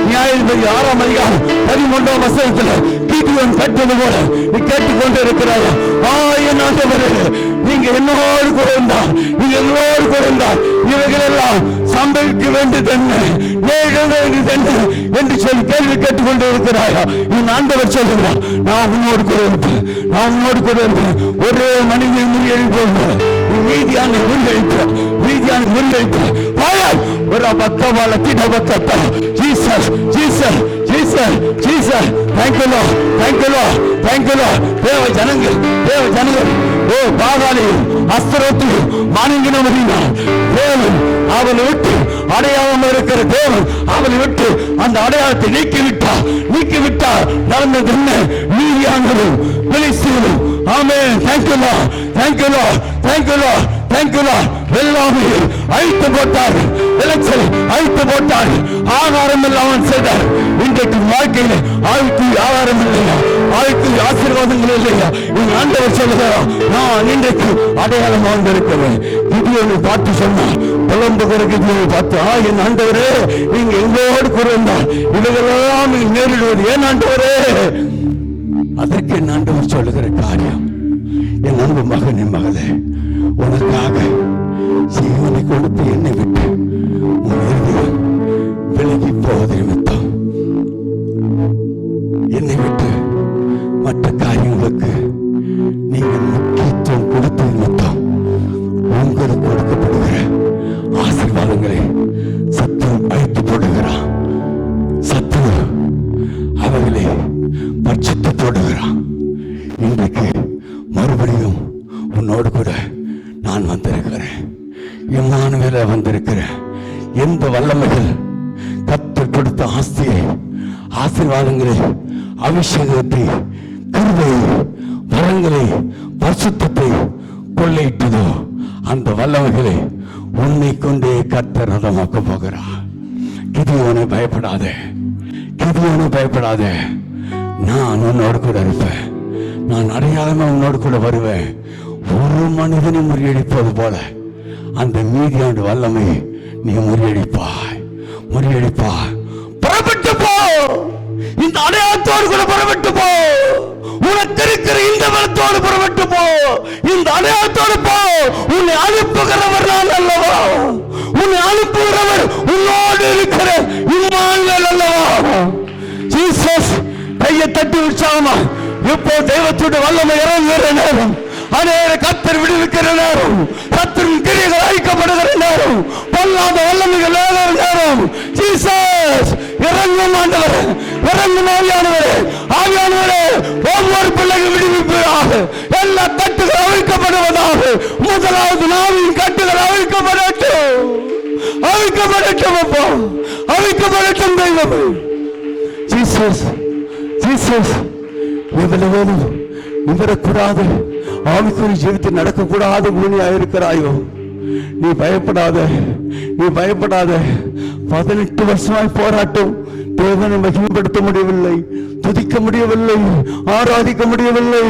நியாயாதிபதி 6ஆம் அதிகாரம் 13ஆம் வசனத்தில் கிதியோன் கட்டது போல நீ கேட்டுக்கொண்டு இருக்கிறாய். என் ஆண்டவரே, நீங்க என்னோடு கூட இருந்தார், இவைகள் எல்லாம் சம்பவிக்க வேண்டியது என்ன என்று சொல்லி கேள்வி கேட்டுக்கொண்டு இருக்கிறாயா? என் ஆண்டவர் சொல்லுகிறார், நான் உன்னோடு கூட இருப்பேன். ஒரே மனிதனை முறியடிப்போம். நீதியான முறியடிப்பு ஒரு பக்கவால திடபக்கத்தா. Jesus Jesus Jesus Jesus. Thank you Lord. தேவ ஜனங்கள் ஓ பாகாலையும் அஸ்தரோத்தையும் மானிங்கினவரினால் தேவன் அவனை விட்டு அடையாளம் இருக்கிற தேவன் அவனை விட்டு அந்த அடையாளத்தை நீக்கிவிட்டார். நடந்தது என்ன? நீதியானதும் பெலிஸ்தீனும். ஆமென். Thank you Lord. எல்லாமே அழித்து போட்டார்கள். விளைச்சலை அழித்து போட்டார்கள். ஆகாரம் இல்லாமல் செய்தார். இன்றைக்கு வாழ்க்கையில் ஆழ்த்துக்கு ஆகாரம் இல்லையா? ஆழ்த்துக்கு ஆசீர்வாதங்கள் இல்லையா? என் ஆண்டவர் சொல்லுகிறார், நான் இன்றைக்கு அடையாளம் வந்திருக்கிறேன். கிதியோனை பார்த்து சொன்னார், புலம்புகிற கிதியோனை பார்த்து, என் ஆண்டவரே, நீங்க எங்களோடு கூறினார் இவைகளெல்லாம் நேரிடுவது ஏன் ஆண்டவரே? அதற்கு என் ஆண்டவர் சொல்லுகிற காரியம், என் அன்பு மகனே, மகளே, உனக்காக ஜீவனை கொடுத்து என்னை விட்டு உன் இருதயம் விலகி போவதை நிமித்தம், என்னை விட்டு மற்ற காரியங்களுக்கு நீங்கள் முக்கியத்துவம் கொடுத்த நிமித்தம் உங்களுக்கு கொடுக்கப்படுகிற ஆசீர்வாதங்களை சத்துரு அழித்து போடுகிறான். சத்துரு அவர்களை பட்சித்து போடுகிறான். இன்றைக்கு மறுபடியும் உன்னோடு கூட நான் வந்திருக்கிறேன். இம்மானுவேலா வந்திருக்கிறேன். எந்த வல்லமைகள் கர்த்தர் கொடுத்த ஆஸ்தியை, ஆசீர்வாதங்களை, அபிஷேகத்தை, கிருபையை, வரங்களை, பரிசுத்தத்தை கொள்ளையிட்டதோ அந்த வல்லமைகளை உன்னை கொண்டே கர்த்தர் ரதமாக்க போகிறார். கிதியோனை பயப்படாதே. நான் உன்னோடு கூட இருப்பேன். நான் அடையாளமா உன்னோடு கூட வருவேன். ஒரு மனிதனை முறியடிப்பது போல அந்த மீதியாண்டு வல்லமை நீ முறியடிப்பாய். புறப்பட்டு போ. இந்த அடையாளத்தோடு கூட புறப்பட்டு போ. உனக்கு இருக்கிற இந்த பலத்தோடு புறப்பட்டு போ. இந்த அடையாளத்தோடு போ. உன்னை அனுப்புகிறவர் நான் அல்லவா? உன்னை அனுப்புகிறவர் உன்னோடு இருக்கிற இம்மானுவேல் அல்லவா? ஜீசஸ். கையை தட்டி உற்சாகமா இப்போ தெய்வத்தோட வல்லமை இறங்குகிற நேரம், அநேக கர்த்தர் விடுவிக்கிற நேரம், கர்த்தரின் கிரியைகள் அழிக்கப்படுகிற நேரம், பொல்லாத வல்லமைகள் ஏறுகிற நேரம். ஜீசஸ் இறங்கும் ஆண்டவரே, இறங்கும் ஆவியானவரே, ஒவ்வொரு பிள்ளைகள் விடுவிப்பதாக, எல்லா கட்டுகள் அவிழ்க்கப்படுவதாக. முதலாவது நாவின் கட்டுகள் அவிழ்க்கப்படட்டும் தெய்வமே. ஜீசஸ் எவ்வளவு நிமிரக்கூடாது, ஆவிக்குரிய ஜீவித்தில் நடக்கக்கூடாது பூமியாயிருக்கிறாயோ, நீ பயப்படாத. 18 வருஷமாய் போராட்டம். தேவனை மகிமைப்படுத்த முடியவில்லை, துதிக்க முடியவில்லை, ஆராதிக்க முடியவில்லை.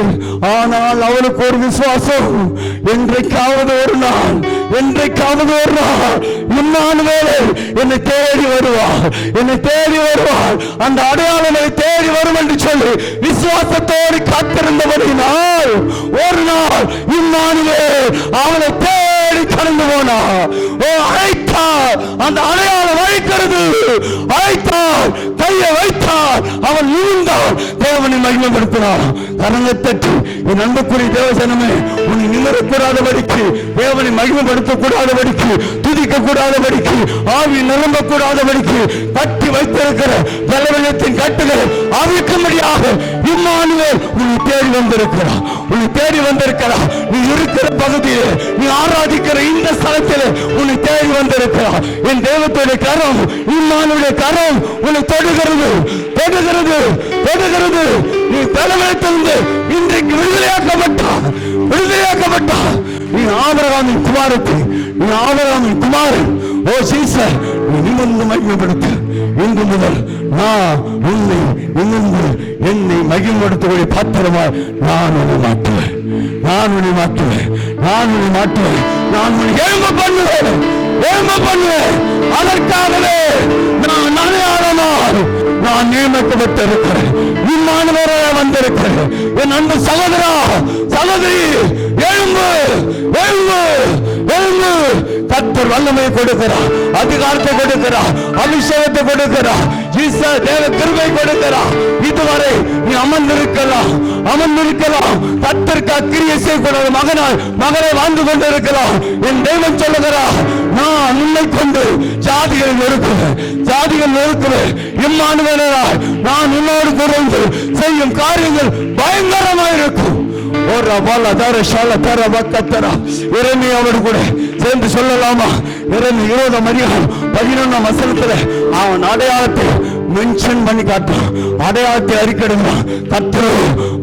ஆனால் அவளுக்கு ஒரு விசுவாசம், என்றைக்காவது ஒரு நாள் இம்மானுவேலே என்னை தேடி வருவார். அந்த அடையாளங்களை தேடி வரும் என்று சொல்லி விசுவாசத்தோடு காத்திருந்தபடியினால் ஒரு நாள் இம்மானுவேல் அவனை தேடி கடந்து போனார். அழைத்தார். அந்த அடையாளம் அழைத்தார், கையை வைத்தார், அவன் நிமிர்ந்தான், தேவனை மகிமைப்படுத்தினார். கரங்களை தட்டி, என் அன்புக்குரிய தேவசனமே, உன்னை நிமிரக்கூடாதபடிக்கு, தேவனை மகிமைப்படுத்தக்கூடாதபடிக்கு, துதிக்கக்கூடாதபடிக்கு, ஆவி நிரம்பக்கூடாதபடிக்கு கட்டி வைத்திருக்கிற பலவீனத்தின் கட்டுகளை அவிழ்க்கும்படியாக இம்மானுவேல் உன்னை தேடி வந்திருக்கிறார், உன்னை தேடி வந்திருக்கிறார். நீ இருக்கிற பகுதியில், நீ ஆராதிக்கிற இந்த ஸ்தலத்தில் உன்னை தேடி வந்திருக்கிறார். என் தெய்வத்துடைய கரம், இம்மானுடைய கரம் உன்னை தொடுகிறது, தொடுகிறது, தொடுகிறது. நீ பலவீனத்திலிருந்து இன்றைக்கு விடுதலையாக்கப்பட்டார், விடுதலையாக்கப்பட்டார். நீ ஆபிரகாமின் குமாரத்தை, நீ ஆபிரகாமின் குமாரன். ஓ சீசர், நீ நிமிர்ந்து மகிமைப்படுத்த. இன்று முதல் நான் உன்னை நிமிர்ந்து என்னை மகிமைப்படுத்தக்கூடிய பாத்திரமாய் நான் உன்னை மாற்றுவேன், நான் உன்னை மாற்றுவேன், நான் உன்னை மாற்றுவேன். நான் உன்னை எழும்ப பண்ணுவேன், எழும்ப பண்ணுவேன். அதற்காகவே நான் அடையாளமாக நான் நியமிக்கப்பட்டிருக்கிறேன். இம்மானுவேலாக வந்திருக்கிறேன். என் அன்பு சகோதரா, சகோதரி, எழும்பு, எழும்பு, எழும்பு. கர்த்தர் வல்லமை கொடுக்கிறார், அதிகாரத்தை கொடுக்கிறார், அபிஷேகத்தை கொடுக்கிறார், தேவ கிருபை கொடுக்கிறார். இதுவரை நீ அமர்ந்திருக்கலாம், அமர்ந்திருக்கலாம். கர்த்தருக்கு கிரியை செய்யக்கூடாத மகனாய், மகளை வாழ்ந்து கொண்டிருக்கலாம். என் தெய்வம் சொல்லுகிறார், நான் உன்னை கொண்டு ஜாதிகளை நொறுக்குவேன், ஜாதிகள் நொறுக்குவேன். இம்மானுவேலாய் நான் உன்னோடு குறைந்து செய்யும் காரியங்கள் பயங்கரமாயிருக்கும். அவரு கூட சேர்ந்து சொல்லலாமா? 20:11 அவன் அடையாளத்தை மென்ஷன் பண்ணி காட்டான், அடையாளத்தை அறிக்கிடுங்க. கர்த்தர்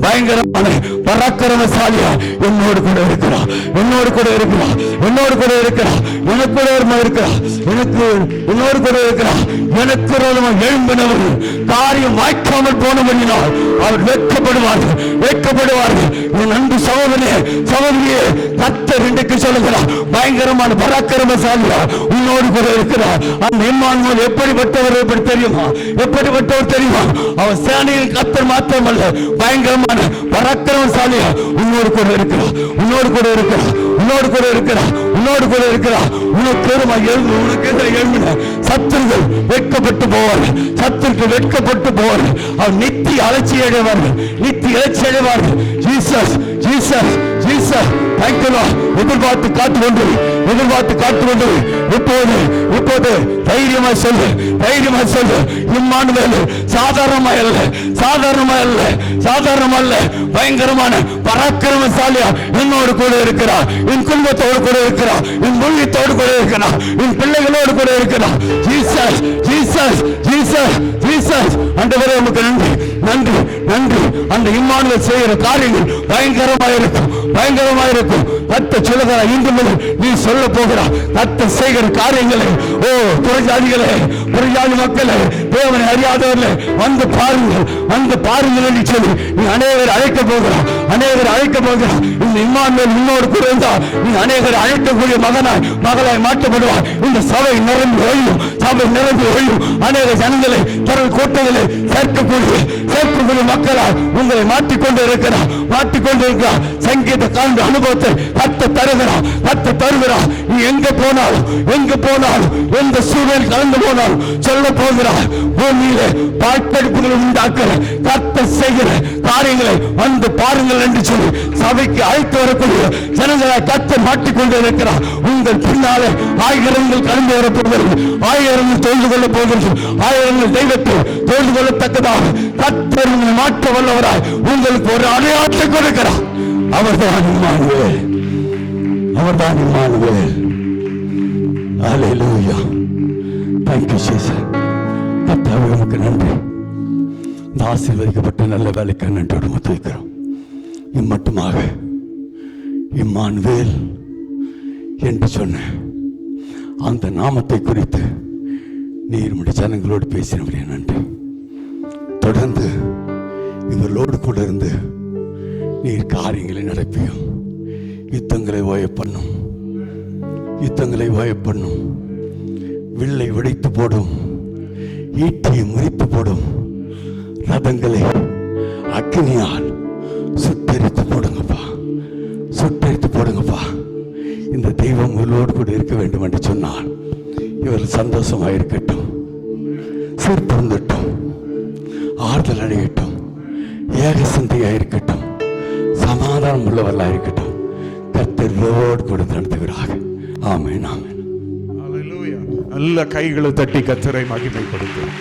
பயங்கரமான பராக்கிரமசாலியா என்னோடு கூட இருக்கிறார், என்னோடு கூட இருக்கிறார், என்னோடு கூட இருக்கிறார். எனக்கு கூட இருக்கிறார், எனக்கு என்னோடு கூட இருக்கிறார். எனக்கு எழும்பினவர்கள் காரியம் வாய்க்காமல் போனபடினால் அவர் வெட்கப்படுவார்கள், வெட்கப்படுவார்கள். என் அன்பு சகோதரனே, சகோதரியே, கர்த்தர் இன்றைக்கு சொல்லுகிறார், பயங்கரமான பராக்கிரமசாலியா உன்னோடு கூட இருக்கிறார். அந்த இம்மானுவேல் எப்படிப்பட்டவர் எப்படி தெரியுமா? எப்படிப்பட்டவர் தெரியுமா? அவர் சேனையில் கர்த்தர் மாத்திரமல்ல, பயங்கரமான பராக்கிரமசாலியா உன்னோடு கூட இருக்கிறார், உன்னோடு கூட இருக்கிறார், உன்னோடு கூட இருக்கிறார், உன்னோடு கூட இருக்கிறார். உனக்கு எழும்பின சத்துருகள் வெட்கப்பட்டு போவார்கள், சத்துருக்கள் வெட்கப்பட்டு போவார்கள். அவர் நித்திய அலட்சி அடைவார்கள், நித்திய அலட்சி அடைவார்கள். ஜீசஸ், ஜீசஸ், ஜீசஸ், எதிர்பார்த்து காத்துக்கொண்டு, எதிர்பார்த்து காத்துக்கொண்டு இப்போது, இப்போது தைரியமா சொல்லு, தைரியமா சொல்லு. இம்மானுவேல் சாதாரணமாய் அல்ல, சாதாரணமாய் அல்ல, சாதாரணமல்ல, பயங்கரமான பராக்கிரமசாலியா என்னோடு கூட இருக்கிறார். என் குடும்பத்தோடு கூட இருக்கிறார், என் மூலியத்தோடு கூட இருக்கிறார், என் பிள்ளைகளோடு கூட இருக்கிறார். Jesus, Jesus, Jesus, Jesus. ஆண்டவரே உமக்கு நன்றி, நன்றி, நன்றி. அந்த இம்மானுவேல் செய்கிற காரியங்கள் பயங்கரமாயிருக்கும், பயங்கரமாயிருக்கும். கர்த்தர் சொல்லுகிறார், இன்று முதல் நீ சொல்ல போகிறார் கர்த்தர் செய்கிற காரியங்களை. ஓ புறஜாதிகளே, புறஜாதி மக்களே, தேவனை அறியாதவர்களே, வந்து பாருங்கள், வந்து பாருங்கள் என்று சொல்லி நீ அநேகர் அழைக்க போகிறார், அநேகர் அழைக்க போகிறார். இந்த இம்மானுவேல் உன்னோடு கூட இருந்தால் நீ அநேகர் அழைக்கக்கூடிய மகனாய், மகளாய் மாற்றப்படுவார். இந்த சபை நிரம்பி ஒழியும், சபை நிரம்பி ஒழியும். அநேக ஜனங்களை தரல் கூட்டங்களை சேர்க்கக்கூடிய மக்களால் உங்களை மாற்றிக்கொண்டு இருக்கிறார், மாற்றிக்கொண்டு இருக்கிறார். சங்கீத காண்ட அனுபவத்தை கர்த்தர் தருகிறார், கர்த்தர் தருகிறார். நீ எங்க போனாலும், எங்க போனாலும், எந்த சூழல் கலந்து போனாலும் சொல்ல போகிறார். பூமியிலே பாழ்படிப்புகளை உண்டாக்குற கர்த்தர் செய்கிற காரியங்களை வந்து பாருங்கள் என்று சொல்லி சபைக்கு அழைத்து வரக்கூடிய ஜனங்களை கர்த்தர் மாற்றிக்கொண்டு இருக்கிறார். உங்கள் பின்னாலே ஆயிரங்கள் கடந்து வரப்போகிறது, ஆயிரங்கள் தொழுது கொள்ள போகிறது, ஆயிரங்கள் தெய்வத்தை தொழுது கொள்ளத்தக்கதாக கர்த்தர் மாற்ற வல்லவராய் உங்களுக்கு ஒரு அடையாளத்தை கொடுக்கிறார். அவர்தான் இம்மானுவேல், அவர்தான் Immanuel. Hallelujah. Thank you Jesus. கர்த்தாவே உமக்கு நன்றி. இந்த ஆசீர்வதிக்கப்பட்ட நல்ல வேலைக்கு நன்றியோடு வைக்கிறோம். இம்மட்டுமாக இம்மானுவேல் என்று சொன்ன அந்த நாமத்தை குறித்து நீர் உம்முடைய ஜனங்களோடு பேசினபடியே நன்றி. தொடர்ந்து இவர்களோடு கூட இருந்து நீர் காரியங்களை நடப்பியும், யுத்தங்களை ஓய பண்ணும், யுத்தங்களை ஓய பண்ணும், வில்லை உடைத்து போடும், ஈட்டியை முறித்து போடும், ரதங்களை அக்கினியால் சுட்டெரித்து போடுங்கப்பா, சுட்டெரித்து போடுங்கப்பா. இந்த தெய்வம் உங்களோடு கூட இருக்க வேண்டும் என்று சொன்னால் இவர்கள் சந்தோஷமாக இருக்கட்டும், சிற்பந்தட்டும், ஆறுதல் அடையட்டும், ஏக சிந்தையாக இருக்கட்டும், சமாதானம் உள்ளவர்களாக இருக்கட்டும். கர்த்தரோடு கூட நடத்துகிறாங்க. ஆமென், ஆமென். நல்ல கைகளை தட்டி கர்த்தரை மகிமைப்படுத்தும்.